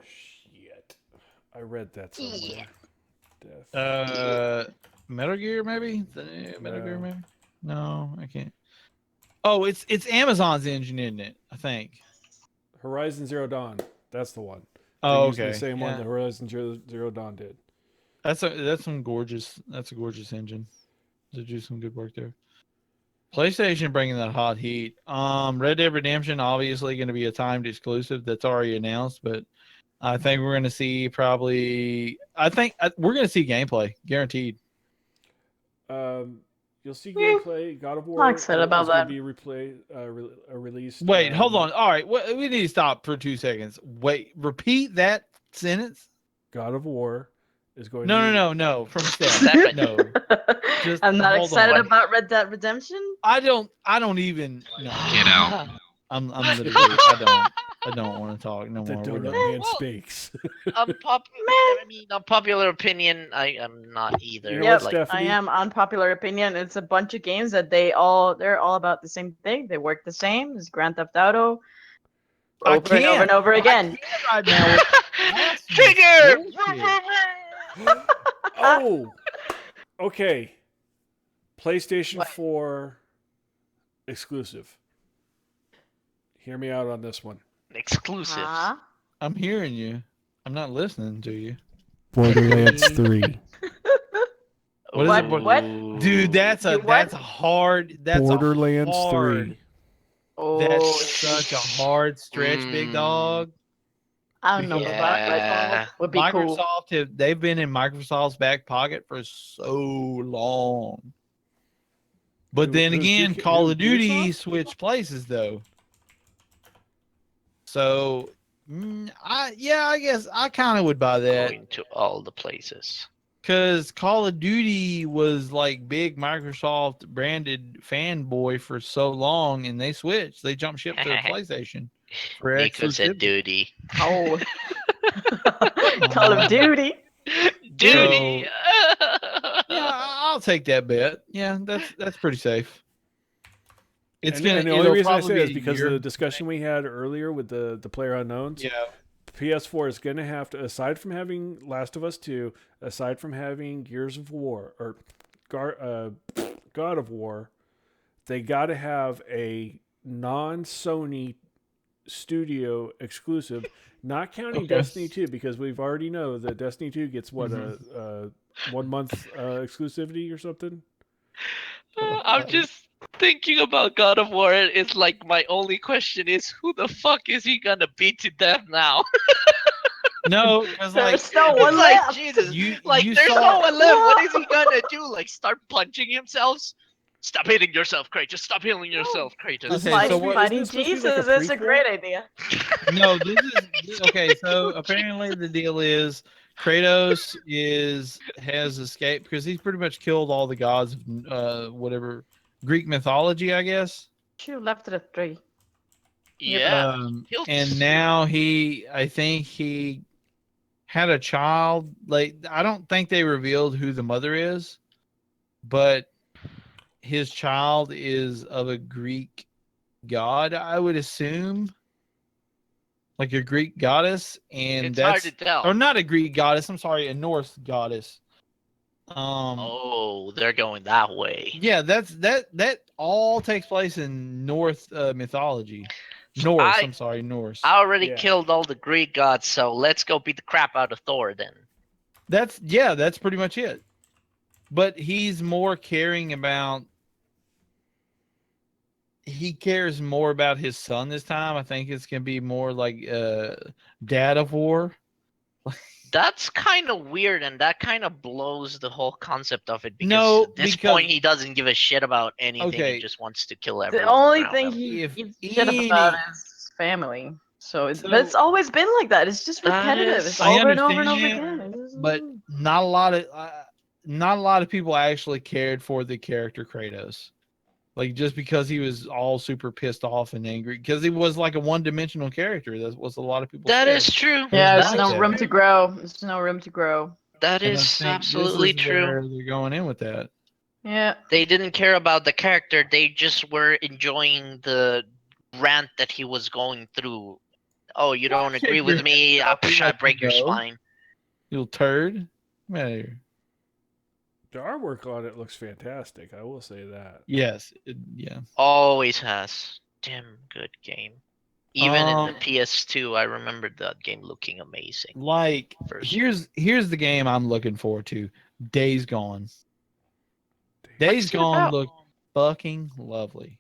shit. I read that somewhere. Death.
Metal Gear maybe? The new Metal Gear
No.
maybe? No, I can't. Oh, it's Amazon's engine, isn't it? I think.
Horizon Zero Dawn. That's the one.
Oh,
They're using
okay.
the same one
Yeah.
that Horizon Zero Dawn did.
That's a gorgeous engine. They do some good work there. PlayStation bringing that hot heat. Red Dead Redemption obviously going to be a timed exclusive that's already announced, but I think we're going to see we're going to see gameplay guaranteed.
You'll see
Yeah.
gameplay. God of
I'm
War
excited about
is going
that.
to be released.
Wait, hold on. All right, we need to stop for 2 seconds. Wait, repeat that sentence.
God of War is going.
No. From Steph.
Steph.
No, just
I'm not
hold
excited
on.
about Red Dead Redemption.
I don't even. No,
Get out.
I'm literally. I don't want to talk no
The
more. We're
Donut
done.
Man
Well,
speaks.
Unpopular opinion. I am not either.
You know
Yep,
what, Stephanie?
I am unpopular opinion. It's a bunch of games that they're all about the same thing. They work the same. It's Grand Theft Auto.
I
Over and over
can't.
and over again.
I can't right now.
Trigger.
Bullshit.
Oh, okay. PlayStation
What?
4 exclusive. Hear me out on this one.
Exclusives.
Huh?
I'm hearing you. I'm not listening to you.
Borderlands 3.
What is
What?
it?
What?
Dude, that's
You what?
hard. That's
Borderlands
a hard.
3.
Oh,
That's such a hard stretch, big
Mm.
dog.
I don't know about that.
Yeah.
Would be cool.
Microsoft they've been in Microsoft's back pocket for so long. But then again, Call of Duty
Gearsoft?
switched places though. So I guess I kind of would buy that
Going to all the places.
because Call of Duty was like big Microsoft branded fanboy for so long, and they switched. They jumped ship to PlayStation for
Because of
exclusivity.
duty.
Oh. Call of Duty.
Duty.
Yeah, I'll take that bet. Yeah, that's pretty safe.
And the only
it'll
reason I
probably
say it
be
is
a
because
year.
of the discussion we had earlier with the player unknowns.
Yeah.
PS4 is going to have to, aside from having Last of Us 2, aside from having Gears of War or God of War, they got to have a non-Sony studio exclusive, not counting
Okay.
Destiny 2, because we've already know that Destiny 2 gets what a 1 month exclusivity or something.
I'm just thinking about God of War. It's like my only question is who the fuck is he gonna beat to death now?
No, because like
There's no
It's
one
like
left.
Jesus.
you
Like
you
there's
saw
no one left. What is he gonna do? Like start punching himself? Stop hitting yourself, Kratos. Stop hitting yourself, Kratos.
Okay,
Fighting,
so what-
fighting
isn't this supposed to be like
Jesus,
a
that's a
prequel?
great idea.
no, okay. So apparently the deal is Kratos has escaped because he's pretty much killed all the gods of whatever Greek mythology, I guess.
Two left of the three.
Yeah. Killed
And now I think he had a child. Like I don't think they revealed who the mother is, but his child is of a Greek god, I would assume, like a Greek goddess, and
it's hard
that's
to tell.
or not a Greek goddess. I'm sorry, a Norse goddess.
Oh, they're going that way.
Yeah, that all takes place in Norse mythology. Norse. I'm sorry, Norse.
I already
Yeah.
killed all the Greek gods, so let's go beat the crap out of Thor then.
That's pretty much it. But he's more caring about. He cares more about his son this time. I think it's gonna be more like Dad of War.
That's kind of weird, and that kind of blows the whole concept of it. Because
No,
at this
because-
point, he doesn't give a shit about anything.
Okay.
He just wants to kill everyone.
The only
around
thing
him.
he
If
gives shit about is family. So it's always been like that. It's just
That
repetitive.
is-
It's
I
over and over and over
understand
again. It's just-
but not a lot of people actually cared for the character Kratos. Like just because he was all super pissed off and angry, because he was like a one-dimensional character. That was a lot of people.
That
said.
is true.
yeah,
It's
there's
like
no
that.
room to grow. There's no room to grow.
That
And I
is
think
absolutely
this is
true.
where they're going in with that.
Yeah.
They didn't care about the character. They just were enjoying the rant that he was going through. Oh, you don't
Shake
agree
your
with
head,
me?
Joey,
I
like you
break your
know.
spine.
You little turd. Come out of here.
The artwork on it looks fantastic. I will say that.
Yes. Yeah.
Always has. Damn good game. Even in the
Um,
PS2, I remember that game looking amazing.
like
First.
here's the game I'm looking forward to. Days Gone. Days
What's it
Gone
about?
look fucking lovely.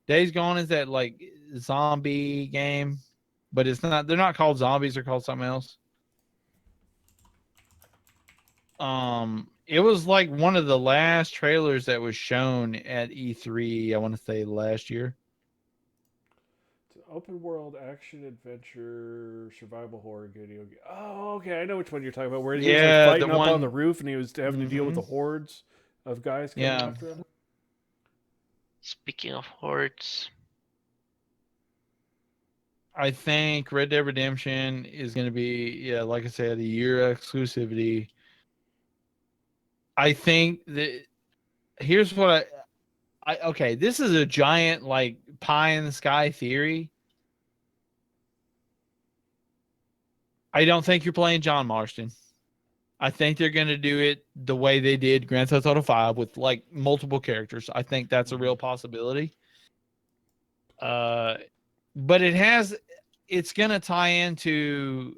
Days Gone is that like zombie game, but it's not. They're not called zombies. They're called something else. It was like one of the last trailers that was shown at E3. I want to say last year.
It's an open world action adventure survival horror video game. Oh, okay. I know which one you're talking about. Where he was like
Yeah, the
fighting up on the
one.
roof and he was having to deal with
Mhm.
the hordes of guys coming
Yeah.
after him.
Speaking of hordes,
I think Red Dead Redemption is going to be, yeah, like I said, a year exclusivity. I think that here's what okay, this is a giant like pie in the sky theory. I don't think you're playing John Marston. I think they're going to do it the way they did Grand Theft Auto 5 with like multiple characters. I think that's a real possibility. But it's going to tie into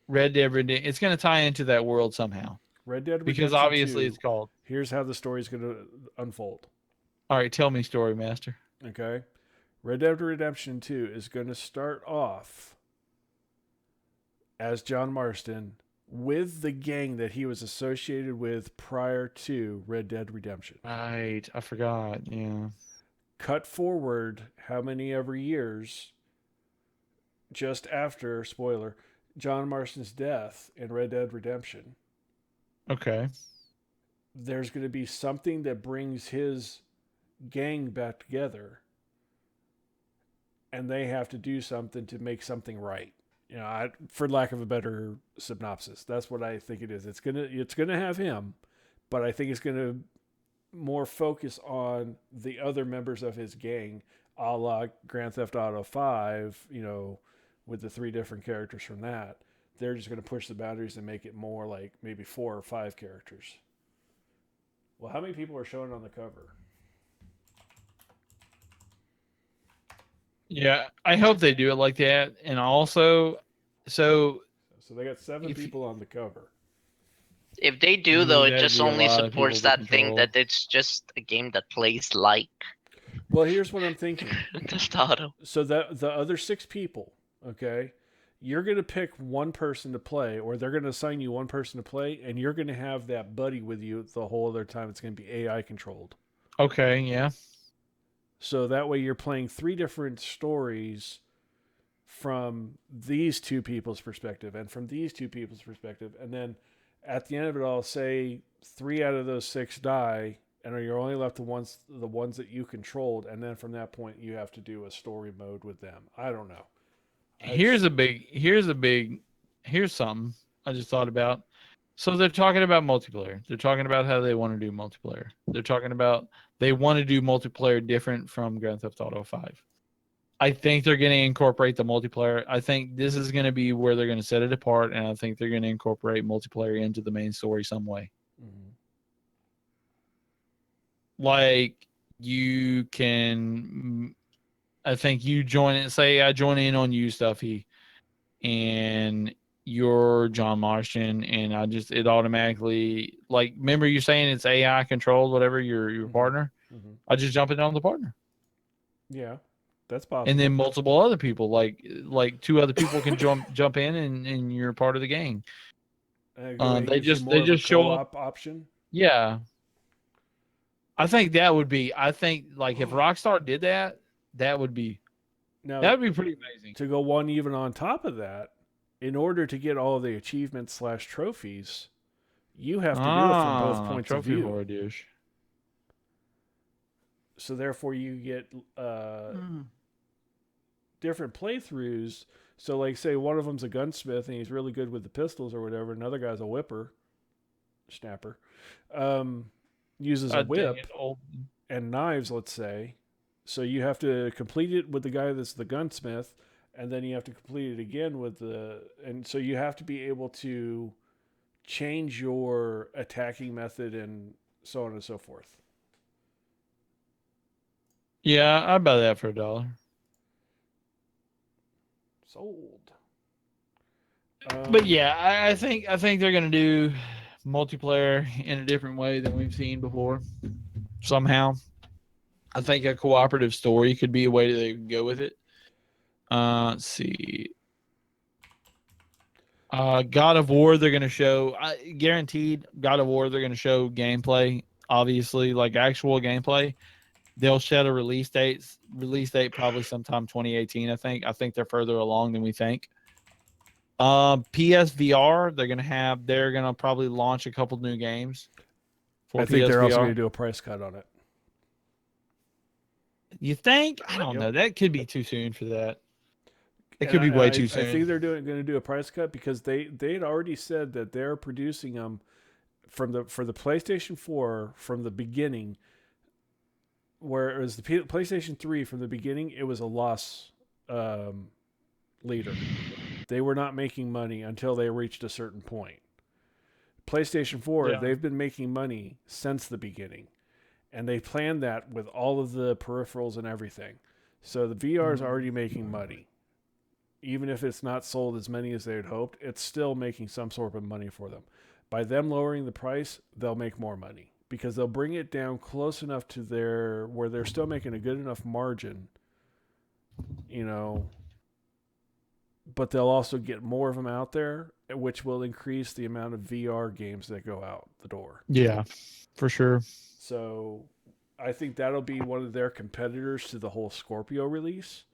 Red Dead Redemption. It's going to tie into that world somehow
Red Dead
because
Redemption
obviously
2.
it's called.
Here's how the story's going to unfold.
All right, tell me, Story Master.
Okay. Red Dead Redemption 2 is going to start off as John Marston with the gang that he was associated with prior to Red Dead Redemption.
Right, I forgot. Yeah.
Cut forward how many ever years just after, spoiler, John Marston's death in Red Dead Redemption.
Okay.
There's going to be something that brings his gang back together, and they have to do something to make something right. You know, for lack of a better synopsis, that's what I think it is. It's gonna have him, but I think it's gonna more focus on the other members of his gang, a la Grand Theft Auto 5. You know, with the 3 different characters from that. They're just gonna push the boundaries and make it more like maybe 4 or 5 characters. Well, how many people are shown on the cover?
Yeah, I hope they do it like that. And also, so
So they got 7
If you-
people on the cover.
if they do though, it
that'd
just
be a
only
lot of
supports
people to
that thing
control.
that it's just a game that plays like
Well, here's what I'm thinking.
Theft Auto.
So that the other 6 people, okay, you're going to pick one person to play, or they're going to assign you one person to play, and you're going to have that buddy with you the whole other time. It's going to be AI controlled.
Okay, yeah.
So that way you're playing 3 different stories from these 2 people's perspective and from these 2 people's perspective. And then at the end of it all, say 3 out of those 6 die, and you're only left the ones that you controlled. And then from that point, you have to do a story mode with them. I don't know.
Here's something I just thought about. So they're talking about multiplayer. They're talking about how they want to do multiplayer. They're talking about they want to do multiplayer different from Grand Theft Auto 5. I think they're going to incorporate the multiplayer. I think this is going to be where they're going to set it apart, and I think they're going to incorporate multiplayer into the main story some way.
Mm-hmm.
Like you can, I think you join it. Say I join in on you, Stuffy, and you're John Marston, and it automatically like. Remember you saying it's AI controlled, whatever your partner.
Mm-hmm.
I just jump in on the partner,
Yeah, that's possible.
and then multiple other people, like 2 other people can jump in, and you're part of the gang. They just show up
option.
Yeah, I think that would be. I think like if Rockstar did that, that would be pretty amazing.
To go one even on top of that, in order to get all the achievements / trophies, you have to do it from both points of
trophy
view.
horror douche.
So therefore, you get different playthroughs. So, like, say one of them's a gunsmith and he's really good with the pistols or whatever. Another guy's a whipper. snapper, uses a
dang
whip
it, old.
and knives, let's say. So you have to complete it with the guy that's the gunsmith, and then you have to complete it again with the. And so you have to be able to change your attacking method and so on and so forth.
Yeah, I'd buy that for $1.
Sold.
But yeah, I think they're gonna do multiplayer in a different way than we've seen before. Somehow, I think a cooperative story could be a way to go with it. Let's see. God of War, they're gonna show. Guaranteed, God of War, they're gonna show gameplay. Obviously, like actual gameplay. They'll set a release date. Release date probably sometime 2018. I think. I think they're further along than we think. PSVR, they're gonna probably launch a couple new games for
I think
PSVR.
they're also going to do a price cut on it.
You think? I don't
Yep.
know. That could be too soon for that. It
And
could be way too
I
soon.
think they're going to do a price cut because they had already said that they're producing them for the PlayStation 4 from the beginning. Whereas the PlayStation 3 from the beginning, it was a loss leader. They were not making money until they reached a certain point. PlayStation 4,
Yeah.
they've been making money since the beginning. And they planned that with all of the peripherals and everything. So the VR is already making money. Even if it's not sold as many as they had hoped, it's still making some sort of money for them. By them lowering the price, they'll make more money because they'll bring it down close enough to where they're still making a good enough margin, but they'll also get more of them out there, which will increase the amount of VR games that go out the door.
Yeah, for sure.
So I think that'll be one of their competitors to the whole Scorpio release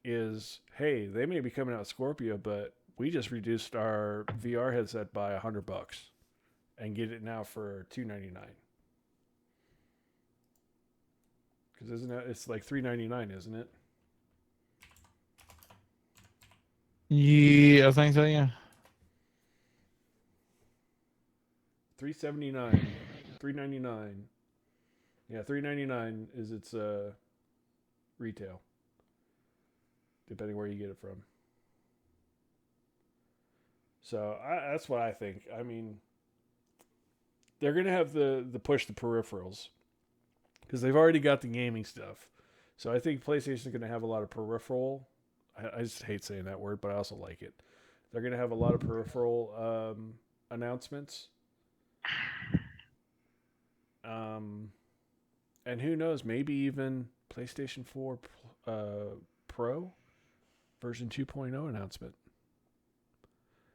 is, hey, they may be coming out with Scorpio, but we just reduced our VR headset by $100 and get it now for $299. Because it's like $399, isn't it?
Yeah, I think so. Yeah.
$379, $399. Yeah, $399 is its retail, depending where you get it from. So that's what I think. I mean, they're gonna have the push the peripherals because they've already got the gaming stuff. So I think PlayStation's gonna have a lot of peripheral. I just hate saying that word, but I also like it. They're gonna have a lot of peripheral announcements. And who knows? Maybe even PlayStation 4 Pro version 2.0 announcement.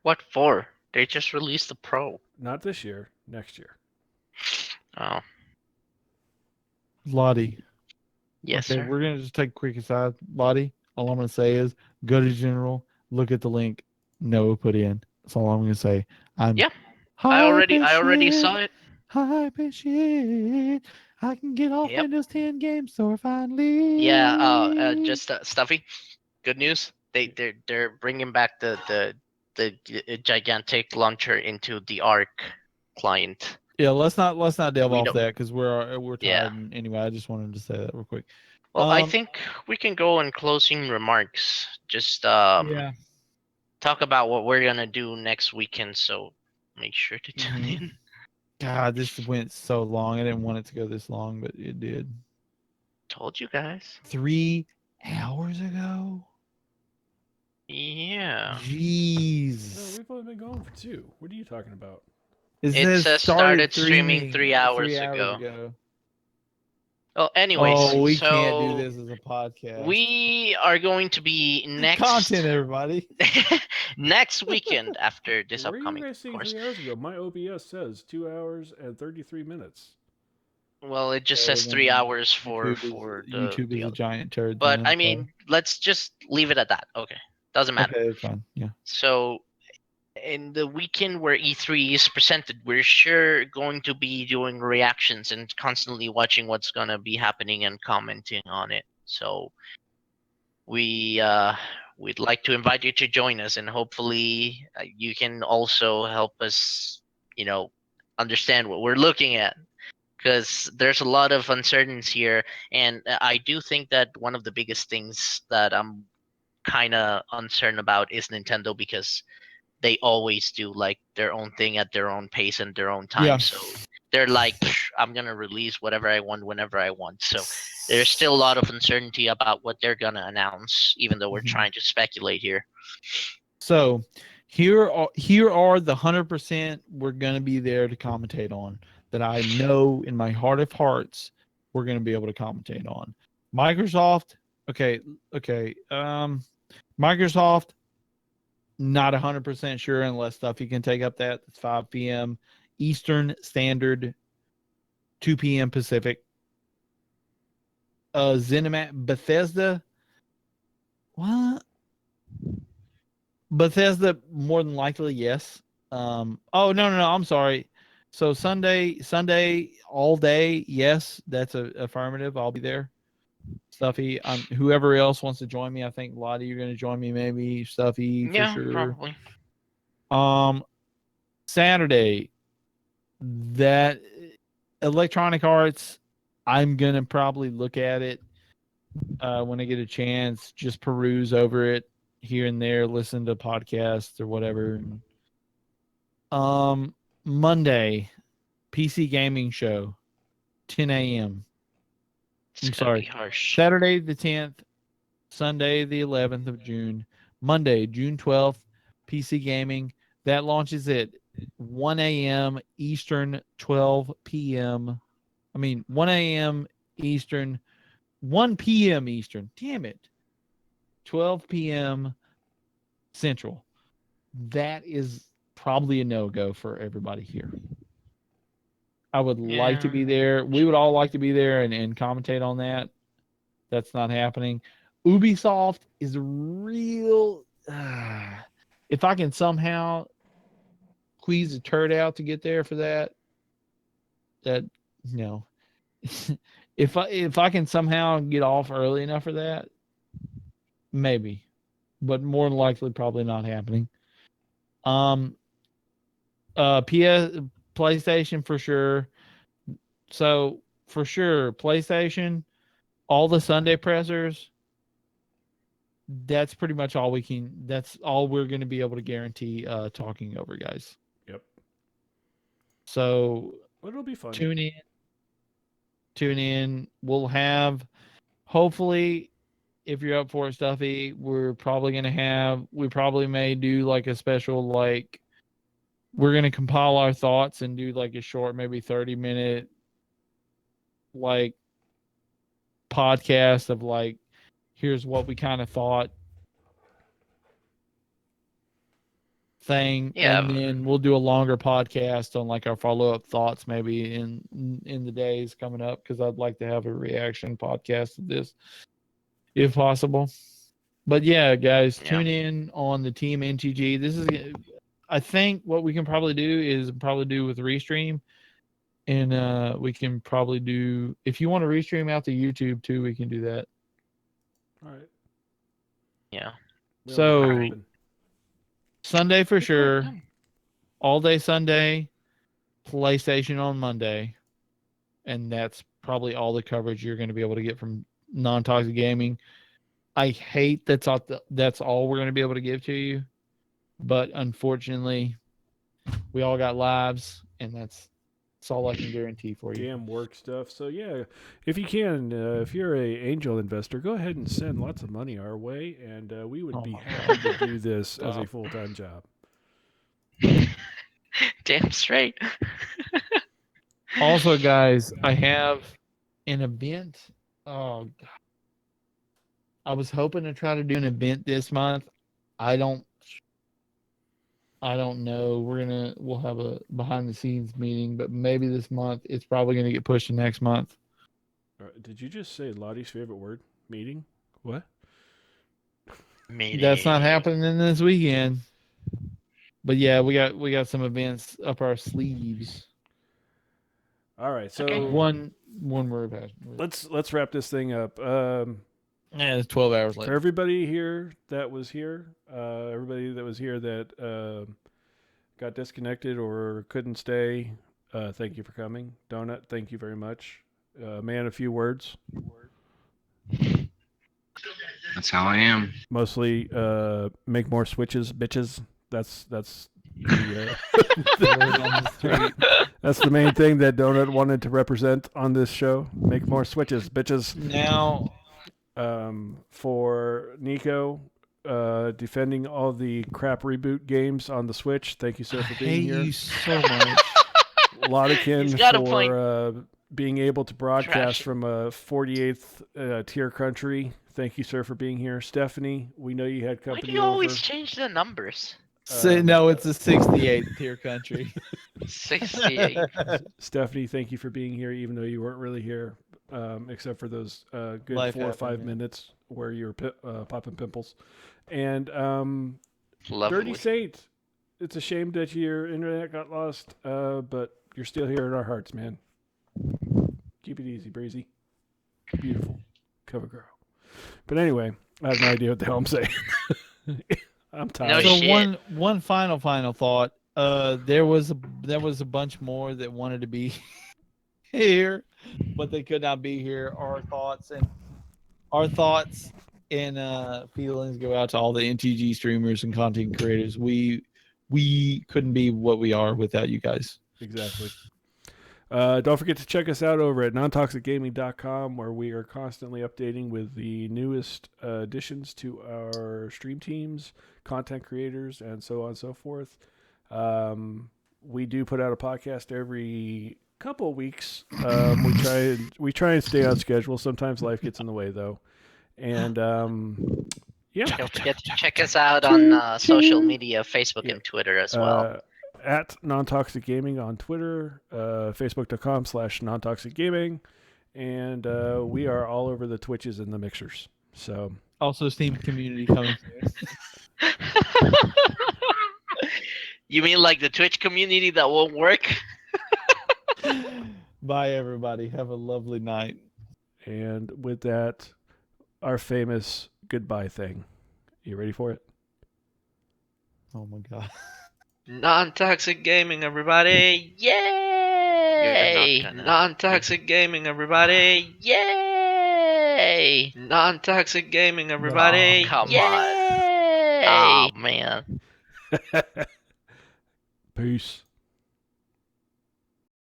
What for? They just released the Pro.
Not this year, next year.
Oh,
Lottie.
yes,
Okay,
sir.
we're gonna just take a quick aside. Lottie, all I'm gonna say is go to General, look at the link Noah put in. That's all I'm gonna say. I'm
Yeah, I already saw it.
Hype as shit. I can get off
Yep.
Windows 10 Game Store finally.
Yeah. Just Stuffy. Good news. They're bringing back the gigantic launcher into the Arc client.
Yeah, let's not delve
We
off
don't-
that because we're tired.
Yeah.
Anyway, I just wanted to say that real quick.
Well, I think we can go on closing remarks. Just talk about what we're gonna do next weekend. So make sure to tune
Mhm.
in.
God, this went so long. I didn't want it to go this long, but it did.
Told you guys.
3 hours ago.
Yeah.
No,
Jeez.
we've only been going for 2. What are you talking about?
It says started streaming 3 hours ago. Well, anyways,
Oh, we
so
can't do this as a podcast.
we are going to be next
Content, everybody.
next weekend after this
Where are
upcoming,
you guys
of
seeing
course.
3 hours ago? My OBS says 2 hours and 33 minutes.
Well, it just
Oh,
says
then
3 hours for
YouTube
the
is a
other.
giant turd.
But
then,
I
so-
mean, let's just leave it at that. Okay, doesn't matter.
okay, that's fine. Yeah.
So, in the weekend where E3 is presented, we're sure going to be doing reactions and constantly watching what's gonna be happening and commenting on it. So, we'd like to invite you to join us, and hopefully, you can also help us, understand what we're looking at, because there's a lot of uncertainty here, and I do think that one of the biggest things that I'm kind of uncertain about is Nintendo, because they always do like their own thing at their own pace and their own time.
Yeah.
So they're like, I'm gonna release whatever I want whenever I want. So there's still a lot of uncertainty about what they're gonna announce, even though we're
Mhm.
trying to speculate here.
So here are the 100% we're going to be there to commentate on, that I know in my heart of hearts we're going to be able to commentate on. Microsoft, okay. Microsoft, not 100% sure unless Stuffy can take up that. It's 5 p.m. Eastern Standard, 2 p.m. Pacific. Bethesda, what? Bethesda, more than likely, yes. Oh, no, I'm sorry. So Sunday all day, yes, that's a affirmative. I'll be there. Stuffy, whoever else wants to join me, I think Lottie, you're going to join me, maybe. Stuffy for
Yeah,
sure.
probably.
Saturday, that Electronic Arts, I'm going to probably look at it when I get a chance, just peruse over it here and there, listen to podcasts or whatever. Monday, PC gaming show, 10 a.m.
It's
I'm
gonna be
sorry,
harsh.
Saturday the 10th, Sunday the 11th of June, Monday June 12th, PC gaming. That launches at 1 a.m. Eastern, 12 p.m. 1 a.m. Eastern, 1 p.m. Eastern. Damn it. 12 p.m. Central. That is probably a no-go for everybody here. I would like to
Yeah.
be there. We would all like to be there and commentate on that. That's not happening. Ubisoft is real. If I can somehow squeeze a turd out to get there for that, if I can somehow get off early enough for that, maybe, but more than likely, probably not happening. PlayStation for sure. So for sure, PlayStation, all the Sunday pressers. That's pretty much all that's all we're going to be able to guarantee talking over, guys.
Yep.
So
But it'll be fun.
tune in. We'll have, hopefully, if you're up for it, Stuffy, we probably may do like a special, like, we're going to compile our thoughts and do like a short, maybe 30-minute, like, podcast of like, here's what we kind of thought thing.
Yeah.
And then we'll do a longer podcast on like our follow-up thoughts maybe in the days coming up, because I'd like to have a reaction podcast of this if possible. But yeah, guys, tune in on the Team NTG. This is, I think, what we can probably do is with Restream. And we can probably do, if you want to Restream out to YouTube too, we can do that.
All right.
Yeah.
We'll
So
make it happen.
Sunday for sure, all day Sunday, PlayStation on Monday, and that's probably all the coverage you're going to be able to get from Non-Toxic Gaming. I hate that's all we're going to be able to give to you, but unfortunately, we all got lives, and that's all I can guarantee for you.
Damn work stuff. So yeah, if you can, if you're a angel investor, go ahead and send lots of money our way, and we would be happy to do this as a full-time job.
Damn straight.
Also, guys, I have an event. Oh, God. I was hoping to try to do an event this month. I don't know. We'll have a behind the scenes meeting, but maybe this month. It's probably gonna get pushed to next month.
Did you just say Lottie's favorite word? Meeting? What?
That's not happening this weekend. But yeah, we got some events up our sleeves.
All right, so
Okay.
One word.
let's wrap this thing up.
Yeah, it's 12 hours
For
later.
everybody here that was here, everybody that was here that got disconnected or couldn't stay, thank you for coming. Donut, thank you very much. Man, a few words.
That's how I am.
Mostly, make more switches, bitches. That's the
Word on the street.
that's the main thing that Donut wanted to represent on this show. Make more switches, bitches.
Now,
For Nico, defending all the crap reboot games on the Switch. Thank you, sir,
I
for being
hate
here.
you so much.
Lodikin
He's got a point.
for being able to broadcast
Trash.
from a 48th tier country. Thank you, sir, for being here. Stephanie, we know you had
Why do
company
you always
over.
change the numbers?
No, it's a 68th tier country.
68.
Stephanie, thank you for being here, even though you weren't really here, except for those good
Life
4 or 5
happened, yeah.
minutes where you were popping pimples. And
Lovely.
Dirty Saint, it's a shame that your internet got lost, but you're still here in our hearts, man. Keep it easy, Breezy. Beautiful. Cover girl. But anyway, I have no idea what the hell I'm saying. I'm
No
tired.
So
shit.
one final thought. There was a bunch more that wanted to be here, but they could not be here. Our thoughts and feelings go out to all the NTG streamers and content creators. We couldn't be what we are without you guys.
Exactly. Don't forget to check us out over at nontoxicgaming.com, where we are constantly updating with the newest additions to our stream teams, content creators, and so on and so forth. We do put out a podcast every couple of weeks. We try and stay on schedule. Sometimes life gets in the way, though. And yeah,
Don't forget to check us out on social media, Facebook and Twitter as well.
At Non-Toxic Gaming on Twitter, facebook.com/nontoxicgaming, and we are all over the Twitches and the mixers. So
Also, Steam community coming soon.
You mean like the Twitch community that won't work?
Bye, everybody. Have a lovely night.
and with that, our famous goodbye thing. You ready for it?
Oh my god.
Non-toxic gaming, everybody! Yay!
You're not gonna-
Non-toxic gaming, everybody! Yay! Non-toxic gaming, everybody!
Oh, come on.
Yay! Oh man.
Peace.